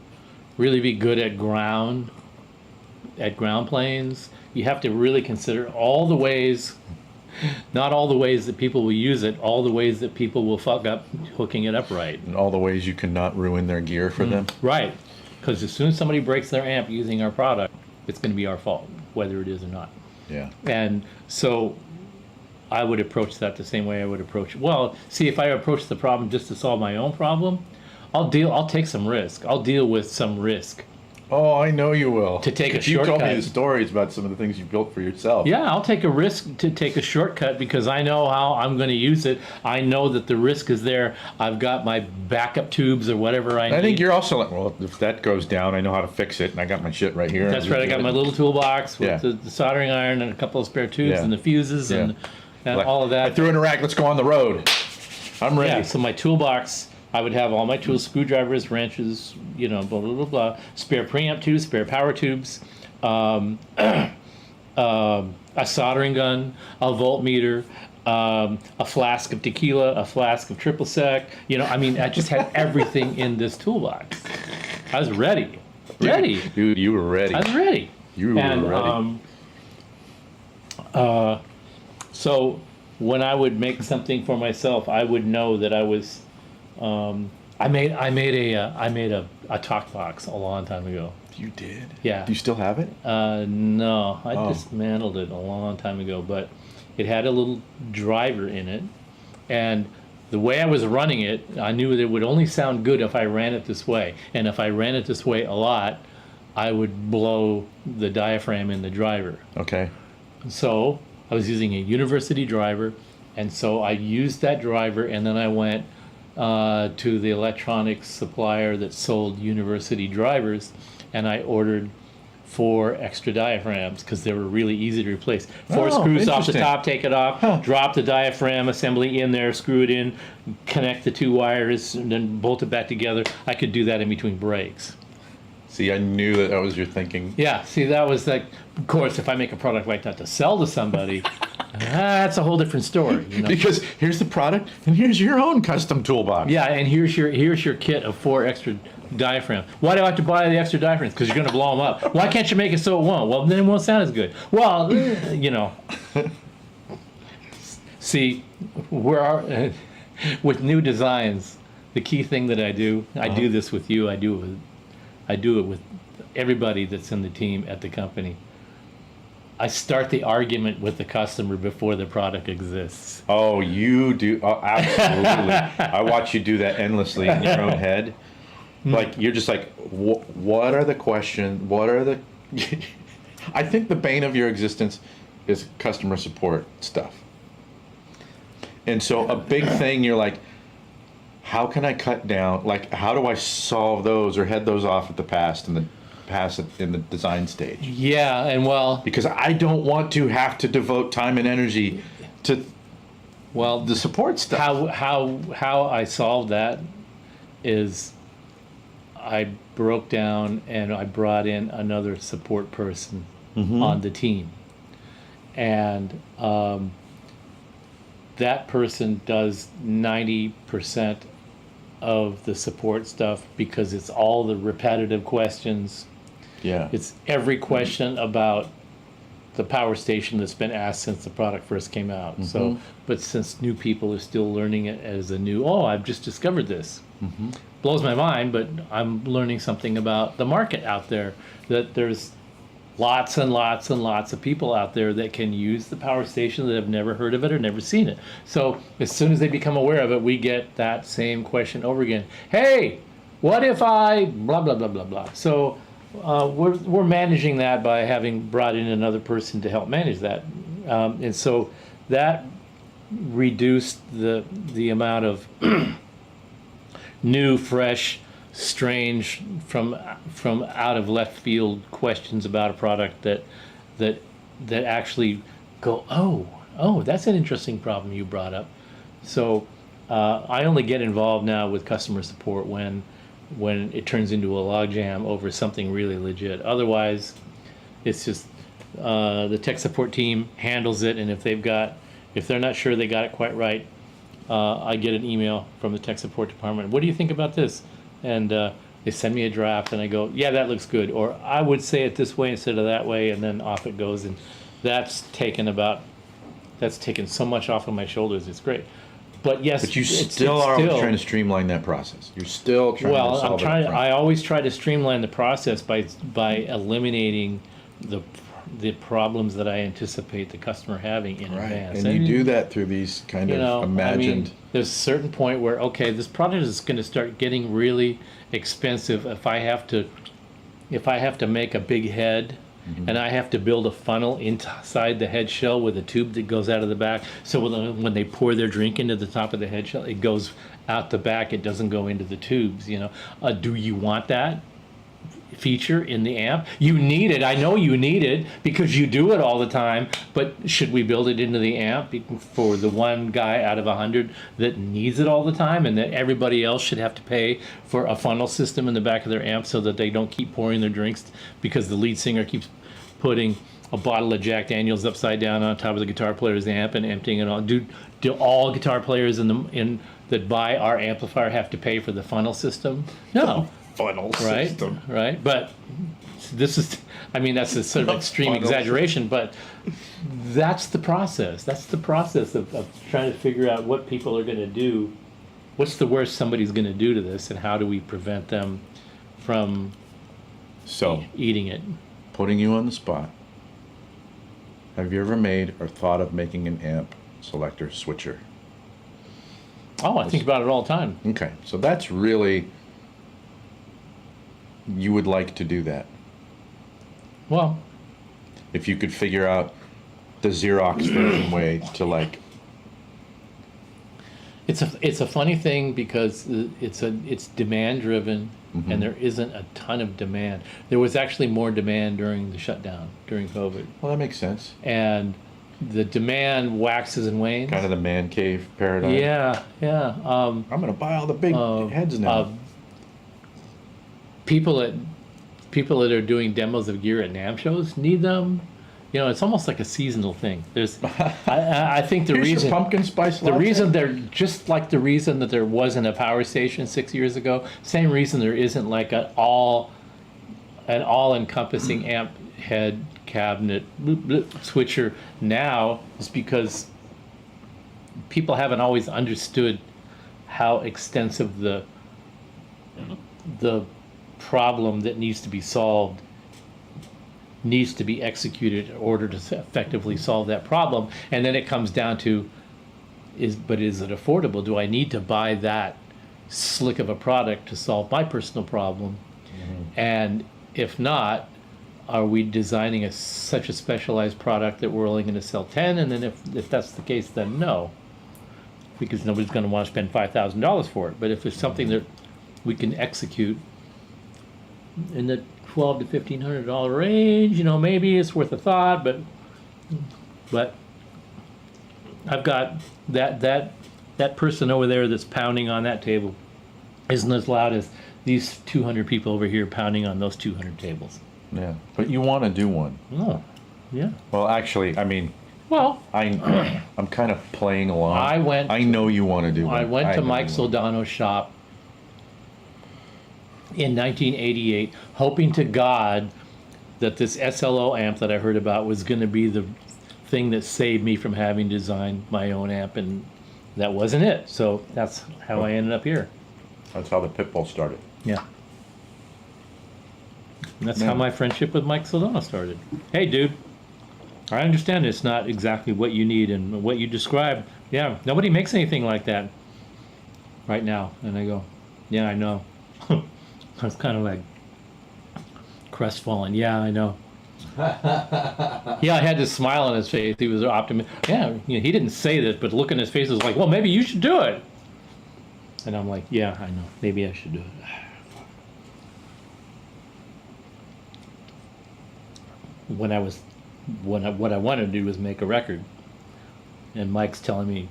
[SPEAKER 2] really be good at ground planes. You have to really consider all the ways, not all the ways that people will use it, all the ways that people will fuck up hooking it up right.
[SPEAKER 1] And all the ways you cannot ruin their gear for them.
[SPEAKER 2] Right. Because as soon as somebody breaks their amp using our product, it's going to be our fault, whether it is or not.
[SPEAKER 1] Yeah.
[SPEAKER 2] And so I would approach that the same way I would approach. Well, see, if I approach the problem just to solve my own problem, I'll take some risk. I'll deal with some risk.
[SPEAKER 1] Oh, I know you will.
[SPEAKER 2] To take a
[SPEAKER 1] You told me
[SPEAKER 2] shortcut.
[SPEAKER 1] the stories about some of the things you built for yourself.
[SPEAKER 2] Yeah, I'll take a risk to take a shortcut because I know how I'm going to use it. I know that the risk is there. I've got my backup tubes or whatever I need.
[SPEAKER 1] I think you're also like, well, if that goes down, I know how to fix it, and I got my shit right here.
[SPEAKER 2] That's right. I got my little toolbox with
[SPEAKER 1] Yeah.
[SPEAKER 2] the soldering iron and a couple of spare tubes
[SPEAKER 1] Yeah.
[SPEAKER 2] and the fuses and
[SPEAKER 1] Like,
[SPEAKER 2] all of that.
[SPEAKER 1] I threw in a rack. Let's go on the road. I'm ready.
[SPEAKER 2] Yeah, so my toolbox, I would have all my tools, screwdrivers, wrenches, blah, blah, blah, blah, spare preamp tubes, spare power tubes, a soldering gun, a voltmeter, a flask of tequila, a flask of triple sec. I just had everything in this toolbox. I was ready.
[SPEAKER 1] Dude, you were ready.
[SPEAKER 2] I was ready.
[SPEAKER 1] You were ready.
[SPEAKER 2] So when I would make something for myself, I would know that I was. I made a talk box a long time ago.
[SPEAKER 1] You did?
[SPEAKER 2] Yeah.
[SPEAKER 1] Do you still have it?
[SPEAKER 2] No, I
[SPEAKER 1] Oh.
[SPEAKER 2] dismantled it a long time ago, but it had a little driver in it, and the way I was running it, I knew that it would only sound good if I ran it this way, and if I ran it this way a lot, I would blow the diaphragm in the driver.
[SPEAKER 1] Okay.
[SPEAKER 2] So I was using a university driver, and so I used that driver, and then I went to the electronics supplier that sold university drivers, and I ordered 4 extra diaphragms because they were really easy to replace. 4 screws off the
[SPEAKER 1] interesting.
[SPEAKER 2] top, take it off, drop the diaphragm assembly in there, screw it in, connect the 2 wires, and then bolt it back together. I could do that in between breaks.
[SPEAKER 1] See, I knew that was your thinking.
[SPEAKER 2] Yeah, see, that was like, of course, if I make a product like that to sell to somebody, that's a whole different story.
[SPEAKER 1] Because here's the product, and here's your own custom toolbox.
[SPEAKER 2] Yeah, and here's your kit of 4 extra diaphragms. Why do I have to buy the extra diaphragms? Because you're going to blow them up. Why can't you make it so it won't? Well, then it won't sound as good. Well, See, with new designs, the key thing that I do, I do this with you, I do it with everybody that's in the team at the company. I start the argument with the customer before the product exists.
[SPEAKER 1] Oh, you do? Oh, absolutely. I watch you do that endlessly in your own head. Like, you're just like, what are the questions? What are the... I think the bane of your existence is customer support stuff. And so a big thing, you're like, how can I cut down? Like, how do I solve those or head those off at the past in the design stage?
[SPEAKER 2] Yeah, and well,
[SPEAKER 1] Because I don't want to have to devote time and energy to the support stuff.
[SPEAKER 2] how I solved that is I broke down and I brought in another support person on the team, and that person does 90% of the support stuff because it's all the repetitive questions.
[SPEAKER 1] Yeah.
[SPEAKER 2] It's every question about the power station that's been asked since the product first came out. So, but since new people are still learning it as a new, I've just discovered this. Blows my mind, but I'm learning something about the market out there, that there's lots and lots and lots of people out there that can use the power station that have never heard of it or never seen it. So as soon as they become aware of it, we get that same question over again. Hey, what if I blah, blah, blah, blah, blah. So we're managing that by having brought in another person to help manage that. And so that reduced the amount of new, fresh, strange, from out of left field questions about a product that actually go, oh, that's an interesting problem you brought up. So I only get involved now with customer support when it turns into a logjam over something really legit. Otherwise, it's just the tech support team handles it, and if they're not sure they got it quite right, I get an email from the tech support department. What do you think about this? And they send me a draft, and I go, yeah, that looks good. Or I would say it this way instead of that way, and then off it goes. And that's taken so much off of my shoulders. It's great. But yes,
[SPEAKER 1] But you still are always trying to streamline that process. You're still trying to solve it.
[SPEAKER 2] I always try to streamline the process by eliminating the the problems that I anticipate the customer having in advance.
[SPEAKER 1] And you do that through these kind of imagined.
[SPEAKER 2] There's a certain point where, okay, this product is going to start getting really expensive if I have to make a big head. Mm-hmm. And I have to build a funnel inside the head shell with a tube that goes out of the back. So when they pour their drink into the top of the head shell, it goes out the back. It doesn't go into the tubes. Do you want that feature in the amp? You need it. I know you need it because you do it all the time. But should we build it into the amp for the one guy out of 100 that needs it all the time, and that everybody else should have to pay for a funnel system in the back of their amp so that they don't keep pouring their drinks because the lead singer keeps putting a bottle of Jack Daniels upside down on top of the guitar player's amp and emptying it all? Do all guitar players that buy our amplifier have to pay for the funnel system? No.
[SPEAKER 1] Funnel
[SPEAKER 2] system. Right. But this is, that's a sort of extreme exaggeration, but that's the process. That's the process of trying to figure out what people are going to do. What's the worst somebody's going to do to this, and how do we prevent them from eating it?
[SPEAKER 1] Putting you on the spot. Have you ever made or thought of making an amp selector switcher?
[SPEAKER 2] Oh, I think about it all the time.
[SPEAKER 1] Okay, so that's really, you would like to do that.
[SPEAKER 2] Well,
[SPEAKER 1] if you could figure out the Xerox version way to
[SPEAKER 2] it's a funny thing because it's demand driven. Mm-hmm. And there isn't a ton of demand. There was actually more demand during the shutdown, during COVID.
[SPEAKER 1] Well, that makes sense.
[SPEAKER 2] And the demand waxes and wanes.
[SPEAKER 1] Kind of the man cave paradigm.
[SPEAKER 2] Yeah.
[SPEAKER 1] I'm going to buy all the big heads now.
[SPEAKER 2] People that are doing demos of gear at NAMM shows need them. It's almost like a seasonal thing. I think the reason
[SPEAKER 1] pumpkin spice latte.
[SPEAKER 2] The reason they're just like the reason that there wasn't a power station 6 years ago. Same reason there isn't like an all-encompassing amp head cabinet switcher now is because people haven't always understood how extensive the problem that needs to be solved needs to be executed in order to effectively solve that problem. And then it comes down to, is it affordable? Do I need to buy that slick of a product to solve my personal problem? Mm-hmm. And if not, are we designing such a specialized product that we're only going to sell 10? And then if that's the case, then no, because nobody's going to want to spend $5,000 for it. But if it's something that we can execute in the $1,200 to $1,500 range, maybe it's worth a thought, but I've got that person over there that's pounding on that table isn't as loud as these 200 people over here pounding on those 200 tables.
[SPEAKER 1] Yeah, but you want to do one.
[SPEAKER 2] Oh, yeah.
[SPEAKER 1] Well, actually, I'm kind of playing along. I know you want to do one.
[SPEAKER 2] I went to Mike Soldano's shop in 1988, hoping to God that this SLO amp that I heard about was going to be the thing that saved me from having to design my own amp, and that wasn't it. So that's how I ended up here.
[SPEAKER 1] That's how the Pitbull started.
[SPEAKER 2] Yeah. And that's how my friendship with Mike Soldano started. Hey, dude, I understand it's not exactly what you need and what you described. Yeah, nobody makes anything like that right now. And I go, yeah, I know. I was kind of like crestfallen. Yeah, I know. Yeah, I had this smile on his face. He was optimistic. Yeah, he didn't say this, but the look in his face was like, well, maybe you should do it. And I'm like, yeah, I know. Maybe I should do it. What I wanted to do was make a record. And Mike's telling me,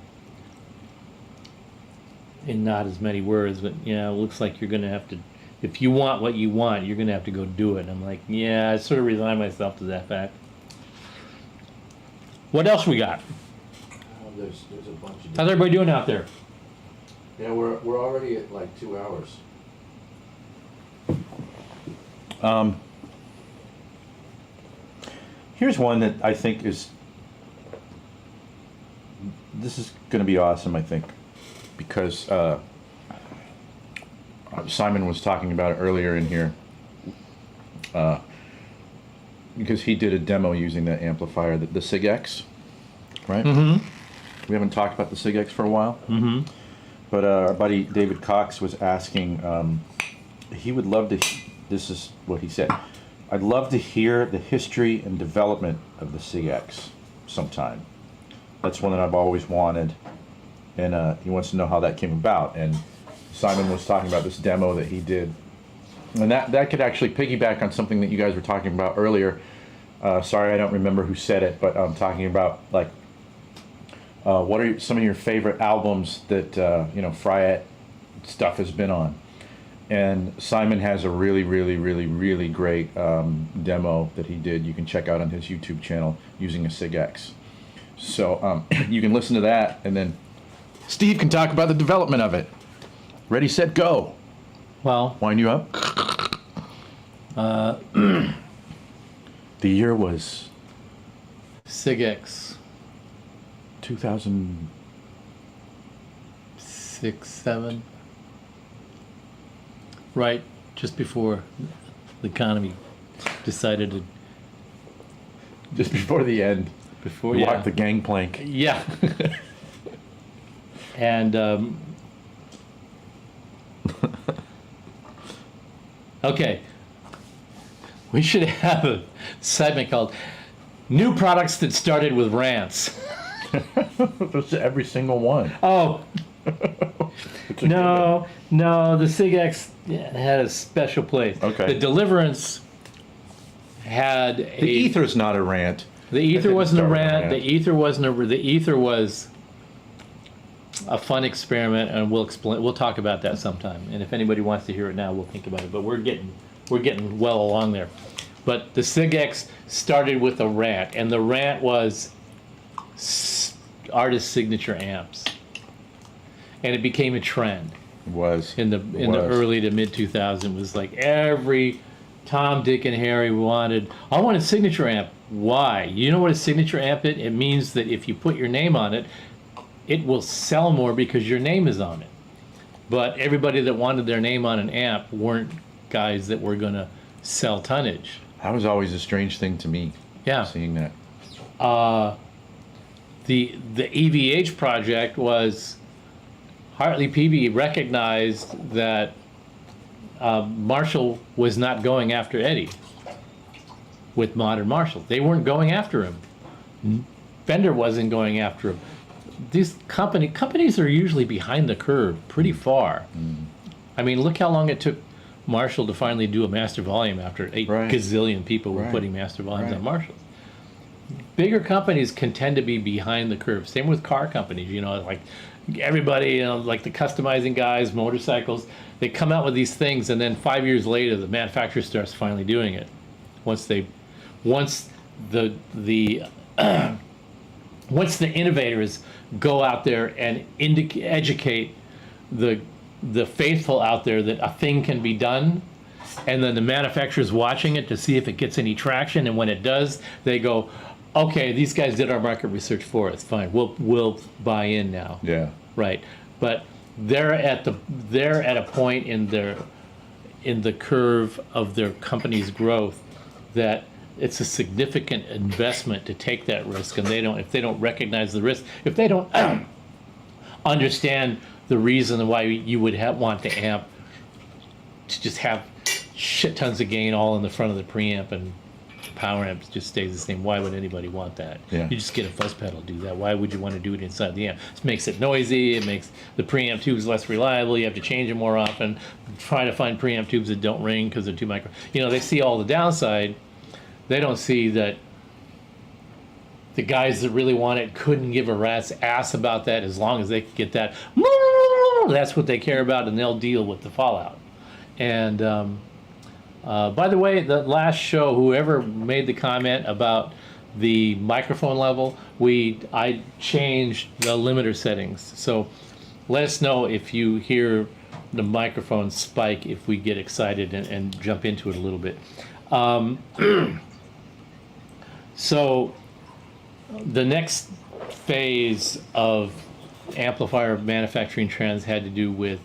[SPEAKER 2] in not as many words, but it looks like you're going to have to, if you want what you want, you're going to have to go do it. And I'm like, yeah, I sort of resigned myself to that fact. What else we got?
[SPEAKER 4] There's a bunch of.
[SPEAKER 2] How's everybody doing out there?
[SPEAKER 4] Yeah, we're already at like 2 hours.
[SPEAKER 1] Here's one that I think this is going to be awesome, I think, because Simon was talking about it earlier in here. because he did a demo using that amplifier, the Sig X, right? Mm-hmm. We haven't talked about the Sig X for a while. Mm-hmm. But our buddy David Cox was asking, he would love to, this is what he said, I'd love to hear the history and development of the Sig X sometime. That's one that I've always wanted. And he wants to know how that came about. And Simon was talking about this demo that he did. And that could actually piggyback on something that you guys were talking about earlier. Sorry, I don't remember who said it, but I'm talking about, like, what are some of your favorite albums that, Fryette stuff has been on? And Simon has a really, really, really, really great demo that he did. You can check out on his YouTube channel using a Sig X. So you can listen to that, and then Steve can talk about the development of it. Ready, set, go.
[SPEAKER 2] Well,
[SPEAKER 1] Wind you up. The year was
[SPEAKER 2] Sig X
[SPEAKER 1] 2000.
[SPEAKER 2] 6, 7. Right, just before the economy decided to.
[SPEAKER 1] Just before the end.
[SPEAKER 2] Before,
[SPEAKER 1] We
[SPEAKER 2] yeah.
[SPEAKER 1] walked the gangplank.
[SPEAKER 2] Yeah. And okay, we should have a segment called "New Products That Started with Rants."
[SPEAKER 1] That's every single one.
[SPEAKER 2] Oh, no, the Sig X had a special place.
[SPEAKER 1] Okay.
[SPEAKER 2] The Deliverance had
[SPEAKER 1] The Ether's not a rant.
[SPEAKER 2] The Ether wasn't a
[SPEAKER 1] start with a
[SPEAKER 2] rant.
[SPEAKER 1] rant.
[SPEAKER 2] The Ether wasn't a. The Ether was a fun experiment, and we'll explain. We'll talk about that sometime. And if anybody wants to hear it now, we'll think about it. But we're getting well along there. But the Sig X started with a rant, and the rant was artist signature amps, and it became a trend
[SPEAKER 1] It was.
[SPEAKER 2] in the early to mid 2000s. It was like every Tom, Dick, and Harry wanted. I want a signature amp. Why? You know what a signature amp is? It means that if you put your name on it, it will sell more because your name is on it. But everybody that wanted their name on an amp weren't guys that were going to sell tonnage.
[SPEAKER 1] That was always a strange thing to me.
[SPEAKER 2] Yeah.
[SPEAKER 1] Seeing that.
[SPEAKER 2] The EVH project was Hartley Peavy recognized that Marshall was not going after Eddie with modern Marshall. They weren't going after him. Fender wasn't going after him. These companies are usually behind the curve pretty far. I mean, look how long it took Marshall to finally do a master volume after 8
[SPEAKER 1] Right.
[SPEAKER 2] gazillion people were
[SPEAKER 1] Right.
[SPEAKER 2] putting master volumes
[SPEAKER 1] Right.
[SPEAKER 2] on Marshalls. Bigger companies can tend to be behind the curve. Same with car companies, like everybody, like the customizing guys, motorcycles, they come out with these things, and then 5 years later, the manufacturer starts finally doing it. Once the innovators go out there and educate the faithful out there that a thing can be done, and then the manufacturer's watching it to see if it gets any traction, and when it does, they go, okay, these guys did our market research for us, fine, we'll buy in now.
[SPEAKER 1] Yeah.
[SPEAKER 2] Right, but they're at a point in the curve of their company's growth that it's a significant investment to take that risk, and if they don't recognize the risk, if they don't understand the reason why you would want the amp to just have shit tons of gain all in the front of the preamp and power amp just stays the same. Why would anybody want that?
[SPEAKER 1] Yeah.
[SPEAKER 2] You just get a fuzz pedal to do that. Why would you want to do it inside the amp? It makes it noisy. It makes the preamp tubes less reliable. You have to change them more often. Try to find preamp tubes that don't ring because they're too micro. They see all the downside. They don't see that the guys that really want it couldn't give a rat's ass about that as long as they could get that. That's what they care about, and they'll deal with the fallout. And by the way, the last show, whoever made the comment about the microphone level, I changed the limiter settings. So let us know if you hear the microphone spike, if we get excited and jump into it a little bit. So the next phase of amplifier manufacturing trends had to do with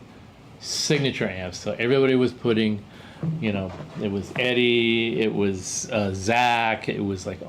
[SPEAKER 2] signature amps. So everybody was putting you know, it was Eddie, it was Zach, it was like,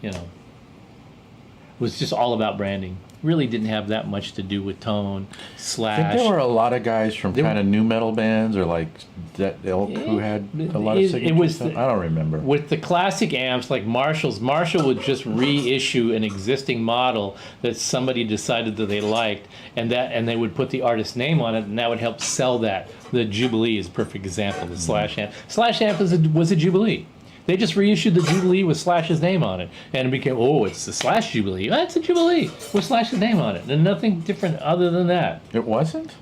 [SPEAKER 2] you know, it was just all about branding. Really didn't have that much to do with tone,
[SPEAKER 1] I
[SPEAKER 2] Slash.
[SPEAKER 1] think there were a lot of guys from kind of new metal bands or like that ilk who had a lot of signatures. I don't remember.
[SPEAKER 2] With the classic amps like Marshall would just reissue an existing model that somebody decided that they liked, and they would put the artist's name on it, and that would help sell that. The Jubilee is a perfect example. The Slash amp. Slash amp was a Jubilee. They just reissued the Jubilee with Slash's name on it, and it became, oh, it's the Slash Jubilee. That's a Jubilee with Slash's name on it, and nothing different other than that.
[SPEAKER 1] It wasn't?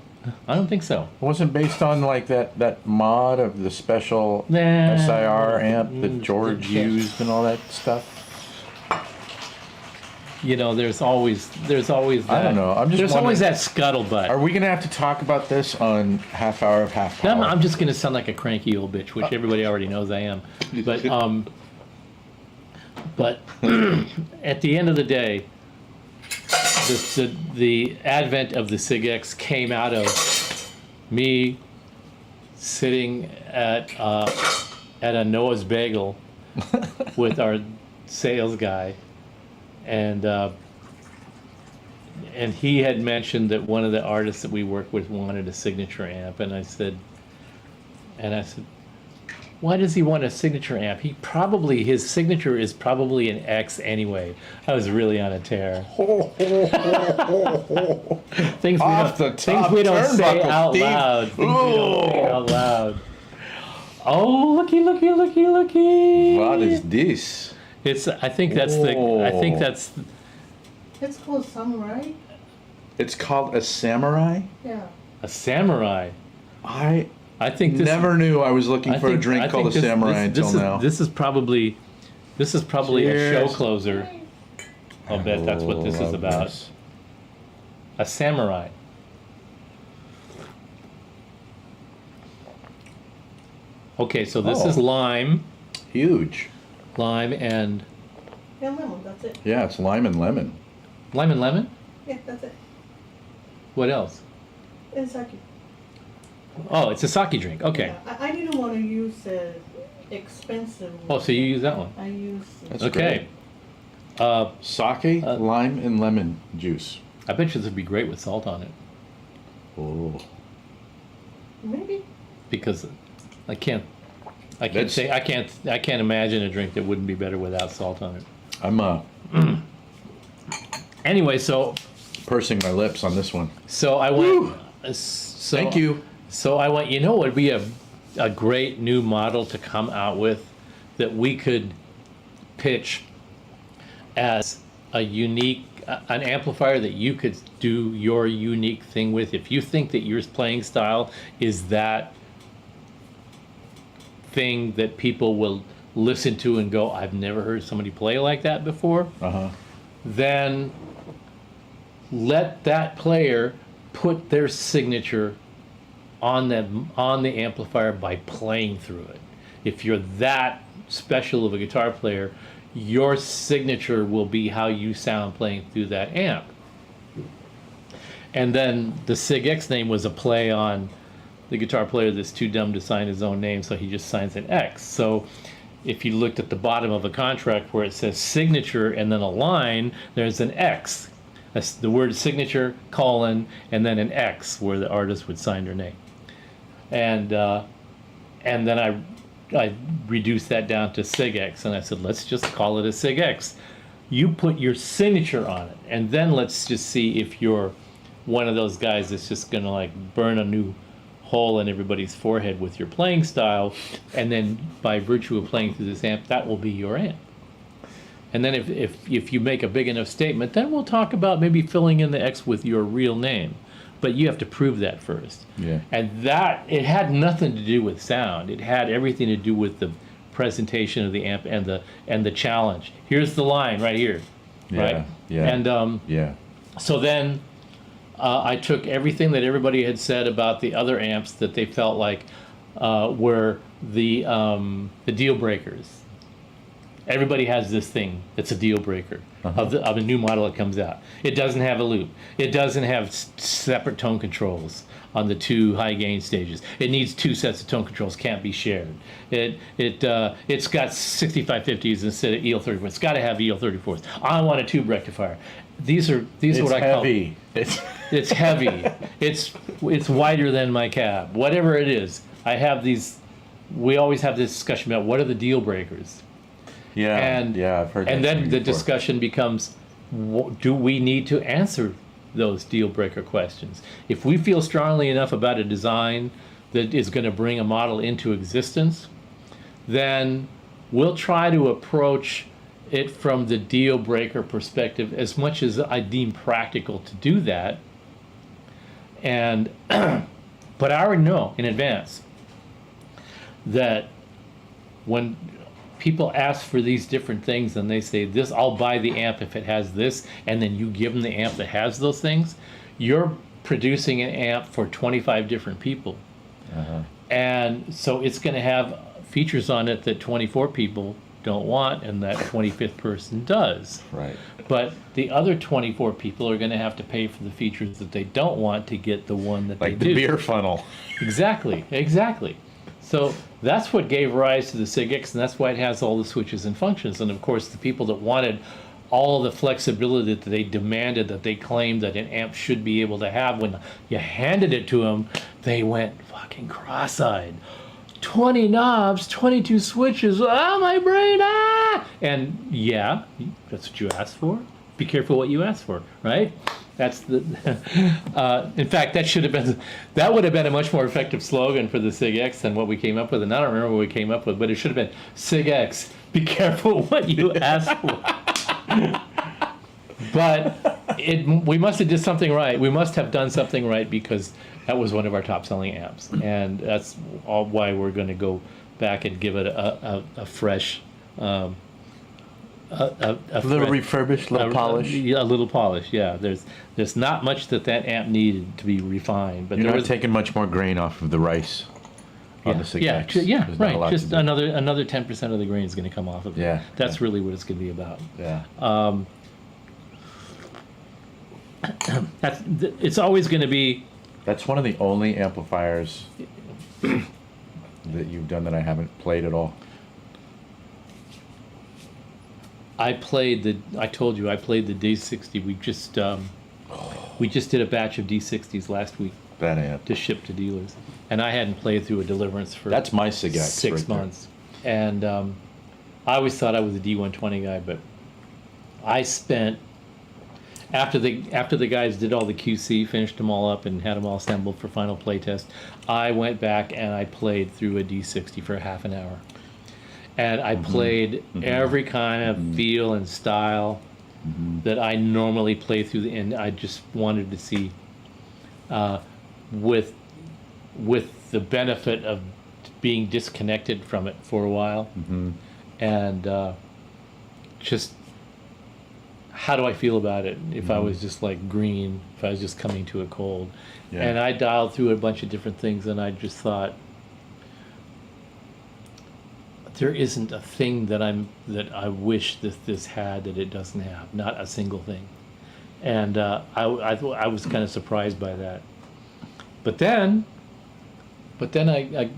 [SPEAKER 2] I don't think so.
[SPEAKER 1] It wasn't based on like that mod of the special SIR amp that George used and all that stuff?
[SPEAKER 2] You know, there's always that.
[SPEAKER 1] I don't know. I'm just
[SPEAKER 2] there's always
[SPEAKER 1] wondering,
[SPEAKER 2] that scuttlebutt.
[SPEAKER 1] Are we going to have to talk about this on Half Hour of Half Power?
[SPEAKER 2] I'm just going to sound like a cranky old bitch, which everybody already knows I am. But at the end of the day, the advent of the Sig X came out of me sitting at a Noah's Bagel with our sales guy, and he had mentioned that one of the artists that we work with wanted a signature amp, and I said, why does he want a signature amp? His signature is probably an X anyway. I was really on a tear. Things we don't say out loud. Oh, looky!
[SPEAKER 1] What is this?
[SPEAKER 2] I think that's.
[SPEAKER 3] It's called samurai.
[SPEAKER 1] It's called a samurai?
[SPEAKER 3] Yeah.
[SPEAKER 2] A samurai.
[SPEAKER 1] I
[SPEAKER 2] think this
[SPEAKER 1] never knew I was looking for a drink called a samurai until now.
[SPEAKER 2] This is probably a show closer. I'll bet that's what this is about.
[SPEAKER 1] This.
[SPEAKER 2] A samurai. Okay, so this is lime.
[SPEAKER 1] Huge.
[SPEAKER 2] Lime and...
[SPEAKER 3] Yeah, lemon, that's it.
[SPEAKER 1] Yeah, it's lime and lemon.
[SPEAKER 2] Lime and lemon?
[SPEAKER 3] Yeah, that's it.
[SPEAKER 2] What else?
[SPEAKER 3] And sake.
[SPEAKER 2] Oh, it's a sake drink. Okay.
[SPEAKER 3] Yeah, I didn't want to use expensive.
[SPEAKER 2] Oh, so you use that one?
[SPEAKER 3] I use.
[SPEAKER 1] That's
[SPEAKER 2] Okay.
[SPEAKER 1] Sake, lime, and lemon juice.
[SPEAKER 2] I bet you this would be great with salt on it.
[SPEAKER 1] Oh.
[SPEAKER 3] Maybe.
[SPEAKER 2] Because I can't imagine a drink that wouldn't be better without salt on it.
[SPEAKER 1] I'm
[SPEAKER 2] Anyway, so
[SPEAKER 1] pursing my lips on this one.
[SPEAKER 2] So I went. So,
[SPEAKER 1] Thank you.
[SPEAKER 2] So I went. You know, what would be a great new model to come out with that we could pitch as a unique, an amplifier that you could do your unique thing with. If you think that your playing style is that thing that people will listen to and go, I've never heard somebody play like that before. Then let that player put their signature on the amplifier by playing through it. If you're that special of a guitar player, your signature will be how you sound playing through that amp. And then the Sig X name was a play on the guitar player that's too dumb to sign his own name, so he just signs an X. So if you looked at the bottom of a contract where it says signature and then a line, there's an X. That's the word signature, colon, and then an X where the artist would sign their name. And then I reduced that down to Sig X, and I said, let's just call it a Sig X. You put your signature on it, and then let's just see if you're one of those guys that's just gonna like burn a new hole in everybody's forehead with your playing style, and then by virtue of playing through this amp, that will be your amp. And then if you make a big enough statement, then we'll talk about maybe filling in the X with your real name. But you have to prove that first.
[SPEAKER 1] Yeah.
[SPEAKER 2] And that, it had nothing to do with sound. It had everything to do with the presentation of the amp and the challenge. Here's the line right here, right?
[SPEAKER 1] Yeah.
[SPEAKER 2] And
[SPEAKER 1] yeah.
[SPEAKER 2] So then I took everything that everybody had said about the other amps that they felt like were the deal breakers. Everybody has this thing that's a deal breaker of a new model that comes out. It doesn't have a loop. It doesn't have separate tone controls on the 2 high gain stages. It needs 2 sets of tone controls, can't be shared. It's got 6550s instead of EL34. It's got to have EL34s. I want a tube rectifier. These are what I call
[SPEAKER 1] heavy.
[SPEAKER 2] it's heavy. It's wider than my cab. Whatever it is, I have these. We always have this discussion about what are the deal breakers.
[SPEAKER 1] Yeah,
[SPEAKER 2] And
[SPEAKER 1] I've heard that.
[SPEAKER 2] And then
[SPEAKER 1] from you
[SPEAKER 2] the
[SPEAKER 1] before.
[SPEAKER 2] discussion becomes, do we need to answer those deal breaker questions? If we feel strongly enough about a design that is going to bring a model into existence, then we'll try to approach it from the deal breaker perspective as much as I deem practical to do that. And but I already know in advance that when people ask for these different things and they say this, I'll buy the amp if it has this, and then you give them the amp that has those things, you're producing an amp for 25 different people. And so it's going to have features on it that 24 people don't want and that 25th person does.
[SPEAKER 1] Right.
[SPEAKER 2] But the other 24 people are going to have to pay for the features that they don't want to get the one that
[SPEAKER 1] Like
[SPEAKER 2] they
[SPEAKER 1] the
[SPEAKER 2] do.
[SPEAKER 1] beer funnel.
[SPEAKER 2] Exactly. So that's what gave rise to the Sig X, and that's why it has all the switches and functions. And of course, the people that wanted all the flexibility that they demanded, that they claimed that an amp should be able to have, when you handed it to them, they went fucking cross-eyed. 20 knobs, 22 switches, oh my brain, ah! And yeah, that's what you asked for. Be careful what you ask for, right? That's the. In fact, that would have been a much more effective slogan for the Sig X than what we came up with. And I don't remember what we came up with, but it should have been Sig X. Be careful what you ask for. But we must have did something right. We must have done something right because that was one of our top-selling amps, and that's all why we're going to go back and give it a fresh. A
[SPEAKER 1] little refurbished, little polish.
[SPEAKER 2] Yeah, a little polish. Yeah, there's not much that amp needed to be refined, but
[SPEAKER 1] You're
[SPEAKER 2] there
[SPEAKER 1] not
[SPEAKER 2] was
[SPEAKER 1] taking much more grain off of the rice on the Sig X. There's not a
[SPEAKER 2] right.
[SPEAKER 1] lot
[SPEAKER 2] Just
[SPEAKER 1] to do.
[SPEAKER 2] another 10% of the grain is going to come off of it.
[SPEAKER 1] Yeah,
[SPEAKER 2] That's really what it's going to be about.
[SPEAKER 1] Yeah.
[SPEAKER 2] It's always going to be.
[SPEAKER 1] That's one of the only amplifiers that you've done that I haven't played at all.
[SPEAKER 2] I told you I played the D60. We just did a batch of D60s last week
[SPEAKER 1] That amp.
[SPEAKER 2] to ship to dealers, and I hadn't played through a Deliverance for
[SPEAKER 1] That's my Sig X.
[SPEAKER 2] 6
[SPEAKER 1] right there.
[SPEAKER 2] months. And I always thought I was a D120 guy, but I spent after the guys did all the QC, finished them all up, and had them all assembled for final playtest. I went back and I played through a D60 for half an hour, and I played every kind of feel and style that I normally play through, and I just wanted to see with the benefit of being disconnected from it for a while, and just how do I feel about it if I was just like green, if I was just coming to it cold.
[SPEAKER 1] Yeah.
[SPEAKER 2] And I dialed through a bunch of different things, and I just thought there isn't a thing that I wish this had that it doesn't have, not a single thing. And I was kind of surprised by that. But then I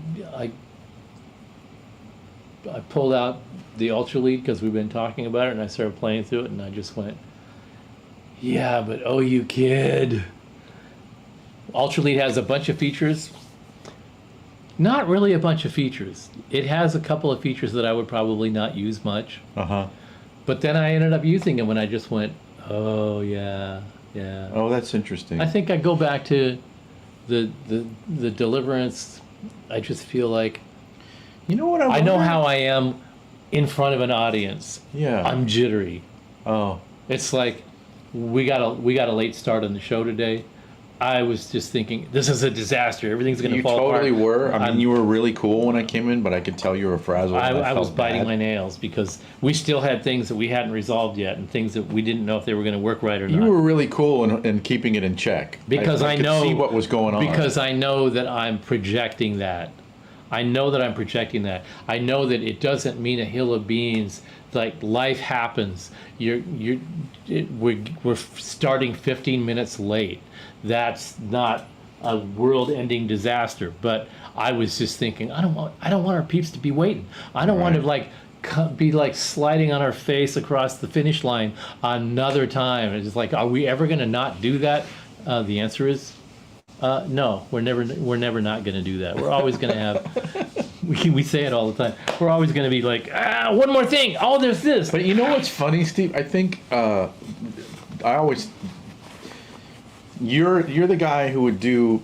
[SPEAKER 2] pulled out the Ultra Lead because we've been talking about it, and I started playing through it, and I just went, yeah, but oh, you kid. Ultra Lead has a bunch of features. Not really a bunch of features. It has a couple of features that I would probably not use much. But then I ended up using them when I just went, oh yeah.
[SPEAKER 1] Oh, that's interesting.
[SPEAKER 2] I think I go back to the Deliverance. I just feel like
[SPEAKER 1] You know what
[SPEAKER 2] I know how I am in front of an audience.
[SPEAKER 1] Yeah.
[SPEAKER 2] I'm jittery.
[SPEAKER 1] Oh.
[SPEAKER 2] It's like we got a late start on the show today. I was just thinking, this is a disaster. Everything's going to
[SPEAKER 1] You
[SPEAKER 2] fall apart.
[SPEAKER 1] totally were. I mean, you were really cool when I came in, but I could tell you were frazzled. and
[SPEAKER 2] I was
[SPEAKER 1] felt
[SPEAKER 2] biting
[SPEAKER 1] bad.
[SPEAKER 2] my nails because we still had things that we hadn't resolved yet, and things that we didn't know if they were going to work right or
[SPEAKER 1] You
[SPEAKER 2] not.
[SPEAKER 1] were really cool in keeping it in check.
[SPEAKER 2] Because I
[SPEAKER 1] could
[SPEAKER 2] know
[SPEAKER 1] see what was going on.
[SPEAKER 2] Because I know that I'm projecting that. I know that I'm projecting that. I know that it doesn't mean a hill of beans like life happens. We're starting 15 minutes late. That's not a world-ending disaster. But I was just thinking, I don't want our peeps to be waiting. I don't want to like be like sliding on our face across the finish line another time. It's like, are we ever going to not do that? The answer is no. We're never not going to do that. We're always going to have. We say it all the time. We're always going to be like, one more thing. Oh, there's this.
[SPEAKER 1] But you know what's funny, Steve? I think I always you're the guy who would do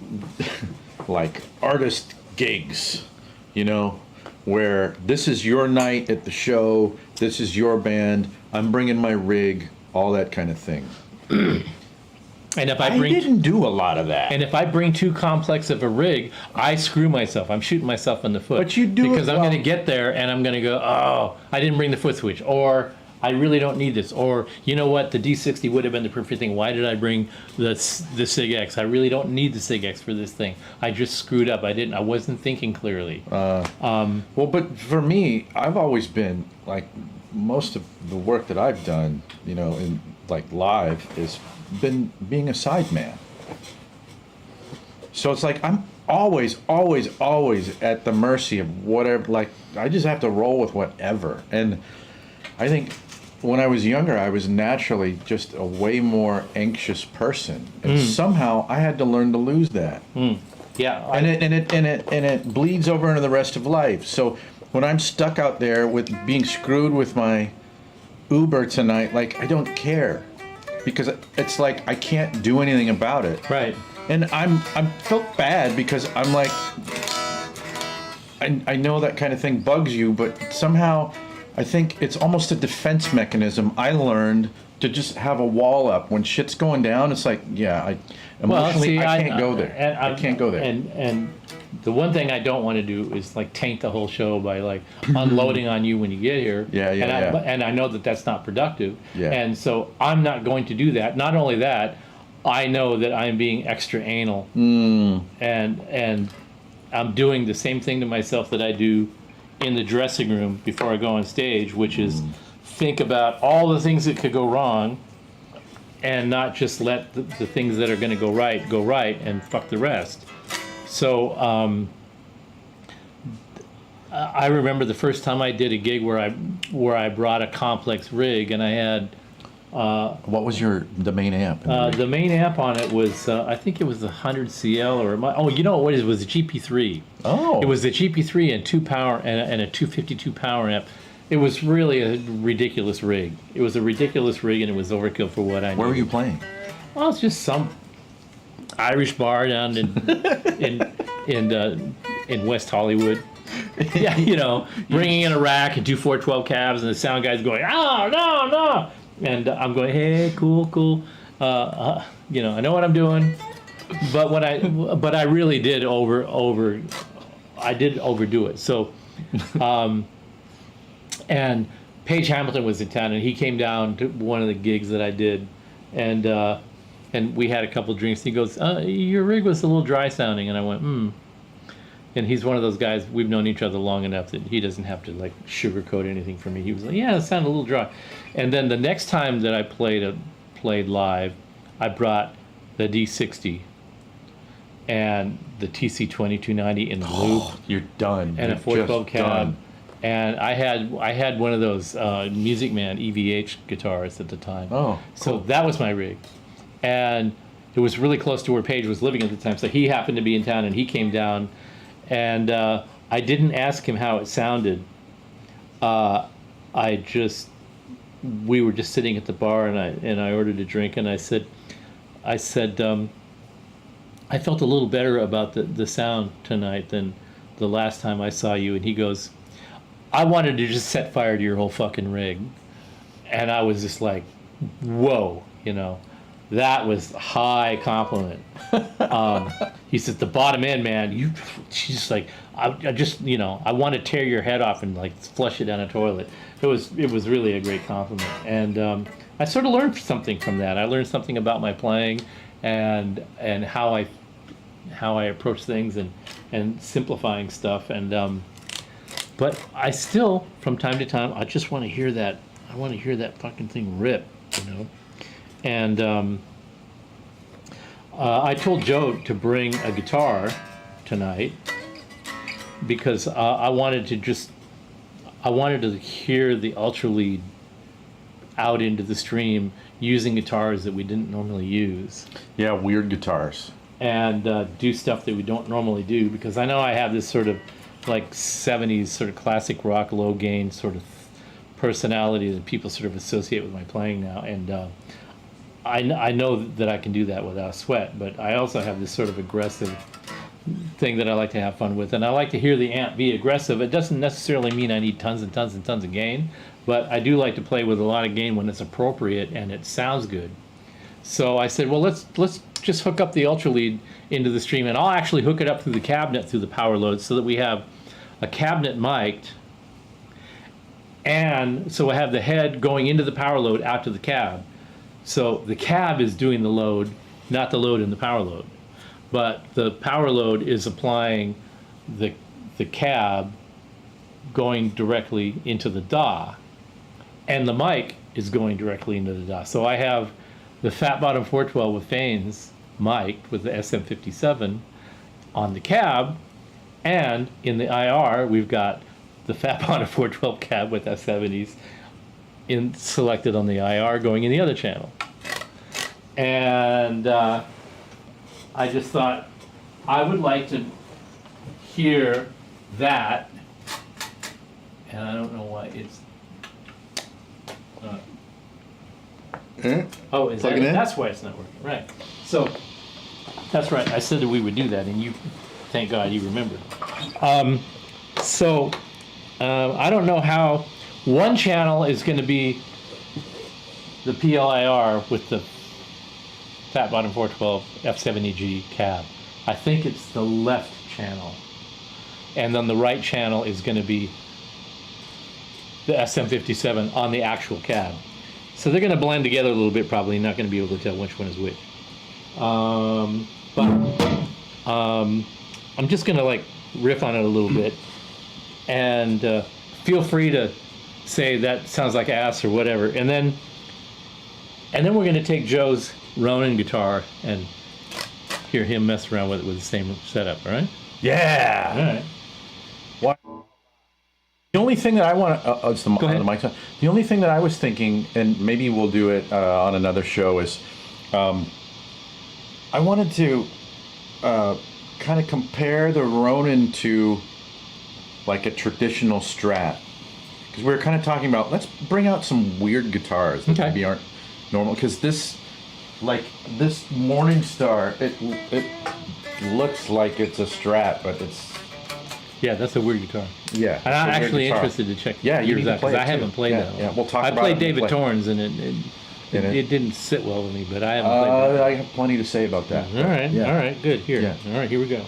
[SPEAKER 1] like artist gigs, you know, where this is your night at the show, this is your band, I'm bringing my rig, all that kind of thing.
[SPEAKER 2] And if
[SPEAKER 1] I didn't do a lot of that.
[SPEAKER 2] And if I bring too complex of a rig, I screw myself. I'm shooting myself in the foot.
[SPEAKER 1] But you do
[SPEAKER 2] because
[SPEAKER 1] it
[SPEAKER 2] I'm going
[SPEAKER 1] well.
[SPEAKER 2] to get there and I'm going to go, oh, I didn't bring the foot switch, or I really don't need this, or you know what, the D60 would have been the perfect thing. Why did I bring the Sig X? I really don't need the Sig X for this thing. I just screwed up. I wasn't thinking clearly.
[SPEAKER 1] Well, but for me, I've always been like most of the work that I've done, you know, in like live is been being a sideman. So it's like I'm always at the mercy of whatever. Like I just have to roll with whatever. And I think when I was younger, I was naturally just a way more anxious person, and somehow I had to learn to lose that.
[SPEAKER 2] Yeah,
[SPEAKER 1] And it bleeds over into the rest of life. So when I'm stuck out there with being screwed with my Uber tonight, like I don't care, because it's like I can't do anything about it.
[SPEAKER 2] right.
[SPEAKER 1] And I'm felt bad because I'm like, I know that kind of thing bugs you, but somehow I think it's almost a defense mechanism. I learned to just have a wall up when shit's going down. It's like, yeah, emotionally I can't go there.
[SPEAKER 2] And
[SPEAKER 1] I can't go there.
[SPEAKER 2] And the one thing I don't want to do is like taint the whole show by like unloading on you when you get here. And I know that that's not productive.
[SPEAKER 1] Yeah.
[SPEAKER 2] And so I'm not going to do that. Not only that, I know that I'm being extra anal. And I'm doing the same thing to myself that I do in the dressing room before I go on stage, which is think about all the things that could go wrong and not just let the things that are going to go right and fuck the rest. So I remember the first time I did a gig where I brought a complex rig, and I had
[SPEAKER 1] What was the main amp?
[SPEAKER 2] the main amp on it was I think it was the 100 CL you know what it was, a GP3.
[SPEAKER 1] Oh.
[SPEAKER 2] It was the GP3 and 2 power and a 252 power amp. It was really a ridiculous rig. It was a ridiculous rig, and it was overkill for what I needed.
[SPEAKER 1] Where were you playing?
[SPEAKER 2] Well, it's just some Irish bar down in West Hollywood. Yeah, you know, bringing in a rack and 2 412 cabs, and the sound guy's going, oh, no. And I'm going, hey, cool. You know, I know what I'm doing. But I really did I did overdo it. So, and Page Hamilton was in town, and he came down to one of the gigs that I did, and we had a couple drinks. He goes, your rig was a little dry sounding, and I went, And he's one of those guys, we've known each other long enough that he doesn't have to like sugarcoat anything for me. He was like, yeah, it sounded a little dry. And then the next time that I played live, I brought the D60 and the TC2290 in the loop.
[SPEAKER 1] You're done.
[SPEAKER 2] And a 412 cab.
[SPEAKER 1] Done.
[SPEAKER 2] And I had one of those Music Man EVH guitars at the time.
[SPEAKER 1] Oh,
[SPEAKER 2] so that was my rig. And it was really close to where Page was living at the time. So he happened to be in town, and he came down. And I didn't ask him how it sounded. We were just sitting at the bar, and I ordered a drink, and I said, I felt a little better about the sound tonight than the last time I saw you. And he goes, I wanted to just set fire to your whole fucking rig. And I was just like, whoa, you know. That was a high compliment. He says, the bottom end, man, she's like, I just, you know, I want to tear your head off and like flush it down a toilet. It was really a great compliment. And I sort of learned something from that. I learned something about my playing and how I approach things and simplifying stuff. And But I still, from time to time, I just want to hear that. I want to hear that fucking thing rip, you know. And I told Joe to bring a guitar tonight because I wanted to hear the ultra lead out into the stream using guitars that we didn't normally use.
[SPEAKER 1] Yeah, weird guitars.
[SPEAKER 2] And do stuff that we don't normally do, because I know I have this sort of like 70s sort of classic rock low gain sort of personality that people sort of associate with my playing now, and I know that I can do that without sweat, but I also have this sort of aggressive thing that I like to have fun with, and I like to hear the amp be aggressive. It doesn't necessarily mean I need tons and tons and tons of gain, but I do like to play with a lot of gain when it's appropriate and it sounds good. So I said, well, let's just hook up the ultra lead into the stream, and I'll actually hook it up through the cabinet through the power load so that we have a cabinet mic'd, and so I have the head going into the power load out to the cab. So the cab is doing the load, not the load in the power load, but the power load is applying the cab going directly into the DAW, and the mic is going directly into the DAW. So I have the Fat Bottom 412 with Fanes mic with the SM57 on the cab, and in the IR we've got the Fat Bottom 412 cab with S70s selected on the IR going in the other channel. And I just thought I would like to hear that, and I don't know why it's oh, is that, that's why it's not working, right? So that's right, I said that we would do that, and you, thank God you remembered. I don't know how. One channel is going to be the PLIR with the Fat Bottom 412 F70G cab. I think it's the left channel, and then the right channel is going to be the SM57 on the actual cab. So they're going to blend together a little bit, probably. Not going to be able to tell which one is which. I'm just going to like riff on it a little bit, and feel free to say that sounds like ass or whatever. And then we're going to take Joe's Ronin guitar and hear him mess around with it with the same setup. All right?
[SPEAKER 1] Yeah.
[SPEAKER 2] All right.
[SPEAKER 1] What? The only thing that I want to, it's the,
[SPEAKER 2] Go ahead.
[SPEAKER 1] the mic. The only thing that I was thinking, and maybe we'll do it on another show, is I wanted to kind of compare the Ronin to like a traditional Strat, because we were kind of talking about, let's bring out some weird guitars that maybe aren't normal, because this Morningstar, it looks like it's a Strat, but it's,
[SPEAKER 2] Yeah, that's a weird guitar.
[SPEAKER 1] yeah.
[SPEAKER 2] And I'm
[SPEAKER 1] it's a weird
[SPEAKER 2] actually
[SPEAKER 1] guitar.
[SPEAKER 2] interested to check.
[SPEAKER 1] Yeah, you need to play it
[SPEAKER 2] I haven't
[SPEAKER 1] too.
[SPEAKER 2] played
[SPEAKER 1] Yeah,
[SPEAKER 2] that.
[SPEAKER 1] yeah, we'll talk
[SPEAKER 2] I
[SPEAKER 1] about
[SPEAKER 2] played
[SPEAKER 1] it
[SPEAKER 2] David
[SPEAKER 1] when we play.
[SPEAKER 2] Torn's, and it didn't sit well with me. But I haven't played that.
[SPEAKER 1] I have plenty to say about that.
[SPEAKER 2] All right,
[SPEAKER 1] Yeah.
[SPEAKER 2] all right, good. Here,
[SPEAKER 1] Yeah.
[SPEAKER 2] all right, here we go.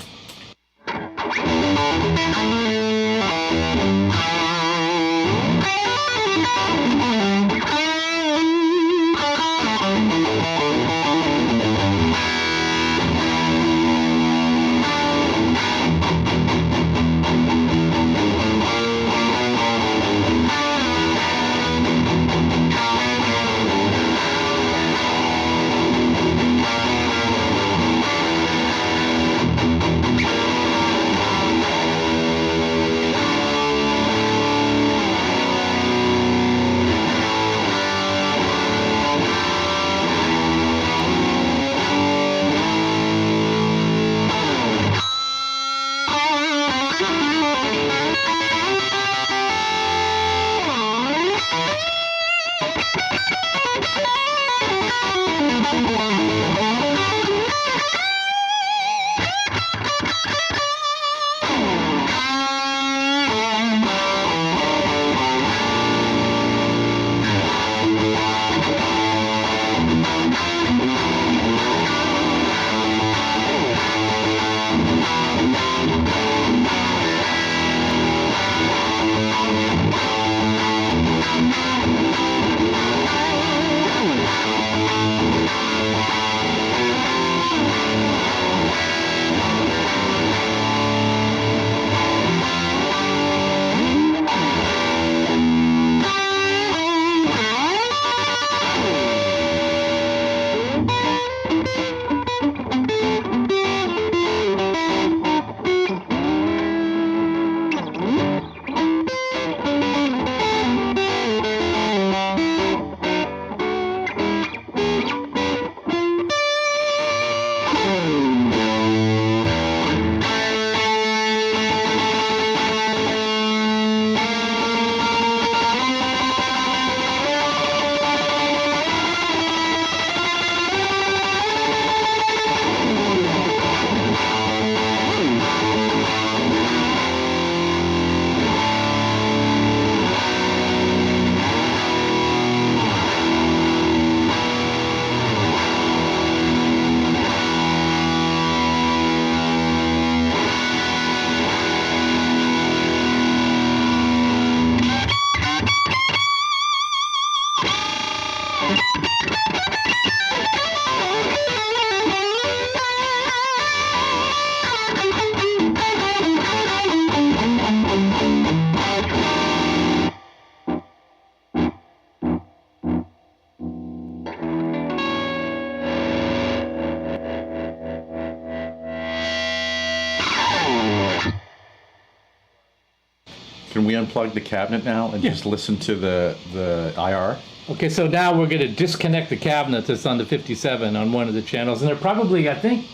[SPEAKER 1] Can we unplug the cabinet now and just listen to the IR?
[SPEAKER 2] Okay, so now we're going to disconnect the cabinet that's on the 57 on one of the channels, and they're probably, I think,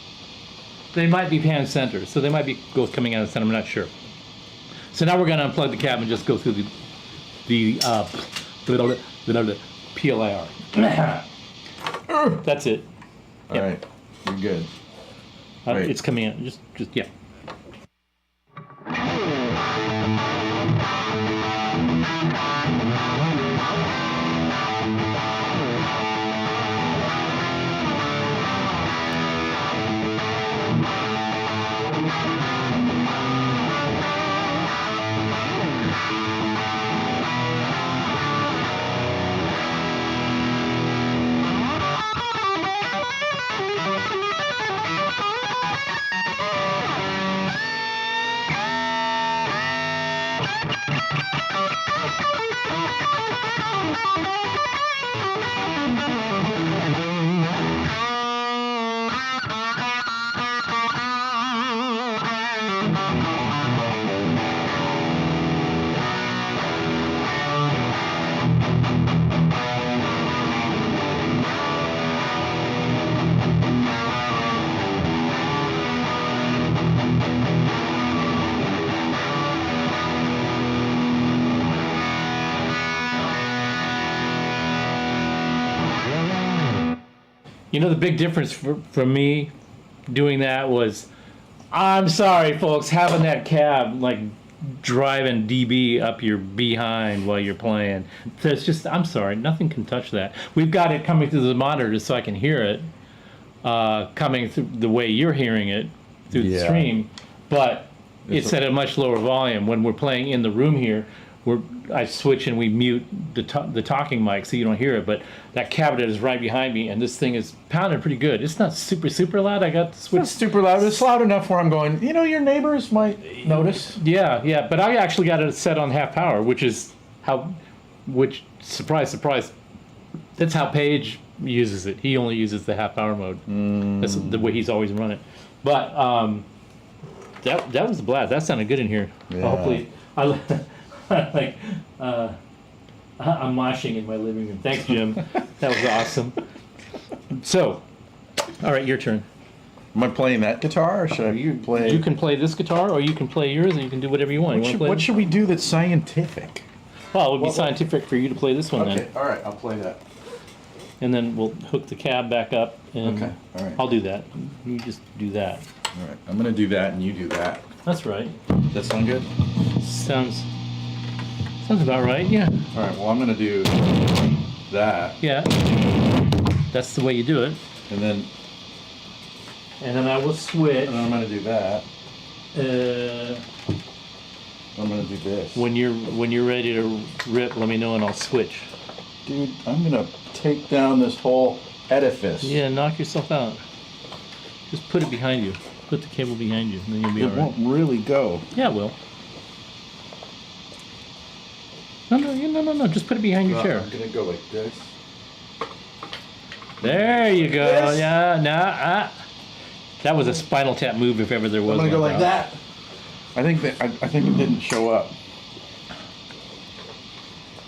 [SPEAKER 2] they might be pan center, so they might be coming out of the center. I'm not sure. So now we're going to unplug the cabinet and just go through the PLIR. That's it.
[SPEAKER 1] All right, you're good. Right.
[SPEAKER 2] It's coming in. Just yeah. You know, the big difference for me doing that was, I'm sorry, folks, having that cab like driving dB up your behind while you're playing. There's just, I'm sorry, nothing can touch that. We've got it coming through the monitor so I can hear it coming through the way you're hearing it through the stream, but it's at a much lower volume. When we're playing in the room here, I switch and we mute the talking mic so you don't hear it, but that cabinet is right behind me and this thing is pounding pretty good. It's not super loud. I got the switch.
[SPEAKER 1] It's super loud. It's loud enough where I'm going, you know, your neighbors might notice.
[SPEAKER 2] Yeah, but I actually got it set on half power, which surprise, that's how Paige uses it. He only uses the half power mode. That's the way he's always run it. But that was a blast. That sounded good in here.
[SPEAKER 1] Yeah.
[SPEAKER 2] Hopefully, I'm moshing in my living room. Thanks, Jim. That was awesome. So, all right, your turn.
[SPEAKER 1] Am I playing that guitar, or should I play?
[SPEAKER 2] You can play this guitar, or you can play yours, and you can do whatever you want.
[SPEAKER 1] What should we do that's scientific?
[SPEAKER 2] Well, it would be scientific for you to play this one then.
[SPEAKER 1] Okay, all right, I'll play that.
[SPEAKER 2] And then we'll hook the cab back up, and
[SPEAKER 1] Okay, all right.
[SPEAKER 2] I'll do that. You just do that.
[SPEAKER 1] All right, I'm gonna do that, and you do that.
[SPEAKER 2] That's right.
[SPEAKER 1] Does that sound good?
[SPEAKER 2] Sounds about right, yeah.
[SPEAKER 1] All right, well, I'm gonna do that,
[SPEAKER 2] Yeah. That's the way you do it.
[SPEAKER 1] and then
[SPEAKER 2] I will switch.
[SPEAKER 1] I'm gonna do that.
[SPEAKER 2] Uh,
[SPEAKER 1] I'm gonna do this.
[SPEAKER 2] when you're ready to rip, let me know and I'll switch.
[SPEAKER 1] Dude, I'm gonna take down this whole edifice.
[SPEAKER 2] Yeah, knock yourself out. Just put it behind you. Put the cable behind you, and then you'll be
[SPEAKER 1] It
[SPEAKER 2] all right.
[SPEAKER 1] won't really go.
[SPEAKER 2] Yeah, it will. No. Just put it behind your chair.
[SPEAKER 1] I'm gonna go like this.
[SPEAKER 2] There you go.
[SPEAKER 1] This?
[SPEAKER 2] Yeah, that was a Spinal Tap move if ever there was
[SPEAKER 1] I'm gonna
[SPEAKER 2] one,
[SPEAKER 1] go like
[SPEAKER 2] bro.
[SPEAKER 1] that. I think it didn't show up.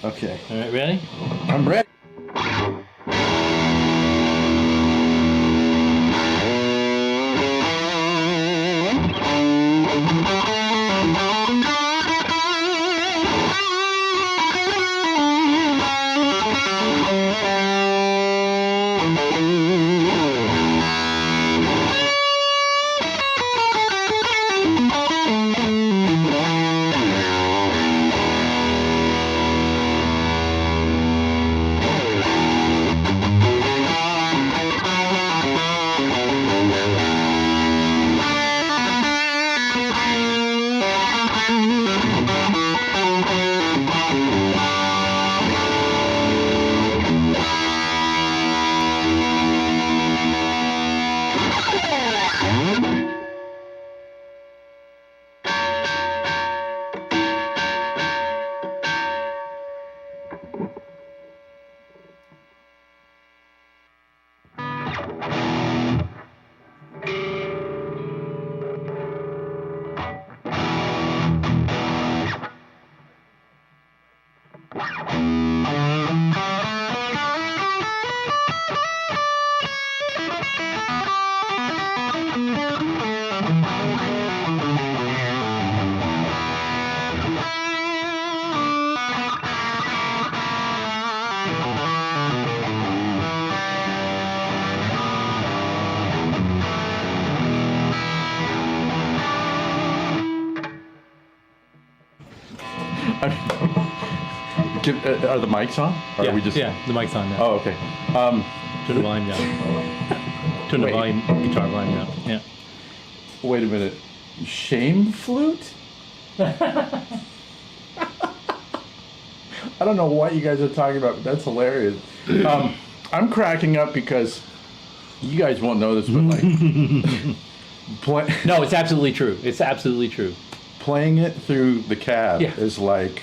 [SPEAKER 1] Okay,
[SPEAKER 2] All right, ready?
[SPEAKER 1] I'm ready. Are the mics on? Or
[SPEAKER 2] Yeah,
[SPEAKER 1] are we just?
[SPEAKER 2] yeah, the mic's on now.
[SPEAKER 1] Oh, okay.
[SPEAKER 2] Turn the volume down. Turn the
[SPEAKER 1] Wait.
[SPEAKER 2] volume, guitar volume down. Yeah.
[SPEAKER 1] Wait a minute. Shame flute? I don't know what you guys are talking about, but that's hilarious. I'm cracking up because you guys won't know this, but like,
[SPEAKER 2] No, it's absolutely true. It's absolutely true.
[SPEAKER 1] playing it through the cab
[SPEAKER 2] Yeah.
[SPEAKER 1] is like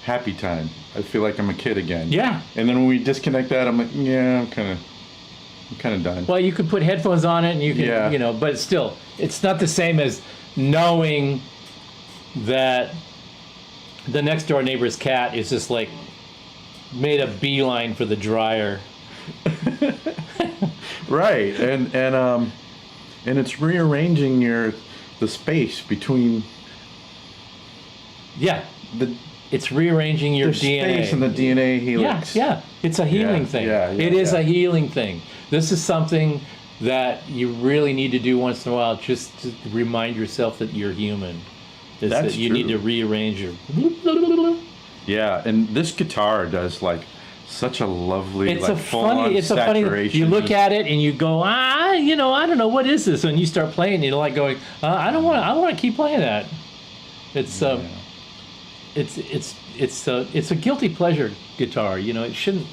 [SPEAKER 1] happy time. I feel like I'm a kid again.
[SPEAKER 2] Yeah.
[SPEAKER 1] And then when we disconnect that, I'm like, yeah, I'm kind of done.
[SPEAKER 2] Well, you could put headphones on it, and you can,
[SPEAKER 1] Yeah.
[SPEAKER 2] you know, but still, it's not the same as knowing that the next door neighbor's cat is just like made a beeline for the dryer.
[SPEAKER 1] Right, and it's rearranging the space between
[SPEAKER 2] Yeah,
[SPEAKER 1] the
[SPEAKER 2] it's rearranging your DNA.
[SPEAKER 1] space and the DNA
[SPEAKER 2] Yeah,
[SPEAKER 1] helix.
[SPEAKER 2] yeah, it's a healing
[SPEAKER 1] Yeah,
[SPEAKER 2] thing.
[SPEAKER 1] yeah,
[SPEAKER 2] It is
[SPEAKER 1] yeah.
[SPEAKER 2] a healing thing. This is something that you really need to do once in a while, just to remind yourself that you're human. Is
[SPEAKER 1] That's
[SPEAKER 2] that you need
[SPEAKER 1] true.
[SPEAKER 2] to rearrange your.
[SPEAKER 1] Yeah, and this guitar does like such a lovely,
[SPEAKER 2] It's
[SPEAKER 1] like
[SPEAKER 2] a
[SPEAKER 1] full-on
[SPEAKER 2] funny. It's a funny.
[SPEAKER 1] saturation.
[SPEAKER 2] You look at it and you go, you know, I don't know what is this, and you start playing. You're like going, I don't want to keep playing that. It's it's a guilty pleasure guitar. You know, it shouldn't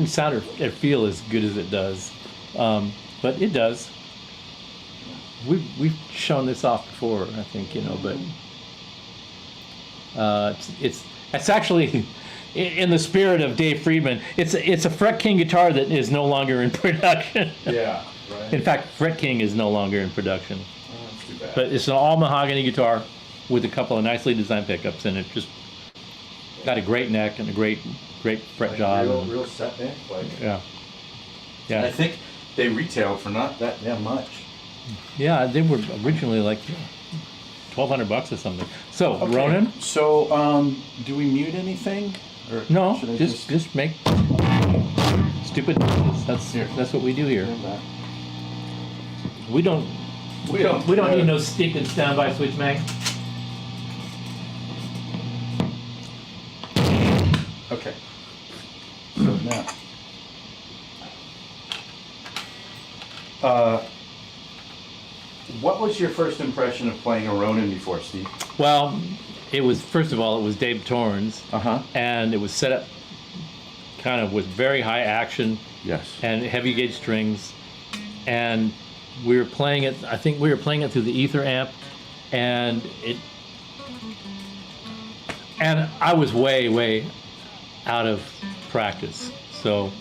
[SPEAKER 2] sound or feel as good as it does, but it does. We've shown this off before, I think, you know, but it's actually in the spirit of Dave Friedman. It's a Fret King guitar that is no longer in production.
[SPEAKER 1] Yeah, right.
[SPEAKER 2] In fact, Fret King is no longer in production.
[SPEAKER 1] Oh, that's too bad.
[SPEAKER 2] But it's an all mahogany guitar with a couple of nicely designed pickups, and it just got a great neck and a great fret
[SPEAKER 1] Like
[SPEAKER 2] job.
[SPEAKER 1] real set neck. Like,
[SPEAKER 2] Yeah,
[SPEAKER 1] I
[SPEAKER 2] yeah,
[SPEAKER 1] think they retail for not that damn much.
[SPEAKER 2] yeah. They were originally like $1,200 or something. So
[SPEAKER 1] Okay.
[SPEAKER 2] Ronan,
[SPEAKER 1] So, do we mute anything? Or
[SPEAKER 2] no,
[SPEAKER 1] should I
[SPEAKER 2] just make stupid noises. That's what we do here. We don't need no stupid standby switch, Mag.
[SPEAKER 1] Okay. So now, what was your first impression of playing a Ronin before, Steve?
[SPEAKER 2] Well, it was, first of all, it was Dave Torrance, and it was set up kind of with very high action
[SPEAKER 1] Yes.
[SPEAKER 2] and heavy gauge strings, and we were playing it. I think we were playing it through the ether amp, and I was way out of practice. So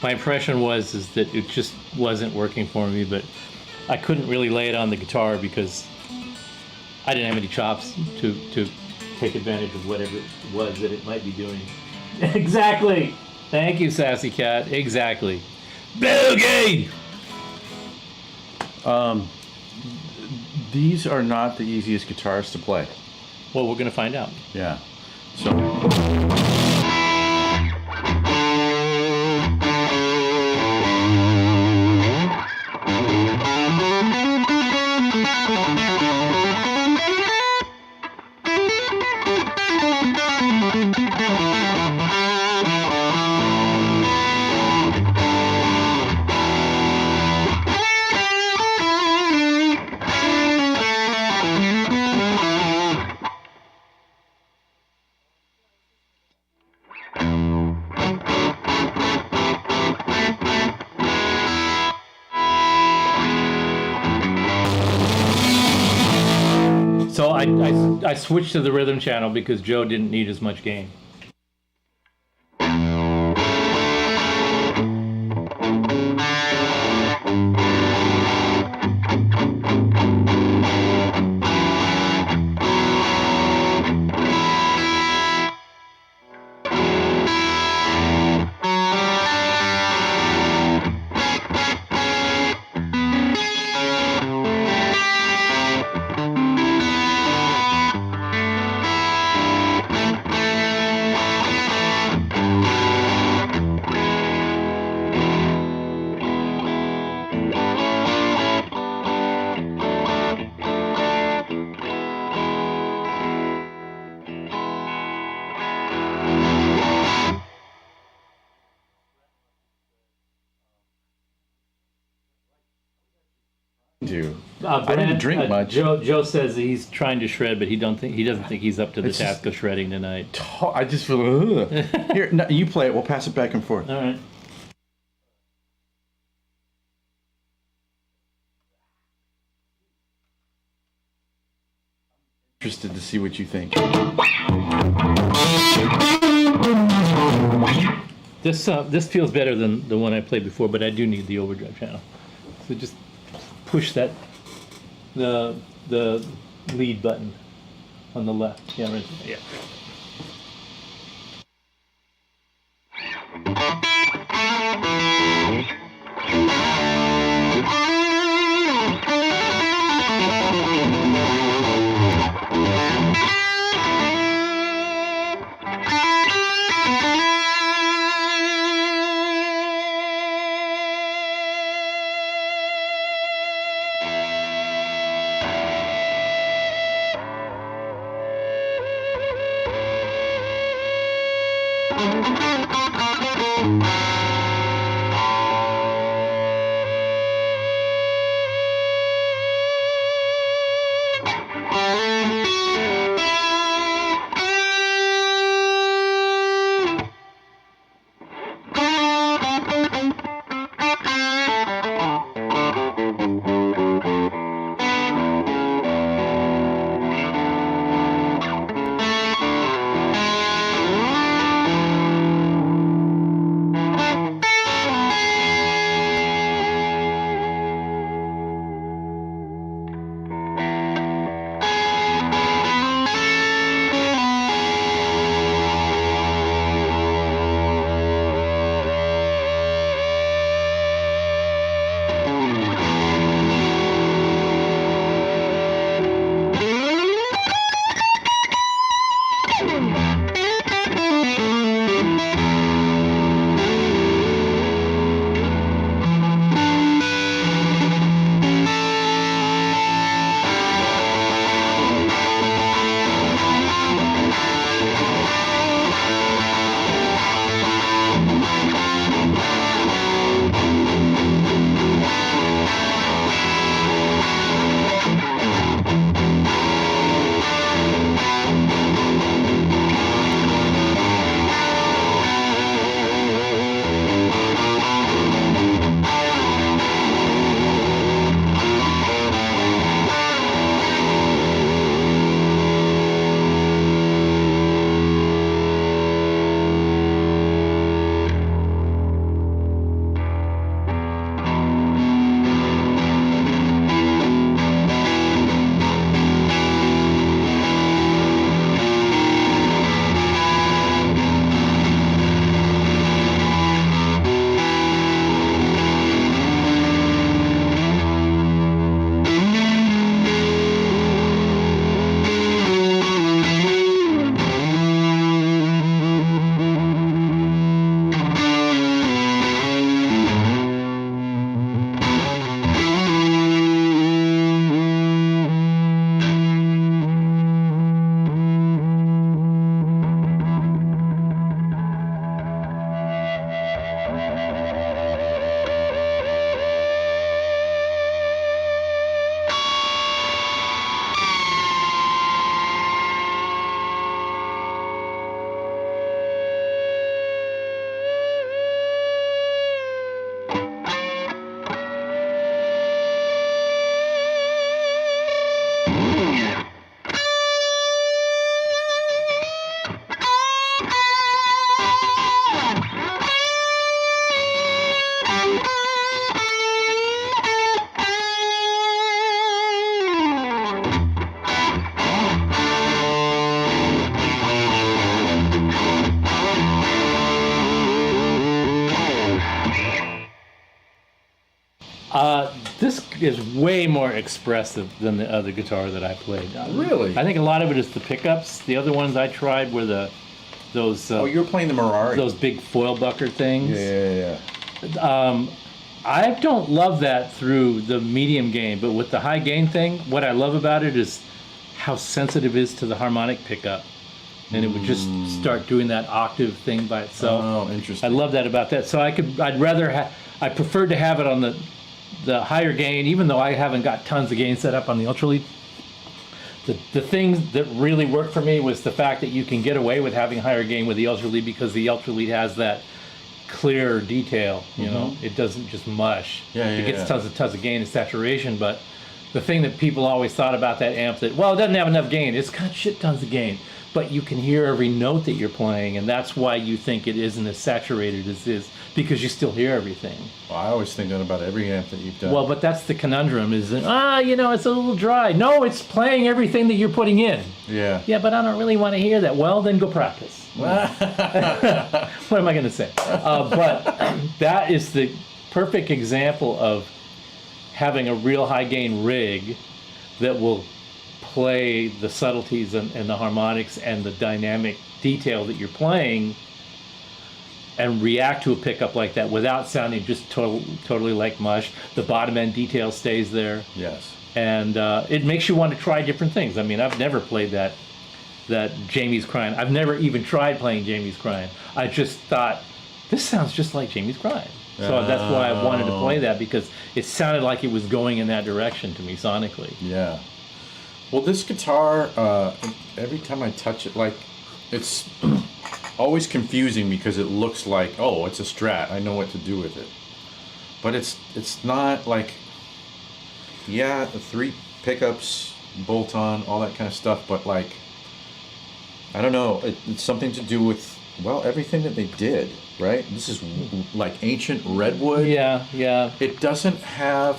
[SPEAKER 2] my impression is that it just wasn't working for me, but I couldn't really lay it on the guitar because I didn't have any chops to take advantage of whatever it was that it might be doing. Exactly. Thank you, Sassy Cat. Exactly. Boogie!
[SPEAKER 1] These are not the easiest guitars to play.
[SPEAKER 2] Well, we're going to find out.
[SPEAKER 1] Yeah. So.
[SPEAKER 2] So I switched to the rhythm channel because Joe didn't need as much gain.
[SPEAKER 1] do.
[SPEAKER 2] Brent,
[SPEAKER 1] I didn't drink much.
[SPEAKER 2] Joe says he's trying to shred, but he doesn't think he's up to the
[SPEAKER 1] It's
[SPEAKER 2] task of shredding tonight.
[SPEAKER 1] I just feel. Ugh. Here, no, you play it. We'll pass it back and forth.
[SPEAKER 2] All right.
[SPEAKER 1] Interested to see what you think.
[SPEAKER 2] This feels better than the one I played before, but I do need the overdrive channel. So just push the lead button on the left. Yeah, right. Yeah. This is way more expressive than the other guitar that I played.
[SPEAKER 1] Really?
[SPEAKER 2] I think a lot of it is the pickups. The other ones I tried were those.
[SPEAKER 1] Oh, you were playing the Mirari.
[SPEAKER 2] Those big foil bucker things.
[SPEAKER 1] Yeah.
[SPEAKER 2] I don't love that through the medium gain, but with the high gain thing, what I love about it is how sensitive it is to the harmonic pickup. And it would just start doing that octave thing by itself.
[SPEAKER 1] Oh, interesting.
[SPEAKER 2] I love that about that. So I preferred to have it on higher gain, even though I haven't got tons of gain set up on the Ultra Lead, the things that really worked for me was the fact that you can get away with having higher gain with the Ultra Lead because the Ultra Lead has that clear detail, you know, it doesn't just mush. It gets tons of gain and saturation, but the thing that people always thought about that amp that, well, it doesn't have enough gain, it's got shit tons of gain, but you can hear every note that you're playing, and that's why you think it isn't as saturated as is, because you still hear everything.
[SPEAKER 1] Well, I always think that about every amp that you've done.
[SPEAKER 2] Well, but that's the conundrum, is that, you know, it's a little dry. No, it's playing everything that you're putting in.
[SPEAKER 1] Yeah.
[SPEAKER 2] Yeah, but I don't really want to hear that. Well, then go practice. What am I going to say? But that is the perfect example of having a real high gain rig that will play the subtleties and the harmonics and the dynamic detail that you're playing and react to a pickup like that without sounding just totally like mush. The bottom end detail stays there.
[SPEAKER 1] Yes.
[SPEAKER 2] And it makes you want to try different things. I mean, I've never played that Jamie's Crying. I've never even tried playing Jamie's Crying. I just thought, this sounds just like Jamie's Crying. So that's why I wanted to play that, because it sounded like it was going in that direction to me sonically.
[SPEAKER 1] Yeah. Well, this guitar, every time I touch it, like, it's always confusing because it looks like, oh, it's a Strat, I know what to do with it. But it's not like, yeah, the 3 pickups, bolt on, all that kind of stuff, but like, I don't know, it's something to do with, well, everything that they did, right? This is like ancient redwood.
[SPEAKER 2] Yeah, yeah.
[SPEAKER 1] It doesn't have,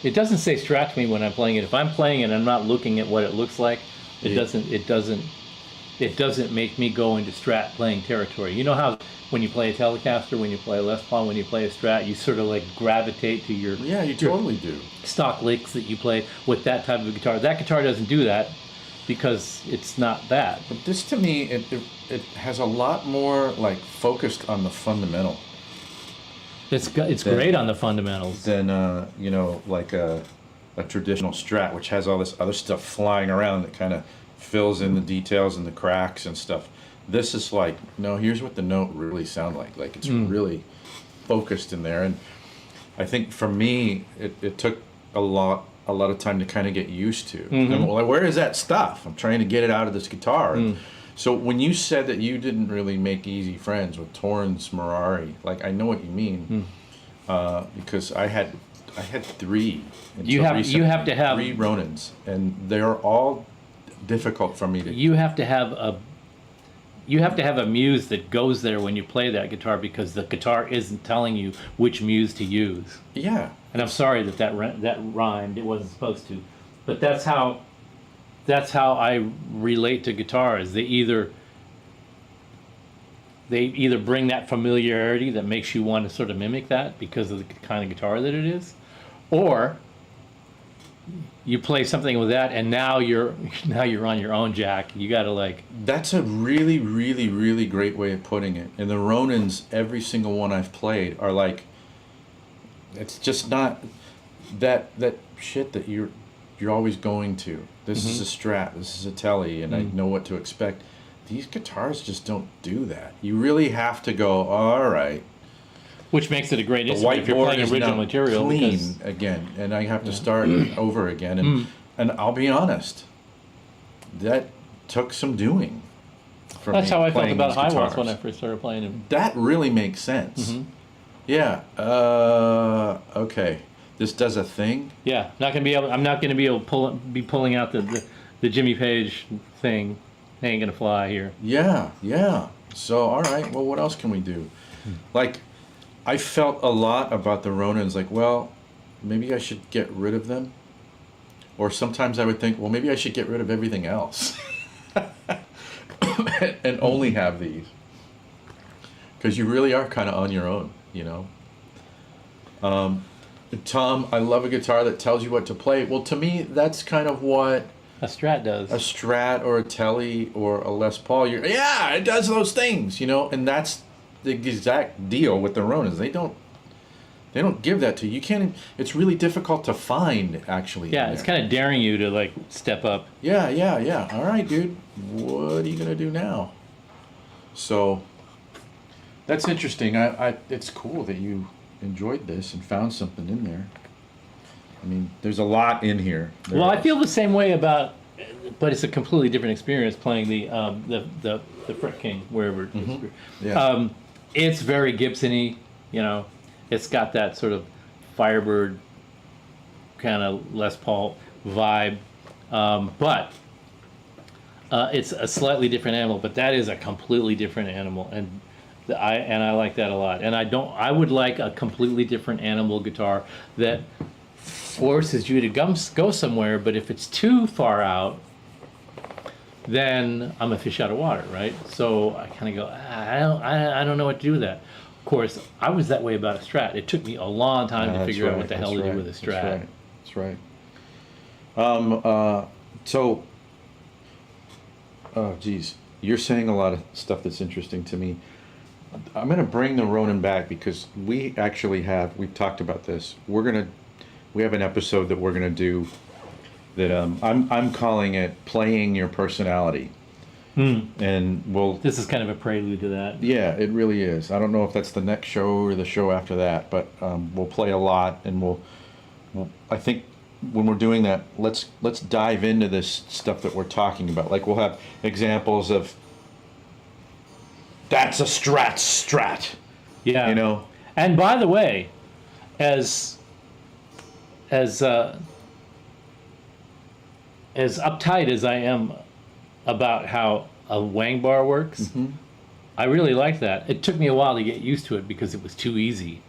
[SPEAKER 2] it doesn't say Strat to me when I'm playing it. If I'm playing it and I'm not looking at what it looks like, it doesn't make me go into Strat playing territory. You know how when you play a Telecaster, when you play a Les Paul, when you play a Strat, you sort of like gravitate to your
[SPEAKER 1] totally do
[SPEAKER 2] stock licks that you play with that type of guitar. That guitar doesn't do that because it's not that.
[SPEAKER 1] But this, to me, it has a lot more like focused on the fundamental.
[SPEAKER 2] It's great on the fundamentals.
[SPEAKER 1] Than you know, like a traditional Strat, which has all this other stuff flying around that kind of fills in the details and the cracks and stuff. This is like, no, here's what the note really sound like. Like, it's really focused in there. And I think for me, it took a lot of time to kind of get used to. And, well, where is that stuff? I'm trying to get it out of this guitar. So when you said that you didn't really make easy friends with Torrens Merari, like, I know what you mean, because I had 3.
[SPEAKER 2] You have to have
[SPEAKER 1] 3 Ronins, and they're all difficult for me to.
[SPEAKER 2] You have to have a muse that goes there when you play that guitar, because the guitar isn't telling you which muse to use.
[SPEAKER 1] Yeah.
[SPEAKER 2] And I'm sorry that rhymed. It wasn't supposed to, but that's how I relate to guitars. They either bring that familiarity that makes you want to sort of mimic that because of the kind of guitar that it is, or you play something with that and now you're on your own, Jack. You got to like.
[SPEAKER 1] That's a really, really, really great way of putting it. And the Ronins, every single one I've played, are like, it's just not that shit that you're always going to. This is a Strat, this is a Tele, and I know what to expect. These guitars just don't do that. You really have to go, all right.
[SPEAKER 2] Which makes it a great
[SPEAKER 1] The
[SPEAKER 2] instrument if you're playing
[SPEAKER 1] whiteboard is
[SPEAKER 2] original
[SPEAKER 1] now
[SPEAKER 2] material.
[SPEAKER 1] clean again, and I have to start over again. And I'll be honest, that took some doing. For
[SPEAKER 2] That's
[SPEAKER 1] me,
[SPEAKER 2] how I felt
[SPEAKER 1] playing
[SPEAKER 2] about
[SPEAKER 1] these
[SPEAKER 2] high walls
[SPEAKER 1] guitars.
[SPEAKER 2] when I first started playing them.
[SPEAKER 1] That really makes sense. Yeah. Okay. This does a thing.
[SPEAKER 2] Yeah, I'm not gonna be able to pulling out the Jimmy Page thing. Ain't gonna fly here.
[SPEAKER 1] Yeah. So all right. Well, what else can we do? Like, I felt a lot about the Ronins. Like, well, maybe I should get rid of them. Or sometimes I would think, well, maybe I should get rid of everything else and only have these. Because you really are kind of on your own, you know. Tom, I love a guitar that tells you what to play. Well, to me, that's kind of what
[SPEAKER 2] a Strat does.
[SPEAKER 1] A Strat or a Tele or a Les Paul. Yeah, it does those things, you know. And that's the exact deal with the Ronins. They don't give that to you. You can't. It's really difficult to find, actually.
[SPEAKER 2] Yeah, it's kind of daring you to like step up.
[SPEAKER 1] Yeah. All right, dude. What are you gonna do now? So that's interesting. It's cool that you enjoyed this and found something in there. I mean, there's a lot in here. There
[SPEAKER 2] Well, I
[SPEAKER 1] is.
[SPEAKER 2] feel the same way about, but it's a completely different experience playing the Fret King wherever.
[SPEAKER 1] Yeah.
[SPEAKER 2] It's very Gibson-y, you know. It's got that sort of Firebird kind of Les Paul vibe, but it's a slightly different animal. But that is a completely different animal, and I like that a lot. And I would like a completely different animal guitar that forces you to go somewhere. But if it's too far out, then I'm a fish out of water, right? So I kind of go, I don't know what to do with that. Of course, I was that way about a Strat. It took me a long time to figure out what the hell to do with a Strat.
[SPEAKER 1] That's right. So, oh geez, you're saying a lot of stuff that's interesting to me. I'm going to bring the Ronin back because we've talked about this. We have an episode that we're going to do that I'm calling it Playing Your Personality. And
[SPEAKER 2] This is kind of a prelude to that.
[SPEAKER 1] yeah, it really is. I don't know if that's the next show or the show after that, but we'll play a lot, and I think when we're doing that, let's dive into this stuff that we're talking about. Like we'll have examples of that's a Strat.
[SPEAKER 2] Yeah.
[SPEAKER 1] You know.
[SPEAKER 2] And by the way, as uptight as I am about how a wang bar works, I really like that. It took me a while to get used to it because it was too easy.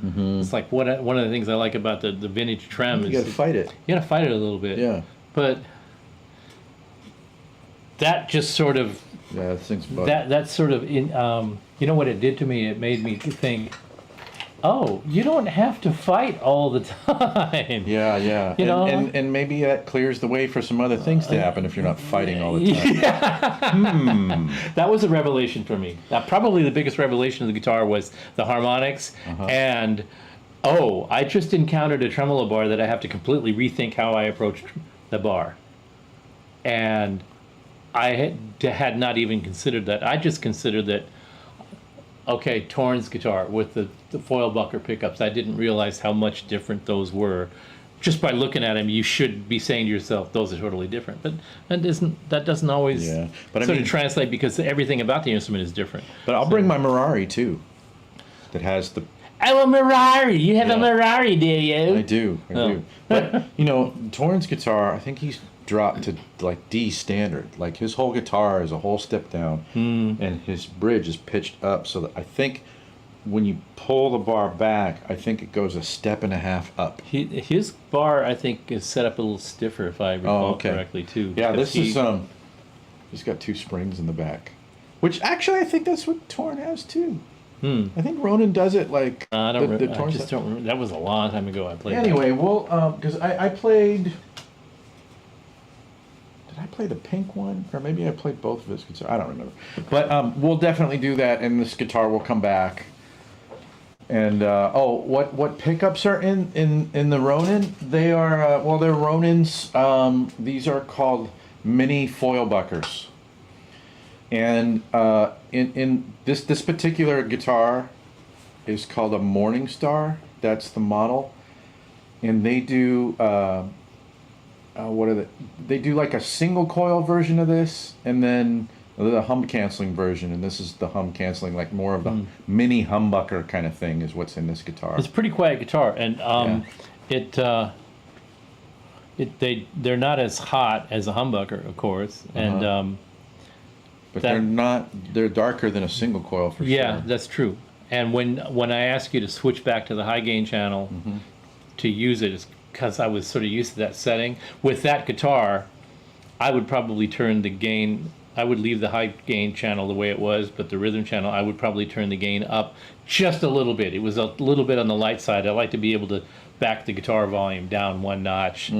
[SPEAKER 2] It's like one of the things I like about the vintage trem
[SPEAKER 1] You
[SPEAKER 2] is
[SPEAKER 1] got to fight it.
[SPEAKER 2] you gotta fight it a little bit.
[SPEAKER 1] Yeah.
[SPEAKER 2] But that just sort of
[SPEAKER 1] Yeah, this thing's bugged.
[SPEAKER 2] that sort of you know what it did to me? It made me think, oh, you don't have to fight all the time.
[SPEAKER 1] Yeah, yeah.
[SPEAKER 2] You know?
[SPEAKER 1] And maybe that clears the way for some other things to happen if you're not fighting all the time.
[SPEAKER 2] That was a revelation for me. Probably the biggest revelation of the guitar was the harmonics, and I just encountered a tremolo bar that I have to completely rethink how I approach the bar, and I had not even considered that. I just considered that. Okay, Torn's guitar with the foil bucker pickups. I didn't realize how much different those were. Just by looking at them, you should be saying to yourself, "Those are totally different." But that doesn't always
[SPEAKER 1] But I
[SPEAKER 2] sort
[SPEAKER 1] mean,
[SPEAKER 2] of translate because everything about the instrument is different.
[SPEAKER 1] But I'll bring my Mirari too. That has the.
[SPEAKER 2] Oh, a Mirari! You have a
[SPEAKER 1] Yeah.
[SPEAKER 2] Mirari, do you?
[SPEAKER 1] I do. But Torn's guitar, I think he's dropped to like D standard. Like his whole guitar is a whole step down, and his bridge is pitched up. So that I think when you pull the bar back, I think it goes a step and a half up.
[SPEAKER 2] His bar, I think, is set up a little stiffer, if I recall correctly, too.
[SPEAKER 1] Yeah,
[SPEAKER 2] because
[SPEAKER 1] this is he's got two springs in the back, which actually I think that's what Torn has too. I think Ronin does it like
[SPEAKER 2] I
[SPEAKER 1] the
[SPEAKER 2] don't remember. That was a long time ago I played
[SPEAKER 1] Anyway, well, because I played. Did I play the pink one, or maybe I played both of his guitars? I don't remember. But we'll definitely do that, and this guitar will come back. And what pickups are in the Ronin? They are they're Ronins. These are called mini foil buckers. And in this particular guitar is called a Morningstar. That's the model, and they do they do like a single coil version of this, and then the hum canceling version, and this is the hum canceling, like more of the mini humbucker kind of thing is what's in this guitar.
[SPEAKER 2] It's a pretty quiet guitar, and they're not as hot as a humbucker, of course, and
[SPEAKER 1] but they're darker than a single coil for
[SPEAKER 2] yeah,
[SPEAKER 1] sure.
[SPEAKER 2] that's true. And when I ask you to switch back to the high gain channel to use it, it's because I was sort of used to that setting. With that guitar, I would probably turn the gain. I would leave the high gain channel the way it was, but the rhythm channel, I would probably turn the gain up just a little bit. It was a little bit on the light side. I like to be able to back the guitar volume down one notch,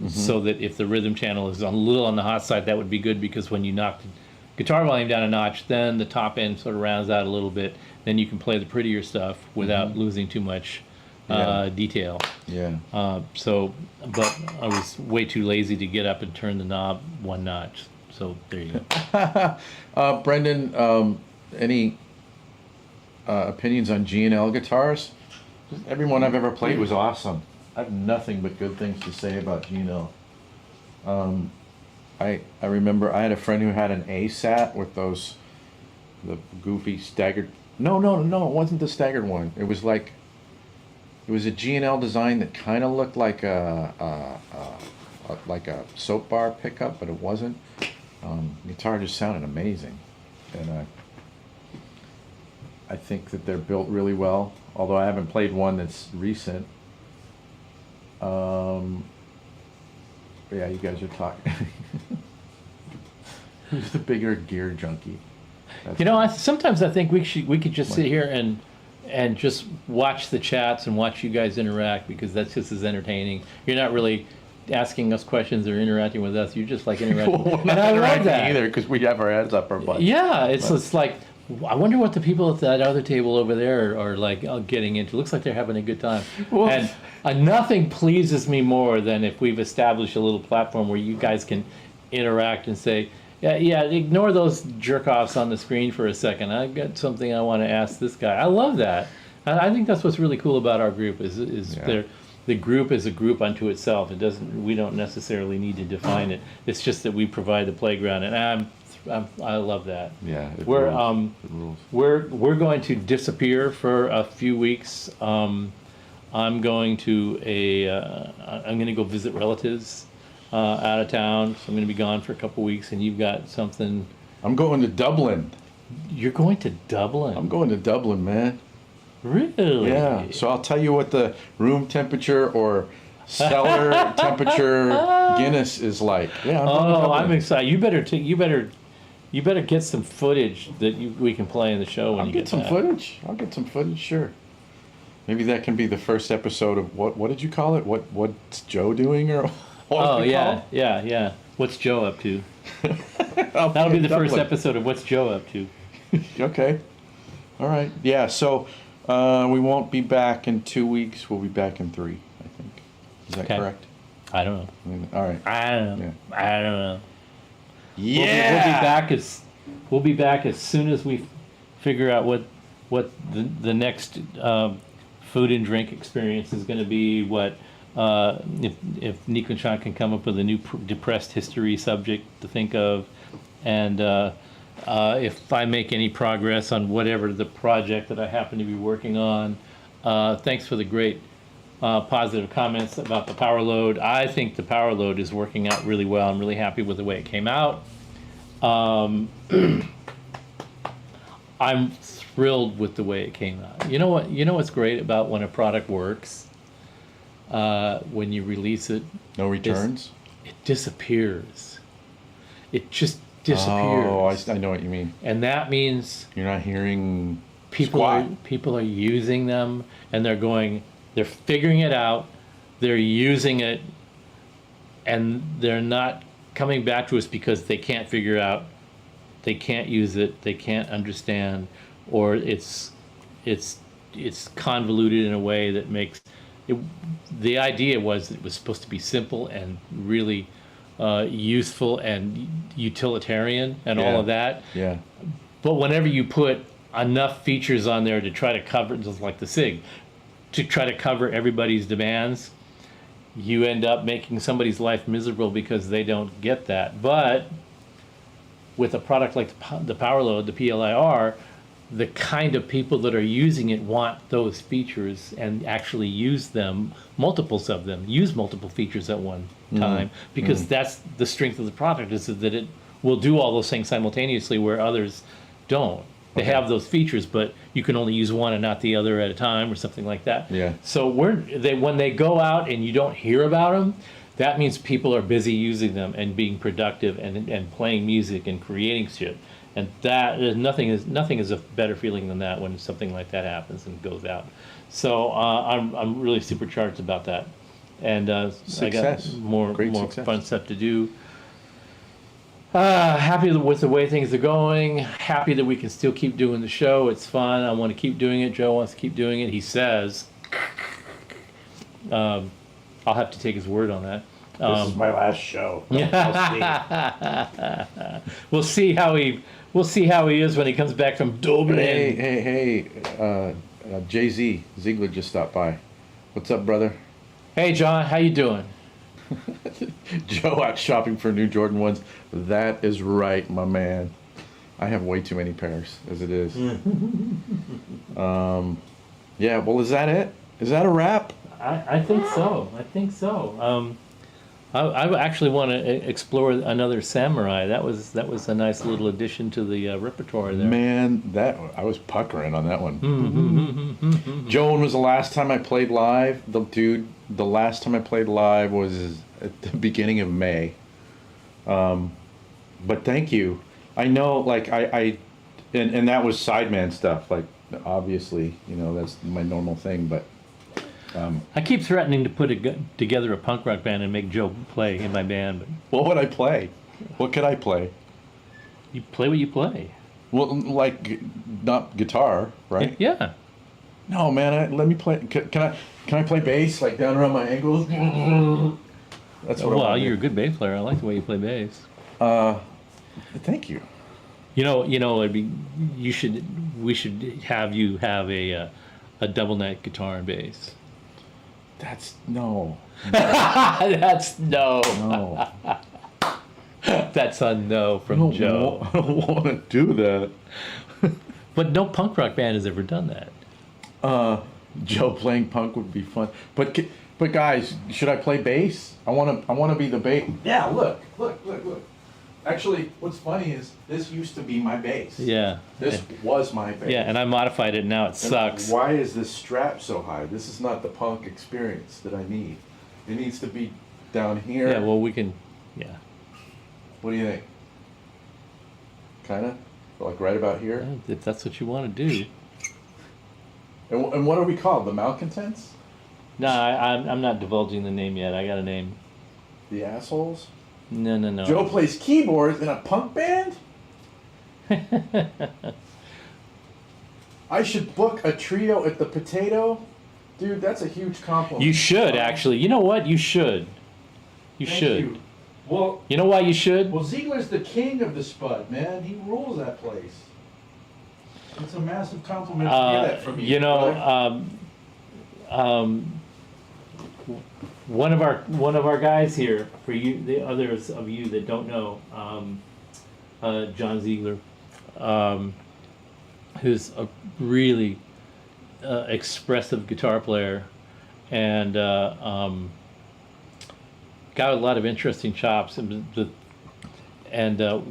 [SPEAKER 2] so that if the rhythm channel is a little on the hot side, that would be good, because when you knock the guitar volume down a notch, then the top end sort of rounds out a little bit. Then you can play the prettier stuff without losing too much detail.
[SPEAKER 1] Yeah.
[SPEAKER 2] But I was way too lazy to get up and turn the knob one notch. So there you go.
[SPEAKER 1] Brendan, any opinions on G&L guitars? Everyone I've ever played was awesome. I have nothing but good things to say about Gino. I remember I had a friend who had an ASAT with the goofy staggered. No, it wasn't the staggered one. It was like, it was a G&L design that kind of looked like a soap bar pickup, but it wasn't. Guitar just sounded amazing, and I think that they're built really well. Although I haven't played one that's recent. Yeah, you guys are talking. Who's the bigger gear junkie?
[SPEAKER 2] Sometimes I think we could just sit here and just watch the chats and watch you guys interact, because that's just as entertaining. You're not really asking us questions or interacting with us. You're just like interacting.
[SPEAKER 1] Well, we're not interacting either, because we have our heads up our butt.
[SPEAKER 2] Yeah, it's like, I wonder what the people at that other table over there are like getting into. Looks like they're having a good time.
[SPEAKER 1] Well,
[SPEAKER 2] and nothing pleases me more than if we've established a little platform where you guys can interact and say, yeah, ignore those jerk-offs on the screen for a second. I've got something I want to ask this guy. I love that. I think that's what's really cool about our group is the group is a group unto itself. We don't necessarily need to define it. It's just that we provide the playground, and I love that.
[SPEAKER 1] Yeah,
[SPEAKER 2] We're
[SPEAKER 1] rules.
[SPEAKER 2] we're going to disappear for a few weeks. I'm going to go visit relatives out of town, so I'm going to be gone for a couple weeks. And you've got something.
[SPEAKER 1] I'm going to Dublin.
[SPEAKER 2] You're going to Dublin?
[SPEAKER 1] I'm going to Dublin, man.
[SPEAKER 2] Really?
[SPEAKER 1] Yeah. So I'll tell you what the room temperature or cellar temperature Guinness is like. Yeah.
[SPEAKER 2] I'm excited. You better get some footage that we can play in the show when you get
[SPEAKER 1] some footage. I'll get some footage, sure. Maybe that can be the first episode of what did you call it? What's Joe doing or
[SPEAKER 2] yeah. What's Joe up to? That'll be the first episode of What's Joe up to.
[SPEAKER 1] Okay. All right. Yeah, so we won't be back in 2 weeks. We'll be back in 3, I think. Is that correct?
[SPEAKER 2] I don't know.
[SPEAKER 1] All right.
[SPEAKER 2] I don't know.
[SPEAKER 1] Yeah.
[SPEAKER 2] I don't know.
[SPEAKER 1] Yeah.
[SPEAKER 2] We'll be back as soon as we figure out what the next food and drink experience is going to be. What if Nico Chan can come up with a new depressed history subject to think of, and if I make any progress on whatever the project that I happen to be working on. Thanks for the great positive comments about the power load. I think the power load is working out really well. I'm really happy with the way it came out. I'm thrilled with the way it came out. You know what's great about when a product works? When you release it,
[SPEAKER 1] No returns?
[SPEAKER 2] it disappears. It just disappears.
[SPEAKER 1] Oh, I know what you mean.
[SPEAKER 2] And that means
[SPEAKER 1] You're not hearing
[SPEAKER 2] people are using them, and they're figuring it out, they're using it, and they're not coming back to us because they can't figure out, they can't use it, they can't understand, or it's convoluted in a way that makes it. The idea was it was supposed to be simple and really useful and utilitarian and all of that.
[SPEAKER 1] Yeah.
[SPEAKER 2] But whenever you put enough features on there to try to cover, just like the Sig, to try to cover everybody's demands, you end up making somebody's life miserable because they don't get that. But with a product like the Power Load, the PLIR, the kind of people that are using it want those features and actually use them, multiples of them, use multiple features at one time, because that's the strength of the product, is that it will do all those things simultaneously where others don't. They have those features, but you can only use one and not the other at a time, or something like that.
[SPEAKER 1] Yeah.
[SPEAKER 2] So when they go out and you don't hear about them, that means people are busy using them and being productive and playing music and creating shit. And that nothing is a better feeling than that when something like that happens and goes out. So I'm really supercharged about that, and I got more fun stuff to do. Happy with the way things are going. Happy that we can still keep doing the show. It's fun. I want to keep doing it. Joe wants to keep doing it. He says. I'll have to take his word on that.
[SPEAKER 1] This is my last show.
[SPEAKER 2] We'll see how he is when he comes back from Dublin.
[SPEAKER 1] Hey, Jay-Z, Ziegler just stopped by. What's up, brother?
[SPEAKER 2] Hey, John, how you doing?
[SPEAKER 1] Joe out shopping for new Jordan 1s. That is right, my man. I have way too many pairs as it is. Yeah, well, is that it? Is that a wrap?
[SPEAKER 2] I think so. I think so. I actually want to explore another samurai. That was a nice little addition to the repertoire there.
[SPEAKER 1] Man, I was puckering on that one. Joe, when was the last time I played live? The last time I played live was at the beginning of May. But thank you. I know, like, and that was Sideman stuff. Like, obviously, that's my normal thing, but.
[SPEAKER 2] I keep threatening to put together a punk rock band and make Joe play in my band. But
[SPEAKER 1] What would I play? What could I play?
[SPEAKER 2] you play what you play.
[SPEAKER 1] Well, like, not guitar, right?
[SPEAKER 2] Yeah.
[SPEAKER 1] No, man. Let me play. Can I play bass, like down around my ankles? That's what.
[SPEAKER 2] Well, you're a good bass player. I like the way you play bass.
[SPEAKER 1] Thank you.
[SPEAKER 2] We should have you have a double neck guitar and bass.
[SPEAKER 1] That's no.
[SPEAKER 2] That's no.
[SPEAKER 1] No.
[SPEAKER 2] That's a no from Joe.
[SPEAKER 1] I don't want to do that.
[SPEAKER 2] But no punk rock band has ever done that.
[SPEAKER 1] Joe playing punk would be fun. But guys, should I play bass? I want to be the bass. Yeah, look. Actually, what's funny is this used to be my bass.
[SPEAKER 2] Yeah.
[SPEAKER 1] This was my bass.
[SPEAKER 2] Yeah, and I modified it. Now it
[SPEAKER 1] And
[SPEAKER 2] sucks.
[SPEAKER 1] why is this strap so high? This is not the punk experience that I need. It needs to be down here.
[SPEAKER 2] Yeah. Well, we can. Yeah.
[SPEAKER 1] What do you think? Kinda? Like right about here?
[SPEAKER 2] If that's what you want to do.
[SPEAKER 1] And what are we called? The Malcontents?
[SPEAKER 2] No, I'm not divulging the name yet. I got a name.
[SPEAKER 1] The assholes?
[SPEAKER 2] No.
[SPEAKER 1] Joe plays keyboards in a punk band? I should book a trio at the Potato? Dude, that's a huge compliment.
[SPEAKER 2] You should actually. You know what? You should. You
[SPEAKER 1] Thank
[SPEAKER 2] should.
[SPEAKER 1] you. Well,
[SPEAKER 2] You know why you should?
[SPEAKER 1] Ziegler's the king of the Spud, man. He rules that place. It's a massive compliment to hear that from you.
[SPEAKER 2] One of our guys here, for you, the others of you that don't know, John Ziegler, who's a really expressive guitar player, and got a lot of interesting chops. And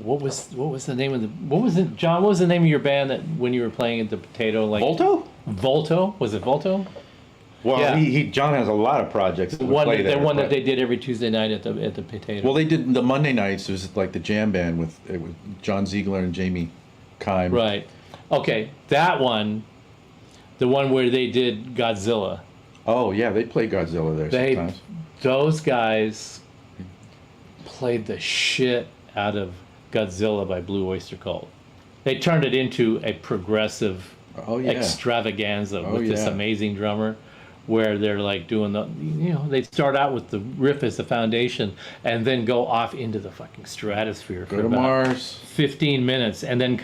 [SPEAKER 2] what was the name of John? What was the name of your band that when you were playing at the Potato? Like Volto? Was it Volto?
[SPEAKER 1] Well,
[SPEAKER 2] Yeah.
[SPEAKER 1] John has a lot of projects.
[SPEAKER 2] The one that they did every Tuesday night at the Potato.
[SPEAKER 1] Well, they did the Monday nights. It was like the jam band with John Ziegler and Jamie Kime.
[SPEAKER 2] Right. Okay, that one, the one where they did Godzilla.
[SPEAKER 1] Oh yeah, they play Godzilla there sometimes.
[SPEAKER 2] Those guys played the shit out of Godzilla by Blue Oyster Cult. They turned it into a progressive extravaganza with this amazing drummer, where they're like doing they start out with the riff as the foundation and then go off into the fucking stratosphere for
[SPEAKER 1] Go to
[SPEAKER 2] about
[SPEAKER 1] Mars.
[SPEAKER 2] 15 minutes, and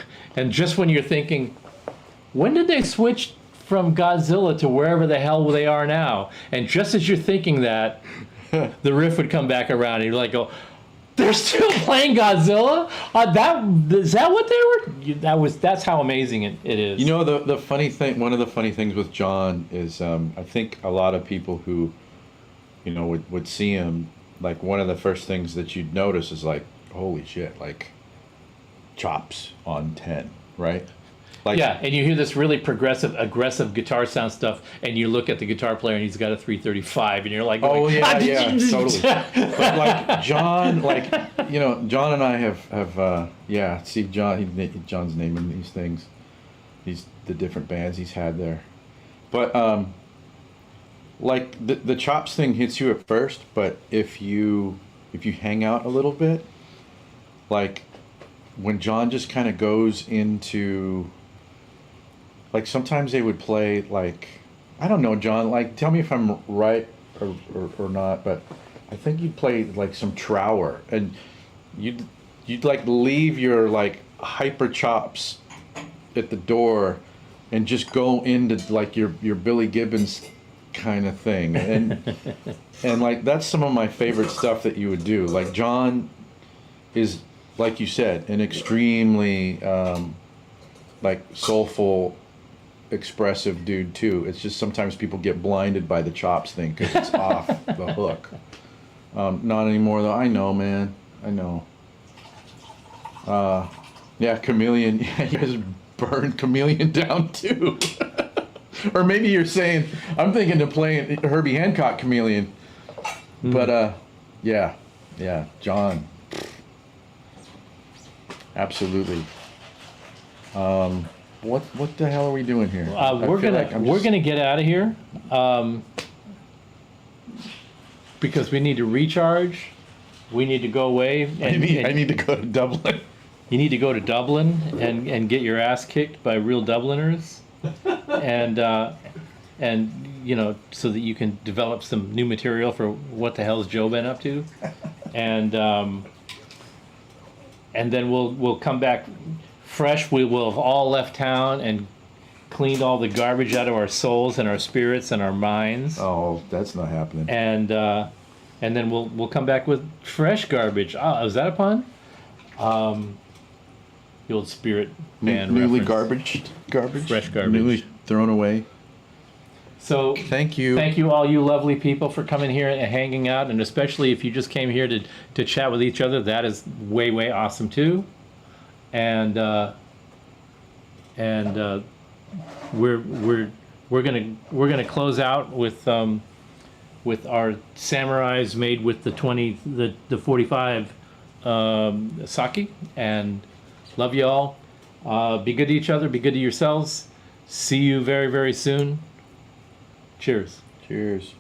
[SPEAKER 2] just when you're thinking, when did they switch from Godzilla to wherever the hell they are now? And just as you're thinking that, the riff would come back around and you're like, they're still playing Godzilla? Is that what they were? That's how amazing it is.
[SPEAKER 1] You know, the funny thing, one of the funny things with John is, I think a lot of people who, would see him, like one of the first things that you'd notice is like, holy shit, like chops on 10, right? Like,
[SPEAKER 2] yeah, and you hear this really progressive, aggressive guitar sound stuff, and you look at the guitar player and he's got a 335, and you're like,
[SPEAKER 1] oh yeah, totally. But like John, John and I have see John's naming these things, the different bands he's had there, but like the chops thing hits you at first, but if you hang out a little bit, like when John just kind of goes into. Like sometimes they would play like, I don't know, John, like tell me if I'm right or not, but I think you'd play like some Trower and you'd like leave your like hyper chops at the door and just go into like your Billy Gibbons kind of thing, and like that's some of my favorite stuff that you would do. Like John is, like you said, an extremely like soulful, expressive dude too. It's just sometimes people get blinded by the chops thing because it's off the hook. Not anymore though. I know, man. I know. Yeah, Chameleon. Yeah, you guys burned Chameleon down too. Or maybe you're saying, I'm thinking of playing Herbie Hancock Chameleon. But yeah, John. Absolutely. What the hell are we doing here?
[SPEAKER 2] We're gonna get out of here because we need to recharge. We need to go away.
[SPEAKER 1] I need to go to Dublin.
[SPEAKER 2] You need to go to Dublin and get your ass kicked by real Dubliners, and you know, so that you can develop some new material for what the hell's Joe been up to, and then we'll come back fresh. We will have all left town and cleaned all the garbage out of our souls and our spirits and our minds.
[SPEAKER 1] Oh, that's not happening.
[SPEAKER 2] And then we'll come back with fresh garbage. Oh, is that a pun? The old Spirit band
[SPEAKER 1] newly
[SPEAKER 2] reference.
[SPEAKER 1] garbage,
[SPEAKER 2] Fresh garbage.
[SPEAKER 1] newly thrown away.
[SPEAKER 2] So
[SPEAKER 1] Thank you.
[SPEAKER 2] Thank you, all you lovely people, for coming here and hanging out, and especially if you just came here to chat with each other. That is way awesome too. And we're gonna close out with our samurais made with the 45 sake, and love you all. Be good to each other. Be good to yourselves. See you very soon. Cheers.
[SPEAKER 1] Cheers.